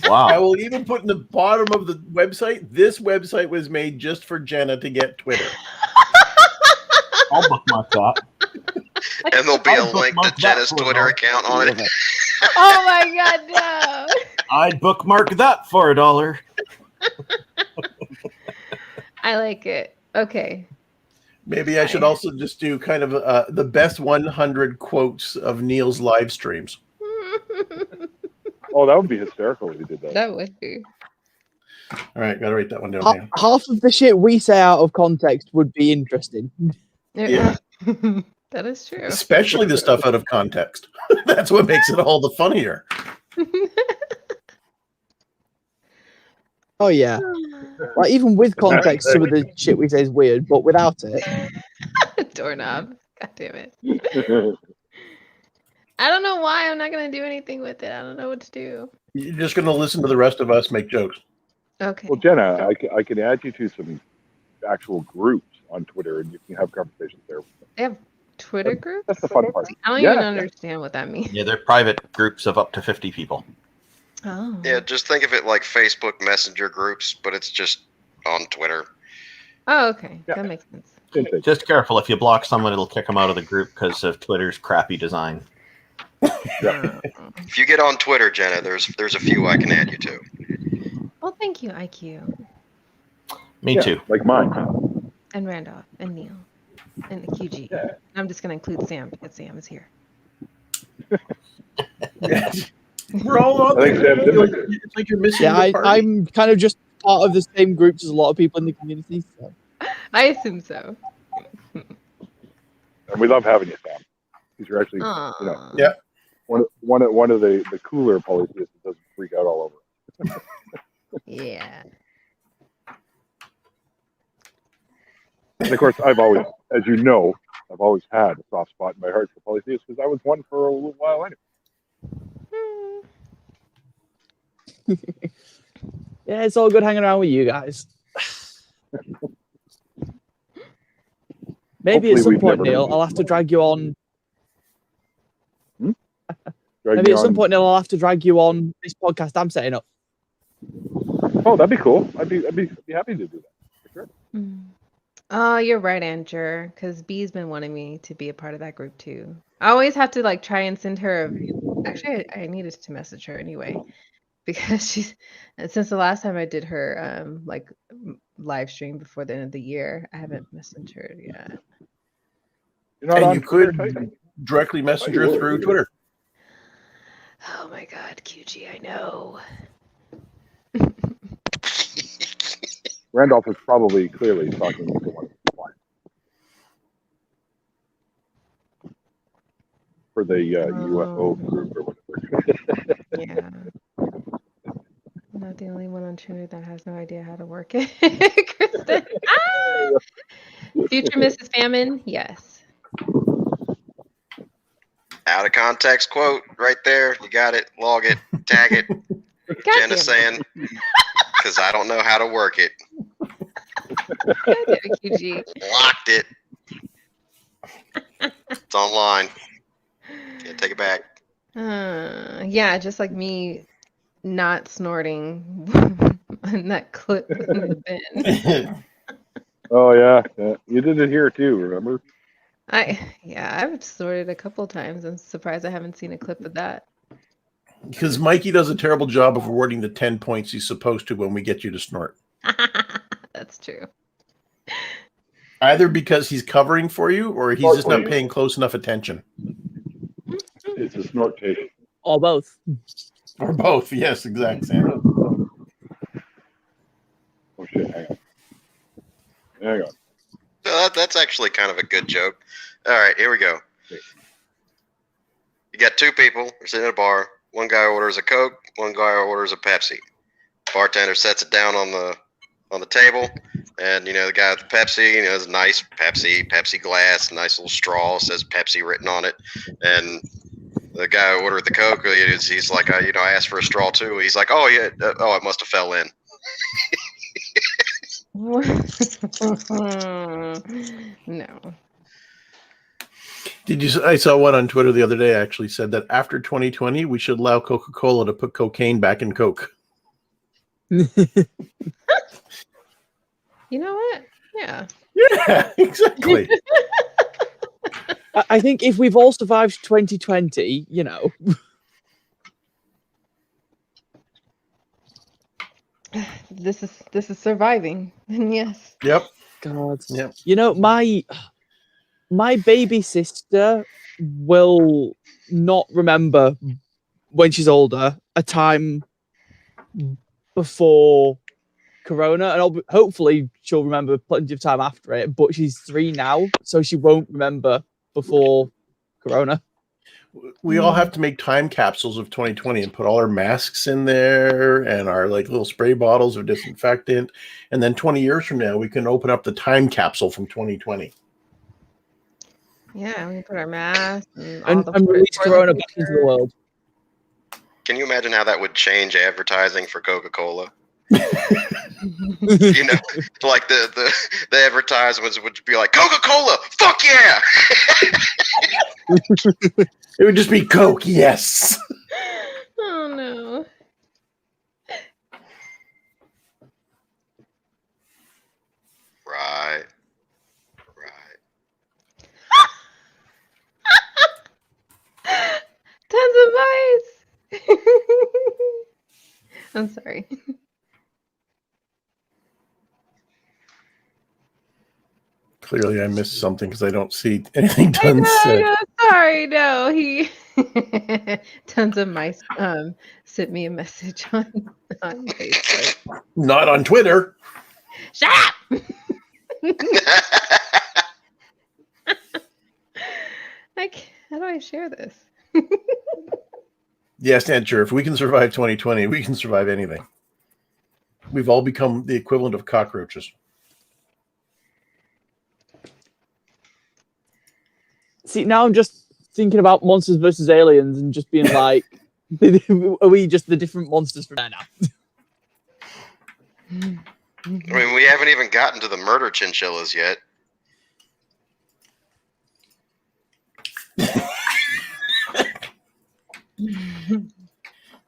I Wow. will even put in the bottom of the website, this website was made just for Jenna to get Twitter. I'll bookmark that. And there'll be a I'll link to bookmark that Jenna's for Twitter $1. account on it. Oh my God, no. I'd bookmark that for $1. I like it. Okay. Maybe I should also just do kind of the best 100 quotes of Neil's live streams. Oh, that would be hysterical if you did that. That would be. All right, gotta write that one down. now. Half of the shit we say out of context would be interesting. Yeah. That is true. Especially the stuff out of context. That's what makes it all the funnier. Oh yeah. Like even with context, some of the shit we say is weird, but without it, Doorknob. God damn it. I don't know why I'm not gonna do anything with it. I don't know what to do. You're just going to listen to the rest of us make jokes. Okay. Well, Jenna, I can add you to some actual groups on Twitter, and you can have conversations there. They have Twitter groups? That's the fun part. I don't Yeah. even understand what that means. Yeah, they're private groups of up to 50 people. Oh. Yeah, just think of it like Facebook Messenger groups, but it's just on Twitter. Oh, okay. Yeah. That makes sense. Same thing. Just careful, if you block someone, it'll kick them out of the group because of Twitter's crappy design. If you get on Twitter, Jenna, there's a few I can add you to. Well, thank you, IQ. Me Yeah, too. like mine. And Randolph and Neil and QG. Yeah. I'm just gonna include Sam because Sam is here. We're all on I think there. Sam did like it. It's like you're missing yeah, the party. I'm kind of just part of the same groups as a lot of people in the community. So. I assume so. And we love having you, Sam. Because you're actually, Aw. Yeah. one of the cooler polytheists that doesn't freak out all over. Yeah. And of course, I've always, as you know, I've always had a soft spot in my heart for polytheists because I was one for a little while anyway. Yeah, it's all good hanging around with you guys. Maybe Hopefully at some we've point, never Neil, heard I'll have to drag you on. Drag Maybe me at some on- point, Neil, I'll have to drag you on this podcast I'm setting up. Oh, that'd be cool. I'd be happy to do that for sure. Oh, you're right, Andrew. Because B's been wanting me to be a part of that group too. I always have to like try and send her. Actually, I needed to message her anyway because she's since the last time I did her live stream before the end of the year, I haven't messaged her yet. You're not And on you Twitter, could Tyson? directly message her through Twitter. Oh my God, QG, I know. Randolph is probably clearly talking to one of the clients for the UFO group or whatever. Yeah. I'm not the only one on Twitter that has no idea how to work it. Kristen. Ah! Future Mrs. Famine, yes. Out of context quote right there. You got it. Log it. Tag it. Jenna saying, because I don't know how to work it. QG. Locked it. It's online. Can't take it back. Yeah, just like me not snorting in that clip in the bin. Oh yeah, you did it here too. Remember? I've snorted a couple times. I'm surprised I haven't seen a clip of that. Because Mikey does a terrible job of awarding the 10 points he's supposed to when we get you to snort. That's true. Either because he's covering for you or he's just not paying close enough attention. It's a snortation. Or both. Or both. Yes, exact Sam. Oh shit! Hang on. So that's actually kind of a good joke. All right, here we go. You got two people. They're sitting at a bar. One guy orders a Coke. One guy orders a Pepsi. Bartender sets it down on the table, and the guy with the Pepsi, has a nice Pepsi glass, nice little straw, says Pepsi written on it, and the guy who ordered the Coke, he's like, I asked for a straw too. He's like, oh yeah, it must have fell in. No. I saw one on Twitter the other day actually said that after 2020, we should allow Coca-Cola to put cocaine back in Coke. You know what? Yeah. Yeah, exactly. I think if we've all survived 2020, This is surviving. Yes. Yep. God. Yep. My baby sister will not remember when she's older a time before Corona, and hopefully she'll remember plenty of time after it. But she's 3 now, so she won't remember before Corona. We all have to make time capsules of 2020 and put all our masks in there and our like little spray bottles of disinfectant. And then 20 years from now, we can open up the time capsule from 2020. Yeah, we can put our masks and release Corona back into the world. Can you imagine how that would change advertising for Coca-Cola? You know, like the advertisements would be like, Coca-Cola, fuck yeah! It would just be Coke, yes. Oh no. Right. Tons of mice. I'm sorry. Clearly, I missed something because I don't see anything done. Sorry, no. He tons of mice sent me a message on Facebook. Not on Twitter. Shut up. Like, how do I share this? Yes, and sure. If we can survive 2020, we can survive anything. We've all become the equivalent of cockroaches. See, now I'm just thinking about monsters versus aliens and just being like, are we just the different monsters from there now? I mean, we haven't even gotten to the murder chinchillas yet.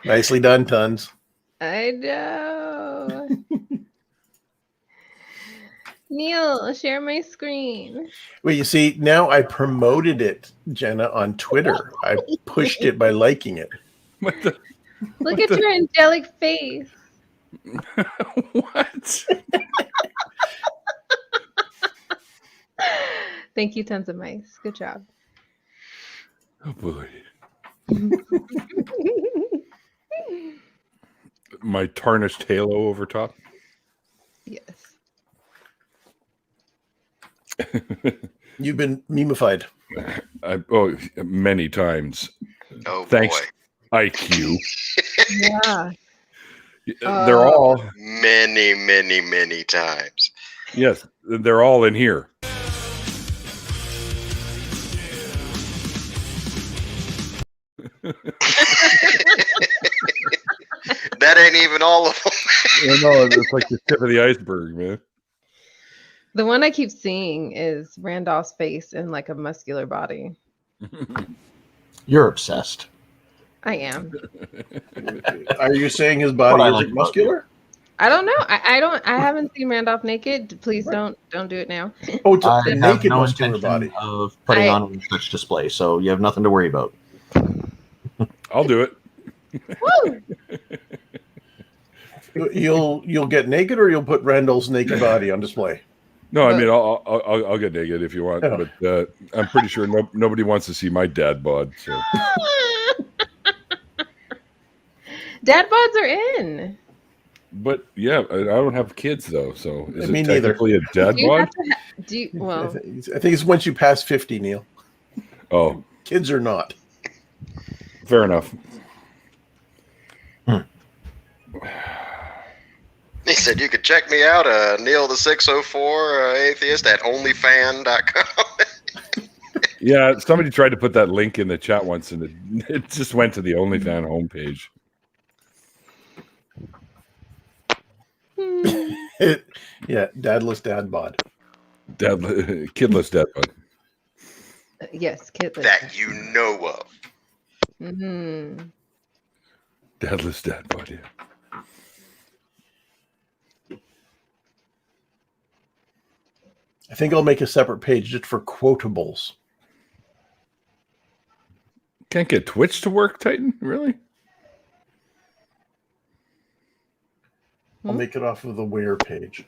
Nicely done, Tons. I know. Neil, share my screen. Well, you see, now I promoted it, Jenna, on Twitter. I pushed it by liking it. Look at your angelic face. What? Thank you, tons of mice. Good job. Oh boy. My tarnished halo over top. Yes. You've been memeified. Many times. Oh, thanks, boy. IQ. Yeah. They're all many times. Yes, they're all in here. That ain't even all of them. No, it's like the tip of the iceberg, man. The one I keep seeing is Randolph's face in like a muscular body. You're obsessed. I am. Are you saying his body is muscular? I don't know. I haven't seen Randolph naked. Please don't do it now. Oh, it's a naked muscular body of putting on such display, so you have nothing to worry about. I'll do it. Woo! You'll get naked, or you'll put Randall's naked body on display. No, I mean I'll get naked if you want, but I'm pretty sure nobody wants to see my dad bod. So. Dad bods are in. But yeah, I don't have kids though, so is Me it neither. technically a dad bod? I think it's once you pass 50, Neil. Oh, kids are not. Fair enough. He said you could check me out, Neil the 604 Atheist at onlyfan.com. Yeah, somebody tried to put that link in the chat once, and it just went to the OnlyFan homepage. Yeah, dadless dad bod. Kidless dad bod. Yes, kidless. That you know of. Mm-hmm. Dadless dad bod, yeah. I think I'll make a separate page just for quotables. Can't get Twitch to work, Titan? Really? I'll make it off of the Where page.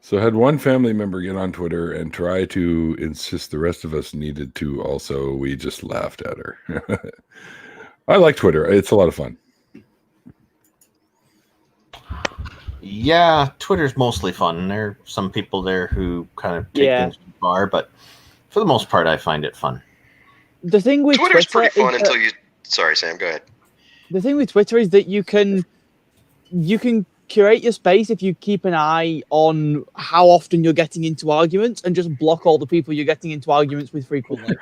So I had one family member get on Twitter and try to insist the rest of us needed to also. We just laughed at her. I like Twitter. It's a lot of fun. Yeah, Twitter's mostly fun. There are some people there who kind of take things too far, but for the most part, I find it fun. The thing with Twitter's Twitter pretty fun is until you. Sorry, Sam. Go ahead. the thing with Twitter is that you can curate your space if you keep an eye on how often you're getting into arguments and just block all the people you're getting into arguments with frequently.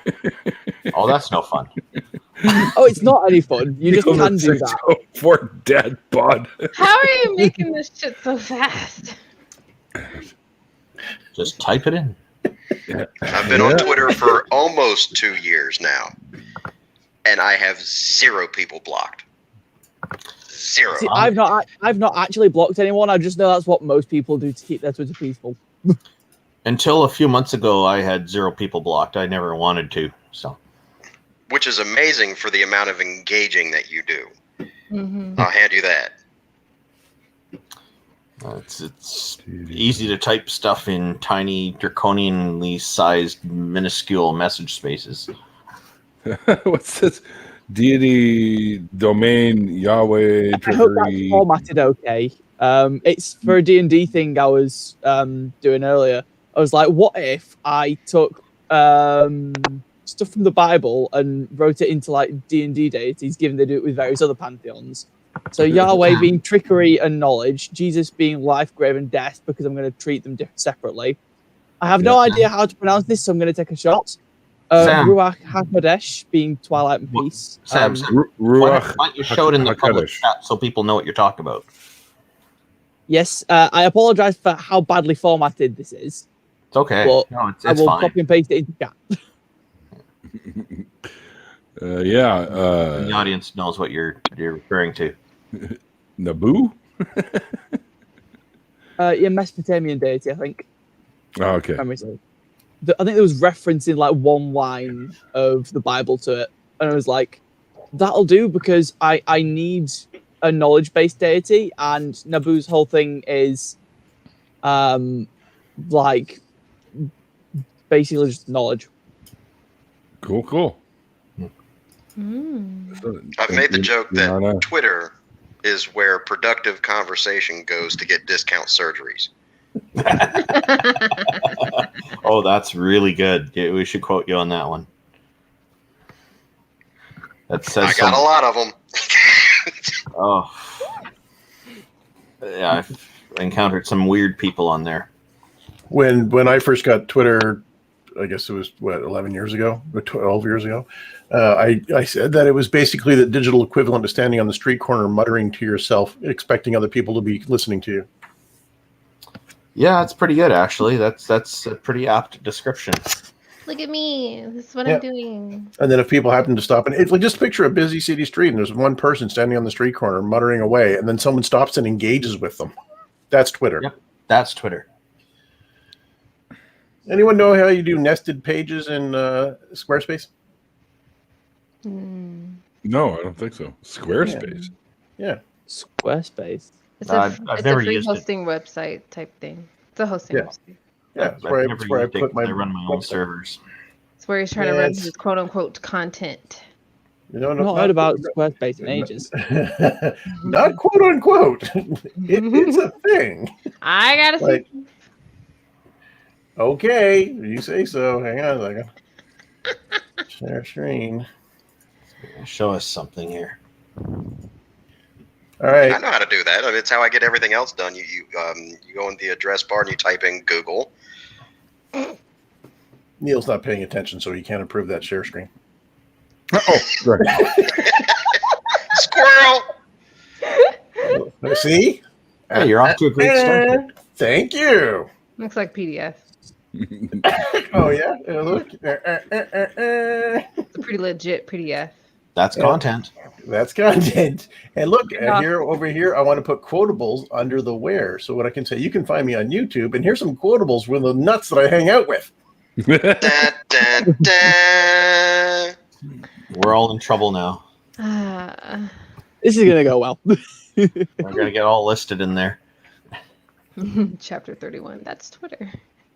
Oh, that's no fun. Oh, it's not any fun. You just can do that. For dead bud. How are you making this shit so fast? Just type it in. I've been on Twitter for almost 2 years now, and I have 0 people blocked. 0. See, I've not actually blocked anyone. I just know that's what most people do to keep their Twitter peaceful. Until a few months ago, I had 0 people blocked. I never wanted to. So, Which is amazing for the amount of engaging that you do. Mm-hmm. I'll hand you that. it's easy to type stuff in tiny, draconianly sized, minuscule message spaces. What's this? Deity, domain, Yahweh, I hope that's trickery. formatted okay. It's for a D&D thing I was doing earlier. I was like, what if I took stuff from the Bible and wrote it into like D&D deities, given they do it with various other pantheons. So Yahweh being trickery and knowledge, Jesus being life, grave, and death, because I'm going to treat them separately. I have no idea how to pronounce this, so I'm going to take a shot. Ruach HaKodesh being twilight and peace. Sam, why don't you show it in the public HaKodesh. chat so people know what you're talking about? Yes, I apologize for how badly formatted this is. It's okay. But No, it's I will fine. copy and paste it into chat. The audience knows what you're referring to. Naboo? Yeah, Mesopotamian deity, I think. Oh, okay. I think there was reference in like one line of the Bible to it, and I was like, "That'll do," because I need a knowledge-based deity, and Naboo's whole thing is, like, basically just knowledge. Cool. I've made the joke that Twitter is where productive conversation goes to get discount surgeries. Oh, that's really good. Yeah, we should quote you on that one. That says I got a lot of them. Oh, yeah, I've encountered some weird people on there. When I first got Twitter, I guess it was 11 years ago, or 12 years ago. I said that it was basically the digital equivalent of standing on the street corner, muttering to yourself, expecting other people to be listening to you. Yeah, it's pretty good actually. That's a pretty apt description. Look at me. This is what I'm doing. And then if people happen to stop, and if like, just picture a busy city street, and there's one person standing on the street corner muttering away, and then someone stops and engages with them. That's Twitter. Yep, that's Twitter. Anyone know how you do nested pages in Squarespace? No, I don't think so. Squarespace. Yeah. Squarespace. It's I've never a free used it. hosting website type thing. It's a hosting website. Yeah, I've never that's where I used it put my 'cause I run my own website. servers. It's where he's trying to run his quote unquote content. You know, I've not heard about Squarespace in ages. Not quote unquote. It's a thing. I gotta Like, see. okay, you say so. Hang on a second. Share screen. Show us something here. All right. I know how to do that. I mean, it's how I get everything else done. You go in the address bar and you type in Google. Neil's not paying attention, so he can't approve that share screen. Oh, right. Squirrel. See? Hey, you're off to a great start. Thank you. Looks like PDF. Oh yeah. Look. It's a pretty legit PDF. That's content. That's content. And look Yeah. here, over here, I want to put quotables under the where. So what I can say, you can find me on YouTube, and here's some quotables with the nuts that I hang out with. Da, da, da. We're all in trouble now. This is gonna go well. We're gonna get all listed in there. Chapter 31. That's Twitter.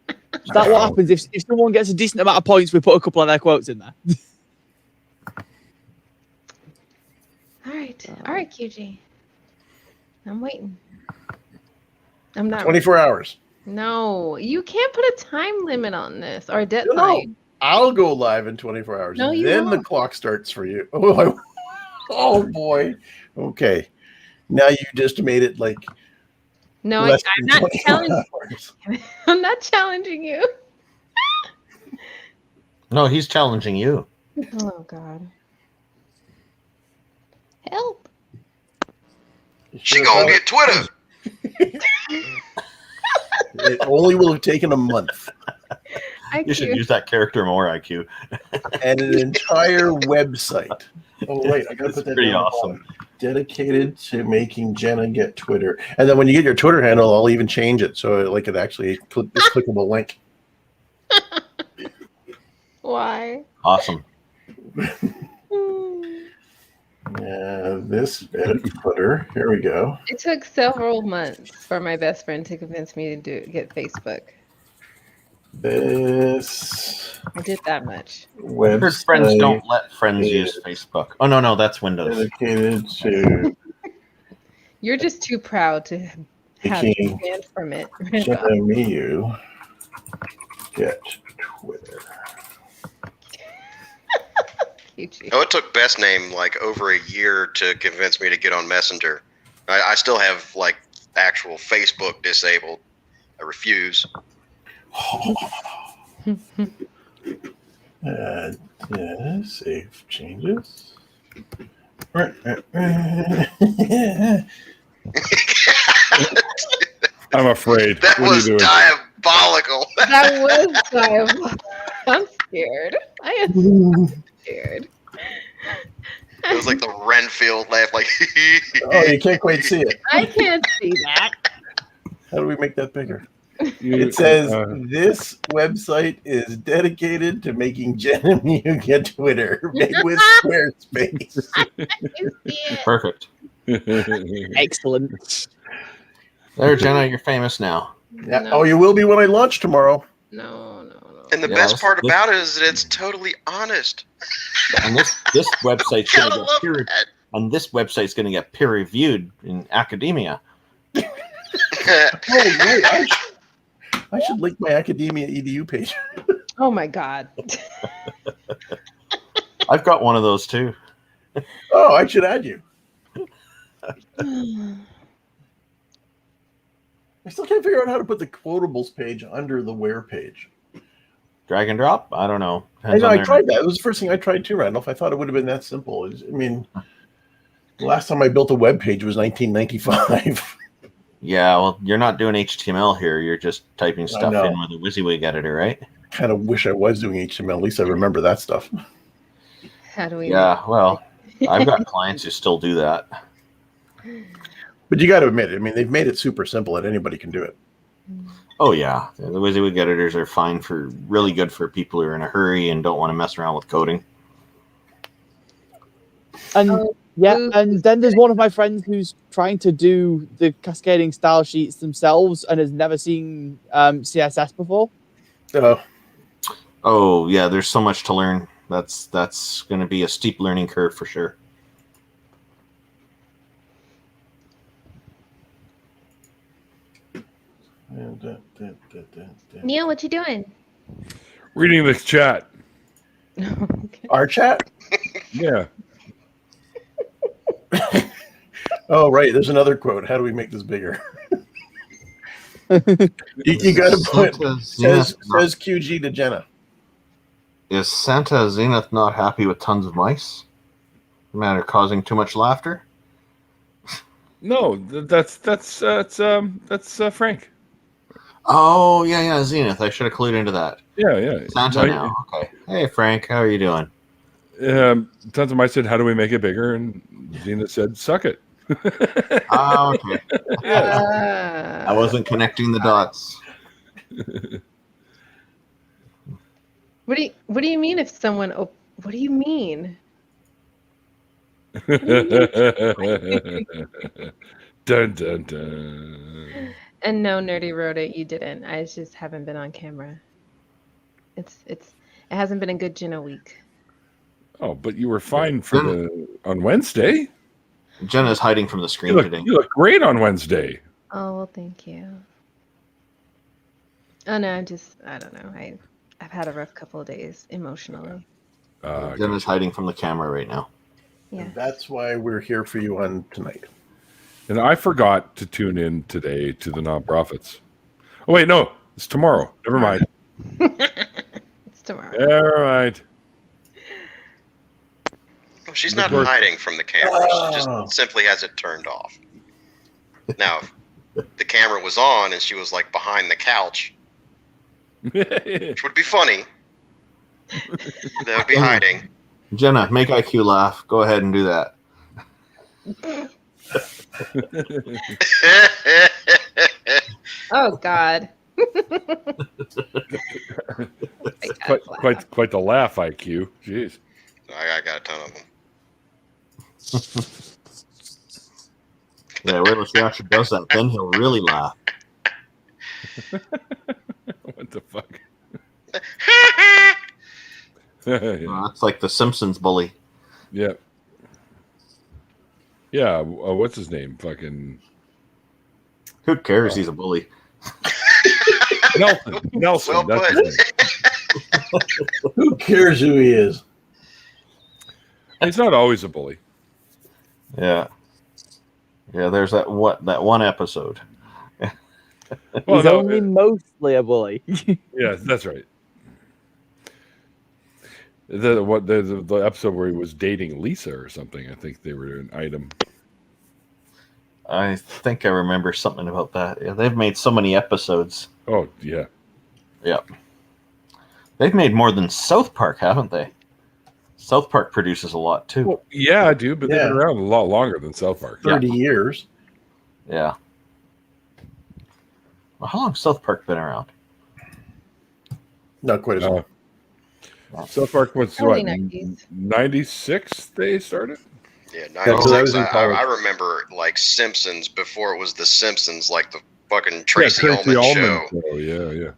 Is that what happens if someone gets a decent amount of points? We put a couple of their quotes in there. All right, QG. I'm waiting. I'm not 24 hours. No, you can't put a time limit on this or a deadline. I'll go live in 24 hours. No, you then the won't. clock starts for you. Oh boy. Okay. Now you just made it like No, less I'm than not 24 challenging. hours. I'm not challenging you. No, he's challenging you. Oh God. Help. She gonna get Twitter. It only will have taken a month You should IQ. use that character more, IQ. and an entire website. Oh wait, I gotta It's put that pretty down. awesome. Dedicated to making Jenna get Twitter. And then when you get your Twitter handle, I'll even change it so like it actually it's clickable link. Why? Awesome. This edit Twitter. Here we go. It took several months for my best friend to convince me to get Facebook. This I did that much. Heard website friends don't let friends is use Facebook. Oh no, that's Windows. dedicated to You're just too proud to have making been banned from it. Jenna Miu get Twitter. Oh, it took Best Name like over a year to convince me to get on Messenger. I still have like actual Facebook disabled. I refuse. Save changes. I'm afraid. That What are you was doing? diabolical. That was diabolical. I'm scared. I am scared. It was like the Renfield laugh, like. Oh, you can't quite see it. I can't see that. How do we make that bigger? It says this website is dedicated to making Jenna Miu get Twitter, made with Squarespace. Perfect. Excellent. There, Jenna, you're famous now. Yeah. No. Oh, you will be when I launch tomorrow. No. And the Yeah, best this- part this- about it is that it's totally honest. And this website's Gotta gonna get love peer, that. and this website's gonna get peer reviewed in academia. Oh, right. I should link my academia edu page. Oh my God. I've got one of those too. Oh, I should add you. I still can't figure out how to put the quotables page under the where page. Drag and drop? I don't know. I know, on I their- tried that. It was the first thing I tried too, Randolph. I thought it would have been that simple. I mean, the last time I built a web page was 1995. Yeah, well, you're not doing HTML here. You're just typing stuff know. in with a WYSIWYG editor, right? Kind of wish I was doing HTML. At least I remember that stuff. How do we? Yeah, well, I've got clients who still do that. But you got to admit it. I mean, they've made it super simple that anybody can do it. Oh yeah, the WYSIWYG editors are really good for people who are in a hurry and don't want to mess around with coding. And Oh, yeah, ooh. and then there's one of my friends who's trying to do the cascading style sheets themselves and has never seen CSS before. Oh yeah, there's so much to learn. That's going to be a steep learning curve for sure. Neil, what you doing? Reading the chat. Our chat? Yeah. Oh, right. There's another quote. How do we make this bigger? you got to put says QG to Jenna. Is Santa Zenith not happy with tons of mice? The matter causing too much laughter? No, that's Frank. Oh yeah, Zenith. I should have clued into that. Yeah. Santa now. Okay. Hey Frank, how are you doing? Tons of mice said, "How do we make it bigger?" And Zenith said, "Suck it." Oh, okay. I wasn't connecting the dots. What do you mean if someone? What do you mean? Dun dun dun. And no, Nerdy wrote it. You didn't. I just haven't been on camera. It hasn't been a good Jenna week. Oh, but you were fine for on Wednesday. Jenna's hiding from the screen today. You look great on Wednesday. Oh well, thank you. Oh no, I don't know. I I've had a rough couple of days emotionally. Jenna's hiding from the camera right now. Yeah. And that's why we're here for you on tonight. And I forgot to tune in today to the nonprofits. Oh wait, no, it's tomorrow. Never mind. It's tomorrow. Never mind. Well, she's not hiding from the camera. She just simply has it turned off. Now, if the camera was on and she was like behind the couch, which would be funny. That would be hiding. Jenna, make IQ laugh. Go ahead and do that. Oh God. quite the laugh, IQ. Jeez. I got a ton of them. Yeah, wait till she actually does that. Then he'll really laugh. What the fuck? That's like the Simpsons bully. Yeah. Yeah. What's his name? Fucking. Who cares? He's a bully. Nelson. Nelson. Well That's his name. Who cares who he is? He's not always a bully. Yeah. Yeah, there's that one episode. Well, He's only mostly a bully. Yeah, that's right. The episode where he was dating Lisa or something. I think they were an item. I think I remember something about that. Yeah, they've made so many episodes. Oh yeah. Yep. They've made more than South Park, haven't they? South Park produces a lot too. Well, yeah, I do, but they've been around a lot longer than South Park. 30 years. Yeah. Well, how long has South Park been around? Not quite as long. South Park was Early what? 90s. 96 they started? Yeah, Yeah, so I 96. was in I college. remember like Simpsons before it was the Simpsons, like the fucking Tracy yeah, Ullman show. Yeah.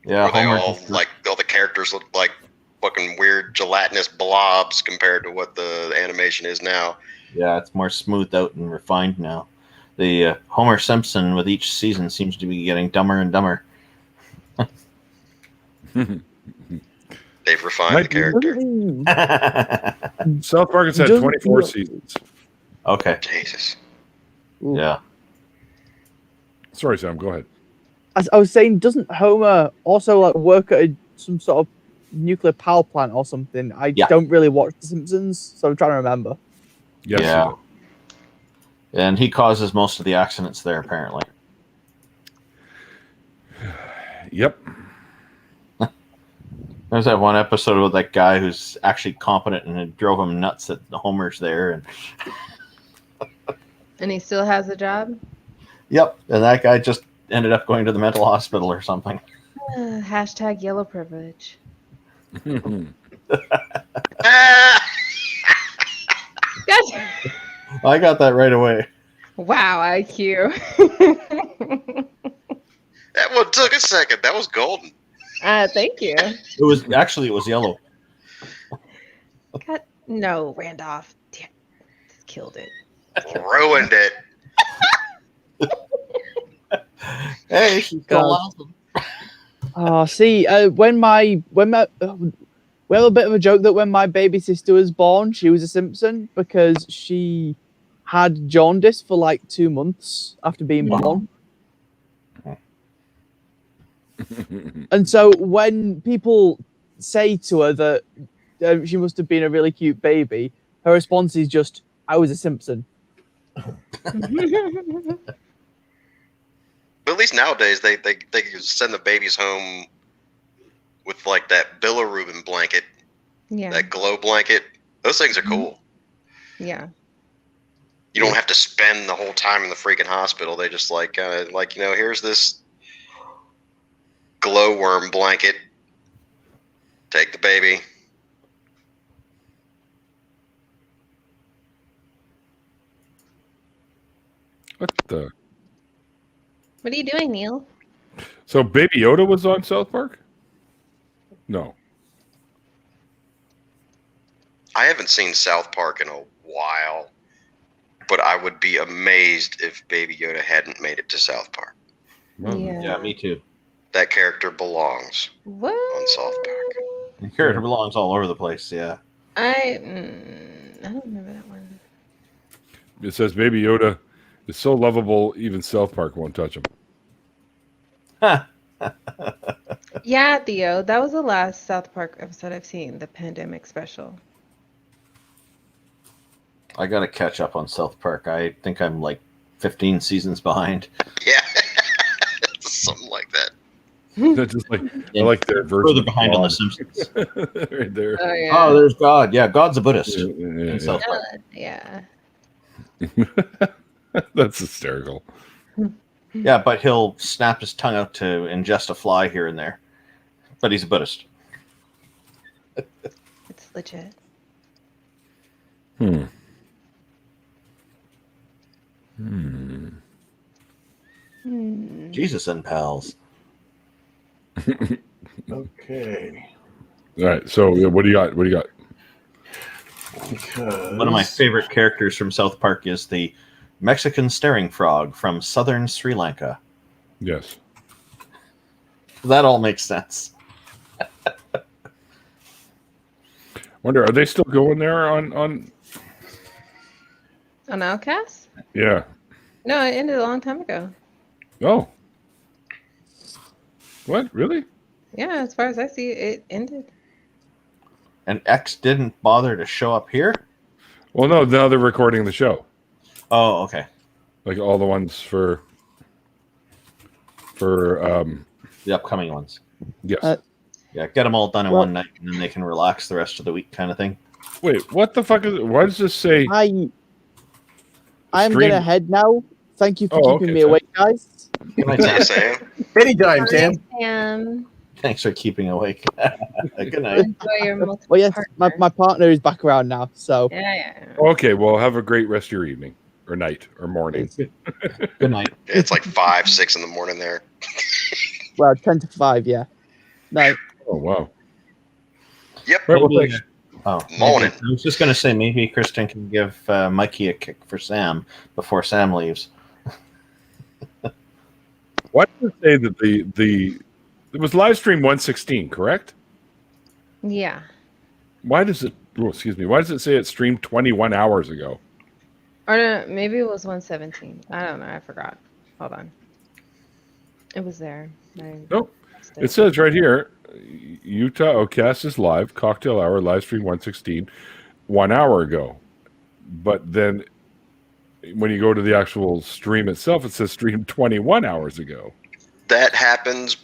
Yeah, Where they Homer all just- like all the characters look like fucking weird gelatinous blobs compared to what the animation is now. Yeah, it's more smoothed out and refined now. The Homer Simpson with each season seems to be getting dumber and dumber. They've refined the character. South Park has had 24 seasons. Okay. Jesus. Yeah. Sorry, Sam. Go ahead. As I was saying, doesn't Homer also like work at some sort of nuclear power plant or something? I don't really watch The Simpsons, so I'm trying to remember. Yes, yeah. And he causes most of the accidents there, apparently. Yep. There's that one episode with that guy who's actually competent, and it drove him nuts that Homer's there. And And he still has a job? yep, and that guy just ended up going to the mental hospital or something. Hashtag yellow privilege. Gotcha. I got that right away. Wow, IQ. That one took a second. That was golden. Thank you. It was yellow. God, no, Randolph. Damn, killed it. Ruined it. Hey, she's still laughing. Oh, see, when my we have a bit of a joke that when my baby sister was born, she was a Simpson because she had jaundice for like 2 months after being born. And so when people say to her that she must have been a really cute baby, her response is just, "I was a Simpson." But at least nowadays they send the babies home with like that bilirubin blanket, Yeah. that glow blanket. Those things are cool. Yeah. You don't have to spend the whole time in the freaking hospital. They just here's this glowworm blanket. Take the baby. What the? What are you doing, Neil? So Baby Yoda was on South Park? No. I haven't seen South Park in a while, but I would be amazed if Baby Yoda hadn't made it to South Park. Well, Yeah. Yeah, me too. that character belongs What? on South Park. The character belongs all over the place. Yeah. I don't remember that one. It says Baby Yoda is so lovable, even South Park won't touch him. Yeah, Theo, that was the last South Park episode I've seen, the pandemic special. I got to catch up on South Park. I think I'm like 15 seasons behind. Yeah, something like that. That's just like I like their version. Further of behind on God. The Simpsons. Right there. Oh yeah. Oh, there's God. Yeah, God's a Buddhist Yeah. in South Park. Yeah. That's hysterical. Yeah, but he'll snap his tongue out to ingest a fly here and there. But he's a Buddhist. It's legit. Hmm. Jesus and pals. Okay. All right. So what do you got? What do you got? Because One of my favorite characters from South Park is the Mexican staring frog from southern Sri Lanka. Yes. That all makes sense. Wonder, are they still going there on? On Outcast? Yeah. No, it ended a long time ago. Oh. What? Really? Yeah, as far as I see, it ended. And X didn't bother to show up here? Well, no. Now they're recording the show. Oh, okay. Like all the ones for The upcoming ones. yes. Yeah, get them all done in Well- one night, and then they can relax the rest of the week, kind of thing. Wait, what the fuck is it? Why does this say? I'm Stream- gonna head now. Thank you for Oh, keeping okay, me Sam. awake, guys. Good night, See you, Sam. Sam. anytime, Sam. Sam, Thanks for keeping awake. Good night. enjoy your multiple Well, yes, partner. my partner is back around now, so Yeah. Okay, well, have a great rest of your evening, or night, or morning. Good night. It's like 5, 6 in the morning there. well, 10 to 5, yeah. No, Oh wow. Yep. Right, well, Maybe- thanks. Oh, Morning. maybe- I was just going to say maybe Kristen can give Mikey a kick for Sam before Sam leaves. Why does it say that it was live stream 116, correct? Yeah. Why does it? Oh, excuse me. Why does it say it streamed 21 hours ago? Or no, maybe it was 117. I don't know. I forgot. Hold on. It was there. Nope. It says right here, Utah Outcast is live, cocktail hour, live stream 116, 1 hour ago. But then when you go to the actual stream itself, it says stream 21 hours ago. That happens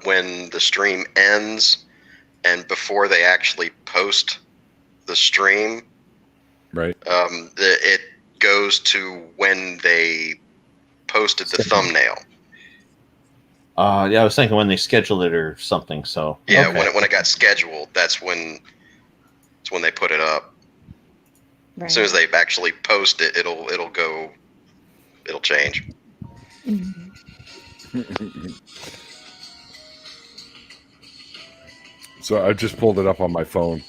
when the stream ends and before they actually post the stream. Right. It goes to when they posted the thumbnail. Yeah, I was thinking when they scheduled it or something. So Yeah, okay. when it got scheduled, that's when they put it up. Right. As soon as they actually post it, it'll change. So I just pulled it up on my phone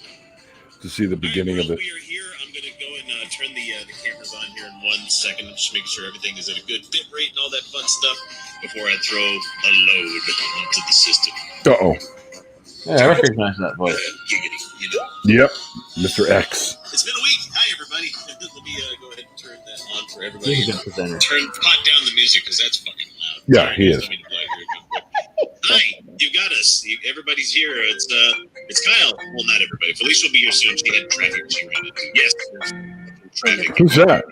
to see the beginning of it. We are here. I'm going to go and turn the cameras on here in 1 second. Just make sure everything is at a good bit rate and all that fun stuff before I throw a load onto the system. Uh-oh. Yeah, I recognize that voice. Giggity, you know. Yep. Mr. X. It's been a week. Hi, everybody. Let me go ahead and turn that on for everybody. He's a good presenter. Pot down the music because that's fucking loud. Yeah, Sorry, he guys, is. let me plug here real quick. Hi, you got us. Everybody's here. It's Kyle. Well, not everybody. Felicia will be here soon. She had traffic she ran into. Yes, traffic. Who's that?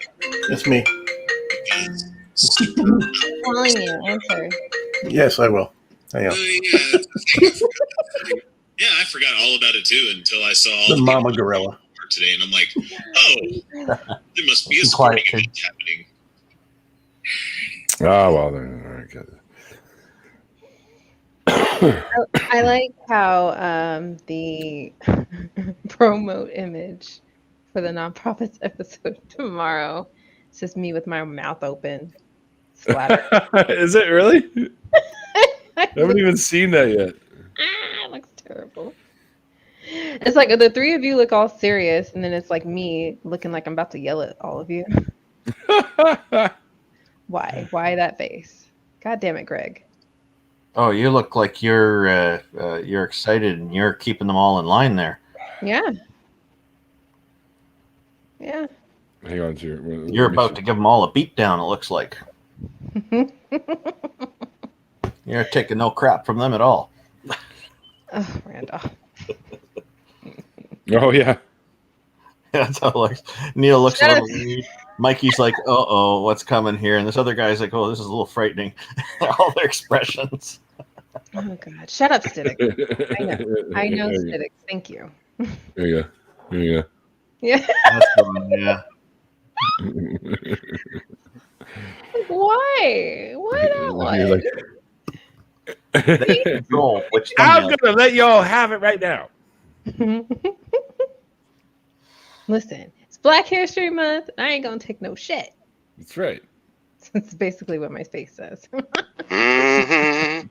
That's me. Calling you. Answer. Yes, I will. I am. Yeah, I forgot all about it too until I saw all The the mama people gorilla. today, and I'm like, oh, there must be a Be quiet, sporting kid. event happening. Ah, well, then. All right, good. I like how the promo image for the nonprofits episode tomorrow. It's just me with my mouth open. Splatter. Is it really? I haven't even seen that yet. It looks terrible. It's like the three of you look all serious, and then it's like me looking like I'm about to yell at all of you. Why? Why that face? God damn it, Greg. Oh, you look like you're excited and you're keeping them all in line there. Yeah. Yeah. Hang on, to You're about to give them all a beat down. It looks like you're taking no crap from them at all. Oh, Randolph. Oh yeah. That's how it looks. Neil looks a little weird. Mikey's like, "Uh-oh, what's coming here?" And this other guy's like, "Oh, this is a little frightening." All their expressions. Oh God! Shut up, Stitic. I know, Stitic. Thank you. There you go. There you go. Yeah. That's fun, yeah. Why? Why not one? Control which I'm thumbnail. gonna let y'all have it right now. Listen, it's Black History Month. I ain't gonna take no shit. That's right. That's basically what my face says. Mhm.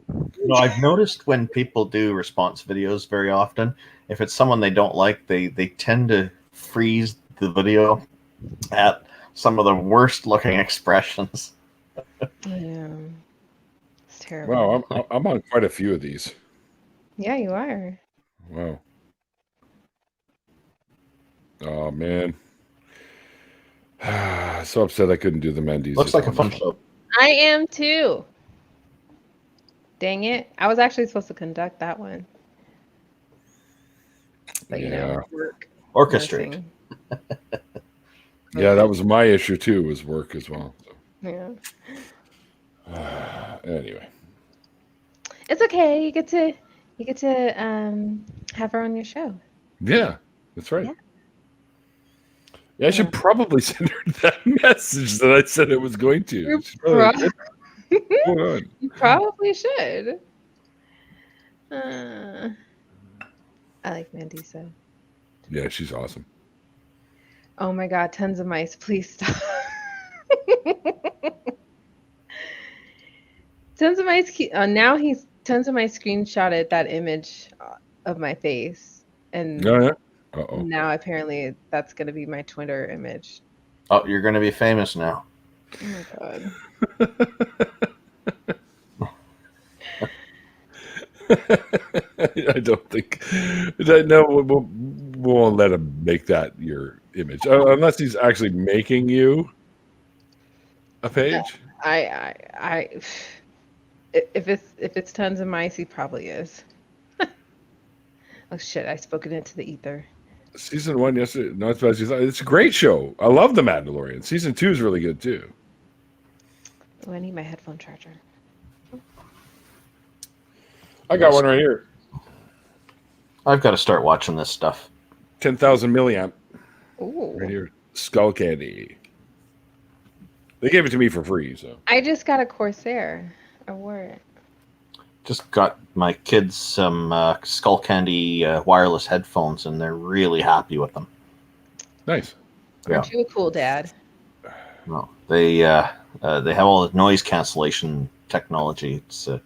No, I've noticed when people do response videos very often, if it's someone they don't like, they tend to freeze the video at some of the worst looking expressions. Yeah. It's terrible. Wow, I'm on quite a few of these. Yeah, you are. Wow. Oh man. So upset I couldn't do the Mendes. Looks like a fun show. I am too. Dang it. I was actually supposed to conduct that one. But you know, work. Orchestrate. Yeah, that was my issue too, was work as well. So. Yeah. Anyway. It's okay. You get to have her on your show. Yeah, that's right. Yeah. Yeah, I should probably send her that message that I said I was going to. You She's probably like, "What's going on?" You probably should. I like Mandy so. Yeah, she's awesome. Oh my God, tons of mice. Please stop. Tons of mice. Tons of mice screenshotted that image of my face, and now apparently that's gonna be my Twitter image. Oh, you're going to be famous now. Oh my God. I don't think that. No, we won't let him make that your image unless he's actually making you a page. If it's tons of mice, he probably is. Oh shit! I spoke it into the ether. Season 1 yesterday, not as bad as you thought. It's a great show. I love The Mandalorian. Season 2 is really good too. Oh, I need my headphone charger. I got one right here. I've got to start watching this stuff. 10,000 milliamp. Ooh. Right here. Skull Candy. They gave it to me for free, so. I just got a Corsair. I wore it. Just got my kids some Skull Candy wireless headphones, and they're really happy with them. Nice. Aren't you a cool dad? No, they have all the noise cancellation technology. It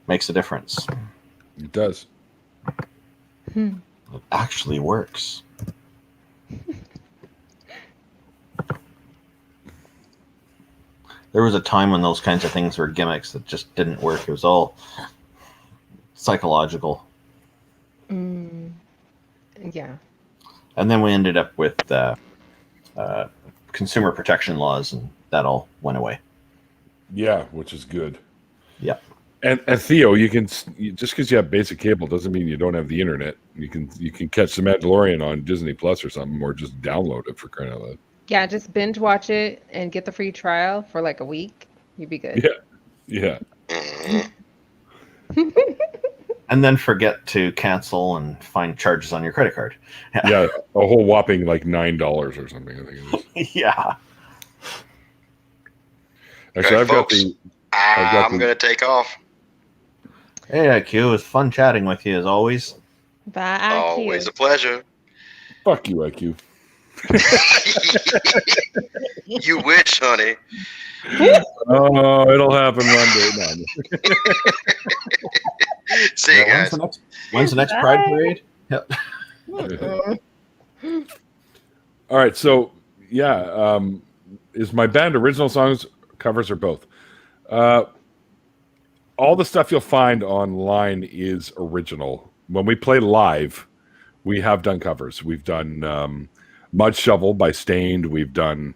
makes a difference. It does. It actually works. There was a time when those kinds of things were gimmicks that just didn't work. It was all psychological. Yeah. And then we ended up with consumer protection laws, and that all went away. Yeah, which is good. Yeah. And Theo, just because you have basic cable doesn't mean you don't have the internet. You can catch The Mandalorian on Disney Plus or something, or just download it for crying out loud. Yeah, just binge watch it and get the free trial for like a week. You'd be good. Yeah. And then forget to cancel and find charges on your credit card. Yeah, a whole whopping like $9 or something, I think it is. Yeah. Actually, Okay, folks, I'm going to take off. Hey, IQ, it was fun chatting with you as always. Bye, Always a pleasure. Fuck you, IQ. You wish, honey. Oh, it'll happen one day. No. See you guys. When's the next Pride Parade? Yep. All right, so is my band original songs, covers, or both? all the stuff you'll find online is original. When we play live, we have done covers. We've done Mud Shovel by Stained. We've done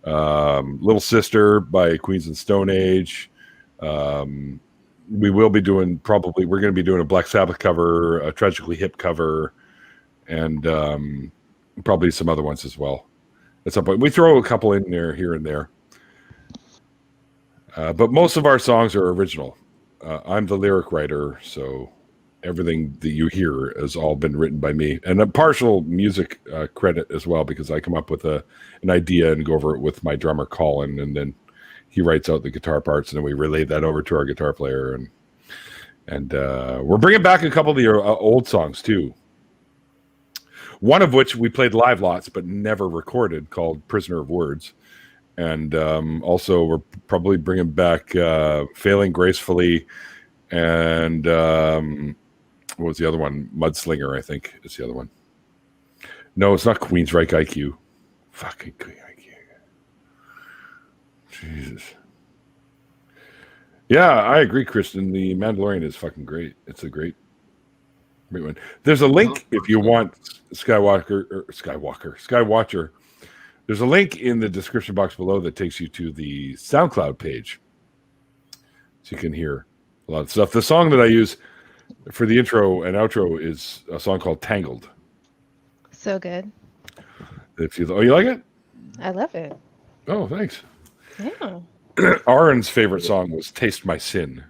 Little Sister by Queens and Stone Age. We will be doing we're going to be doing a Black Sabbath cover, a Tragically Hip cover, and probably some other ones as well. At some point, we throw a couple in there here and there. But most of our songs are original. I'm the lyric writer, so everything that you hear has all been written by me. And a partial music credit as well, because I come up with an idea and go over it with my drummer, Colin, and then he writes out the guitar parts, and then we relay that over to our guitar player. And we're bringing back a couple of the old songs, too. One of which we played live lots, but never recorded, called Prisoner of Words. And also, we're probably bringing back Failing Gracefully, and what was the other one? Mudslinger, I think, is the other one. No, it's not Queensryche IQ. Fucking Queen IQ. Jesus. Yeah, I agree, Kristen. The Mandalorian is fucking great. It's a great one. There's a link if you want Skywatcher. There's a link in the description box below that takes you to the SoundCloud page, so you can hear a lot of stuff. The song that I use for the intro and outro is a song called Tangled. So good. You like it? I love it. Oh, thanks. Yeah. Aaron's favorite song was Taste My Sin.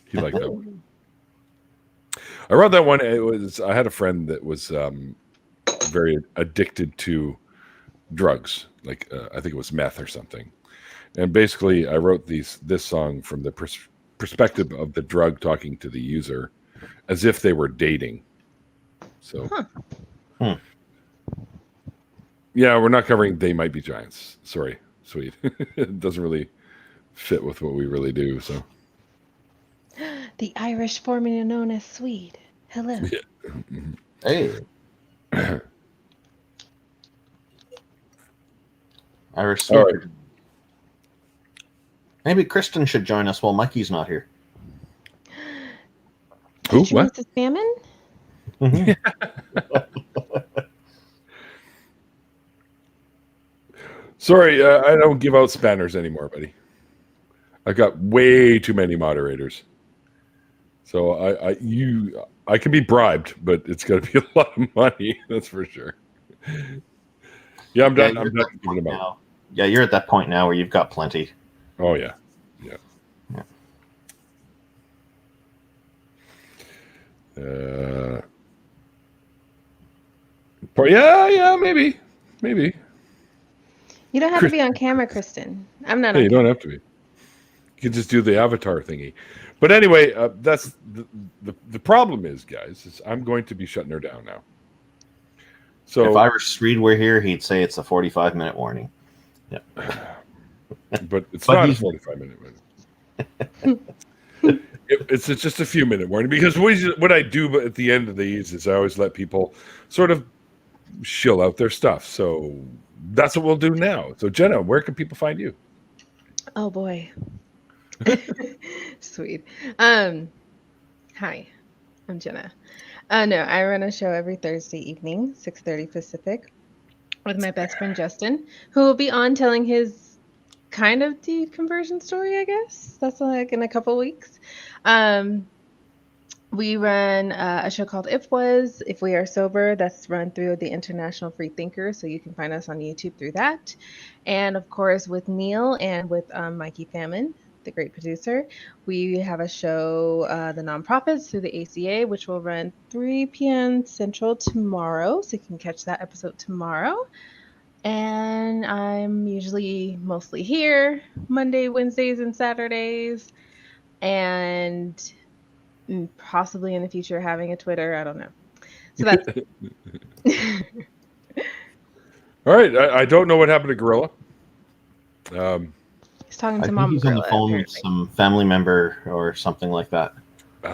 He liked that one. I wrote that one. I had a friend that was very addicted to drugs, like I think it was meth or something. And basically, I wrote this song from the perspective of the drug talking to the user, as if they were dating. So, yeah, we're not covering They Might Be Giants. Sorry, sweet. It doesn't really fit with what we really do. So, the Irish formerly known as Swede. Hello. Yeah. Hey. Irish All right. Maybe Kristen should join us while Mikey's not here. Who? What? Mrs. Salmon? Sorry, I don't give out spanners anymore, buddy. I got way too many moderators. So I can be bribed, but it's got to be a lot of money. That's for sure. Yeah, I'm done. I'm done giving them out. Yeah, you're at that point now where you've got plenty. Oh yeah. Yeah, maybe. You don't have to be on camera, Kristen. I'm not. You don't have to be. You can just do the avatar thingy. But anyway, that's the problem is, guys, is I'm going to be shutting her down now. So if Irish Reed were here, he'd say it's a 45-minute warning. Yeah. But it's not a 45-minute warning. It's just a few minute warning, because what I do at the end of these is I always let people sort of shill out their stuff. So that's what we'll do now. So Jenna, where can people find you? Oh boy. Sweet. Hi, I'm Jenna. No, I run a show every Thursday evening, 6:30 Pacific, with my best friend Justin, who will be on telling his kind of deconversion story, I guess. That's like in a couple weeks. We run a show called If We Are Sober. That's run through the International Free Thinkers, so you can find us on YouTube through that. And of course, with Neil and with Mikey Famine, the great producer, we have a show, The Nonprofits, through the ACA, which will run 3 p.m. Central tomorrow, so you can catch that episode tomorrow. And I'm usually mostly here Monday, Wednesdays, and Saturdays, and possibly in the future having a Twitter. I don't know. So that's all right. I don't know what happened to Gorilla. He's talking to I think Mama he's on Gorilla, the phone apparently. with some family member or something like that. He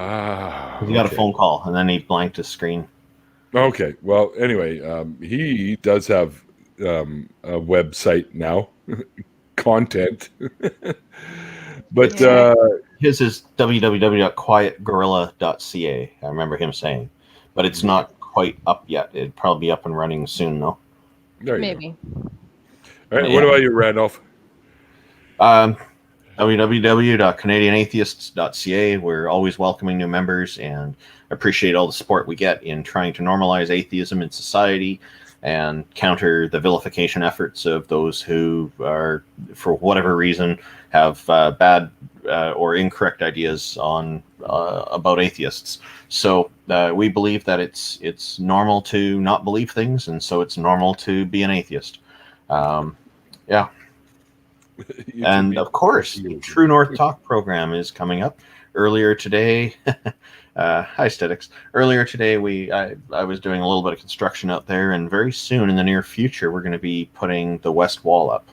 got a phone call and then he blanked his screen. Okay. Well, anyway, he does have a website now, content. But His is www.quietgorilla.ca. I remember him saying, but it's not quite up yet. It'd probably be up and running soon, though. There you Maybe. go. All right. What about you, Randolph? www.canadianatheists.ca. We're always welcoming new members and appreciate all the support we get in trying to normalize atheism in society and counter the vilification efforts of those who are, for whatever reason, have bad or incorrect ideas on about atheists. So we believe that it's normal to not believe things, and so it's normal to be an atheist. Yeah. And of course, the True North Talk program is coming up. Earlier today, hi Stedix. Earlier today, I was doing a little bit of construction out there, and very soon in the near future, we're going to be putting the west wall up.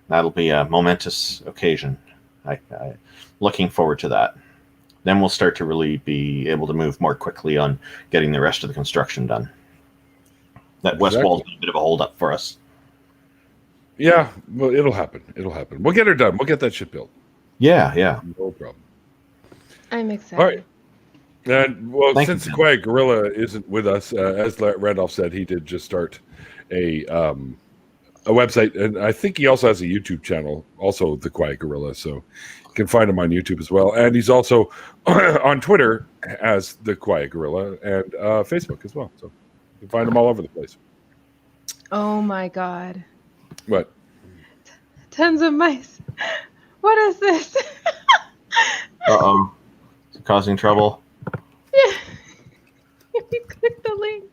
That'll be a momentous occasion. I looking forward to that. Then we'll start to really be able to move more quickly on getting the rest of the construction done. That west wall's been a bit of a holdup for us. Yeah, well, it'll happen. It'll happen. We'll get her done. We'll get that shit built. Yeah, yeah. No problem. I'm excited. All right. And well, Thank since you, the Quiet Gorilla isn't with us, as Randolph said, he did just start a website, and I think he also has a YouTube channel, also the Quiet Gorilla. So you can find him on YouTube as well, and he's also on Twitter as the Quiet Gorilla and Facebook as well. So you can find him all over the place. Oh my God. What? Tons of mice. What is this? Uh-oh. Is it causing trouble? Yeah. You clicked the link.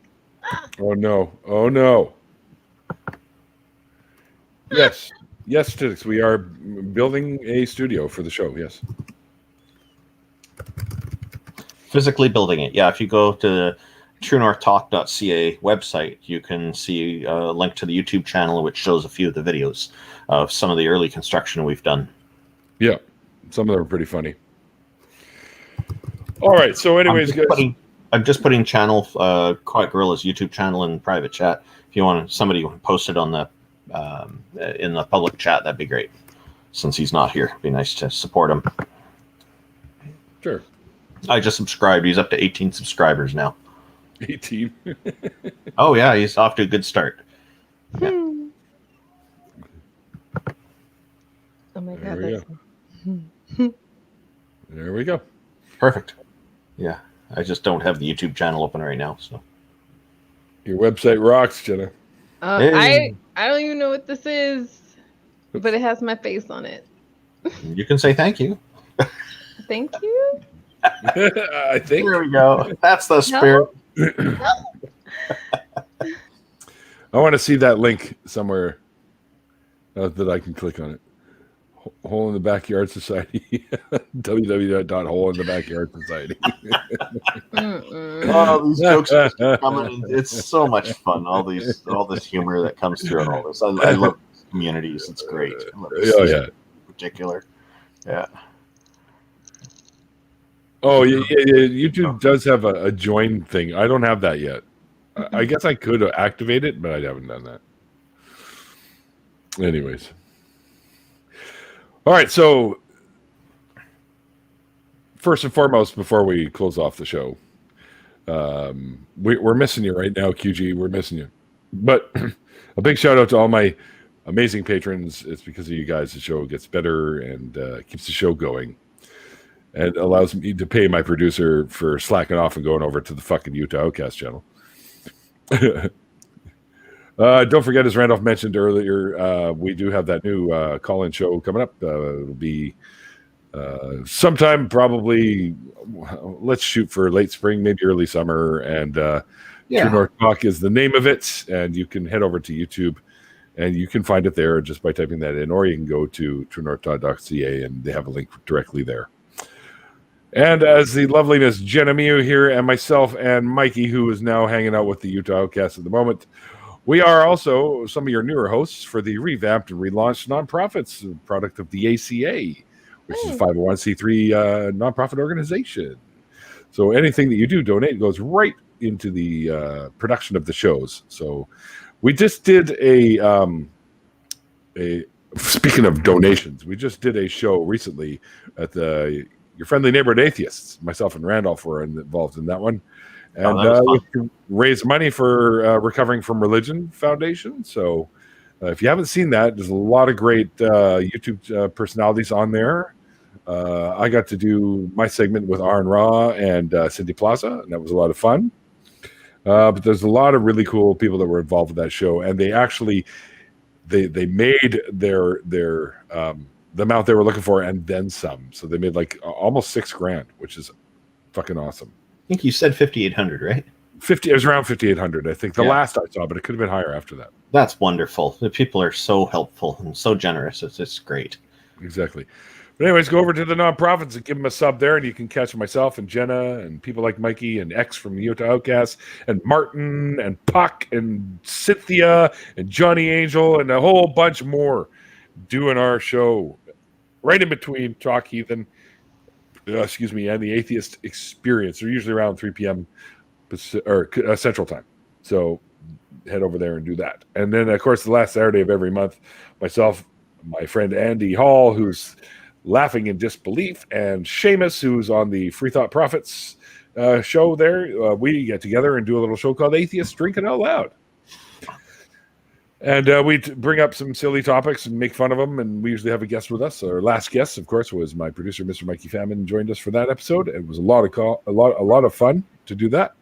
Oh no! Oh no! Yes, yes, Stitix, we are building a studio for the show. Yes, Physically building it. Yeah, if you go to the truenorthtalk.ca website, you can see a link to the YouTube channel, which shows a few of the videos of some of the early construction we've done. Yeah, some of them are pretty funny. All right, so anyways, I'm just putting channel Quiet Gorilla's YouTube channel in private chat. If you want somebody to post it on the in the public chat, that'd be great. Since he's not here, it'd be nice to support him. Sure. I just subscribed. He's up to 18 subscribers now. 18. Oh yeah, he's off to a good start. Yeah. Oh my God. There we go. There we go. Perfect. Yeah, I just don't have the YouTube channel open right now. So your website rocks, Jenna. I don't even know what this is, but it has my face on it. You can say thank you. Thank you. I think there we go. That's the spirit. I want to see that link somewhere that I can click on it. Hole in the Backyard Society. www.holeinthebackyardsociety. Oh, these jokes are coming. It's so much fun. All this humor that comes through and all this. I love communities. It's great. I love this yeah. In particular. Yeah. Oh, yeah. YouTube does have a join thing. I don't have that yet. I guess I could activate it, but I haven't done that. Anyways. All right, so first and foremost, before we close off the show, we're missing you right now, QG. We're missing you. But a big shout out to all my amazing patrons. It's because of you guys the show gets better and keeps the show going. And allows me to pay my producer for slacking off and going over to the fucking Utah Outcast channel. Don't forget, as Randolph mentioned earlier, we do have that new call-in show coming up. It'll be sometime probably, let's shoot for late spring, maybe early summer. And True North Talk is the name of it. And you can head over to YouTube and you can find it there just by typing that in. Or you can go to truenorthtalk.ca and they have a link directly there. And as the loveliness Jenna Mew here and myself and Mikey, who is now hanging out with the Utah Outcast at the moment, we are also some of your newer hosts for the revamped and relaunched Nonprofits, product of the ACA, which is a 501c3 nonprofit organization. So anything that you do donate goes right into the production of the shows. So we just did a speaking of donations, we just did a show recently at the Your Friendly Neighborhood Atheists. Myself and Randolph were involved in that one. And that was we raised money for Recovering from Religion Foundation. So if you haven't seen that, there's a lot of great YouTube personalities on there. I got to do my segment with Aaron Ra and Cindy Plaza, and that was a lot of fun. But there's a lot of really cool people that were involved with that show, and they actually they made their the amount they were looking for and then some. So they made like almost $6,000, which is fucking awesome. I think you said 5,800, right? 50. It was around 5,800, I think. The last I saw, but it could have been higher after that. That's wonderful. The people are so helpful and so generous. It's great. Exactly. But anyways, go over to the nonprofits and give them a sub there, and you can catch myself and Jenna and people like Mikey and X from the Utah Outcasts and Martin and Puck and Cynthia and Johnny Angel and a whole bunch more doing our show right in between Tock, Heathen, and the Atheist Experience. They're usually around 3 p.m. Central Time. So head over there and do that. And then, of course, the last Saturday of every month, myself, my friend Andy Hall, who's laughing in disbelief, and Seamus, who's on the Free Thought Prophets show there, we get together and do a little show called Atheist Drinking Out Loud. And we bring up some silly topics and make fun of them, and we usually have a guest with us. Our last guest, of course, was my producer, Mr. Mikey Famine, joined us for that episode. It was a lot of fun to do that.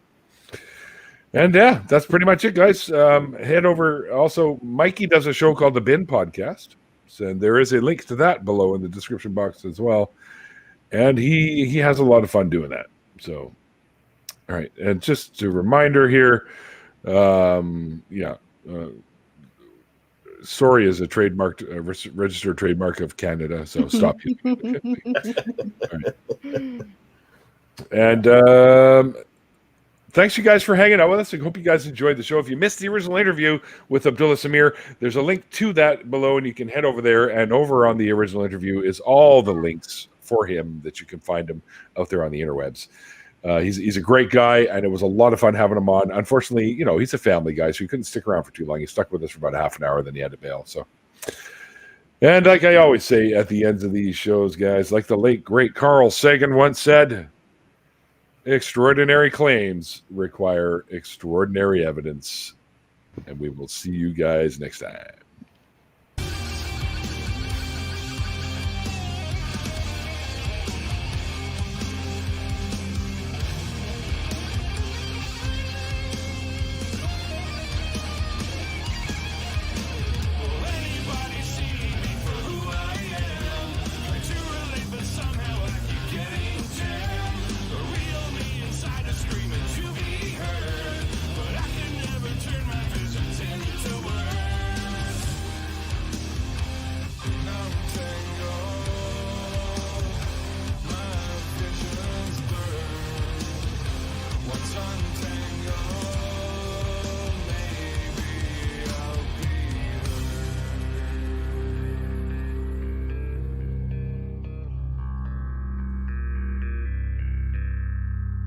And yeah, that's pretty much it, guys. Head over. Also, Mikey does a show called The Bin Podcast. And there is a link to that below in the description box as well. And he has a lot of fun doing that. So, all right. And just a reminder here, sorry is a registered trademark of Canada. So stop using it. Right. And thanks, you guys, for hanging out with us. I hope you guys enjoyed the show. If you missed the original interview with Abdullah Samir, there's a link to that below, and you can head over there. And over on the original interview is all the links for him that you can find him out there on the interwebs. He's a great guy, and it was a lot of fun having him on. Unfortunately, he's a family guy, so he couldn't stick around for too long. He stuck with us for about half an hour, then he had to bail. So, and like I always say at the ends of these shows, guys, like the late, great Carl Sagan once said, extraordinary claims require extraordinary evidence. And we will see you guys next time. What's on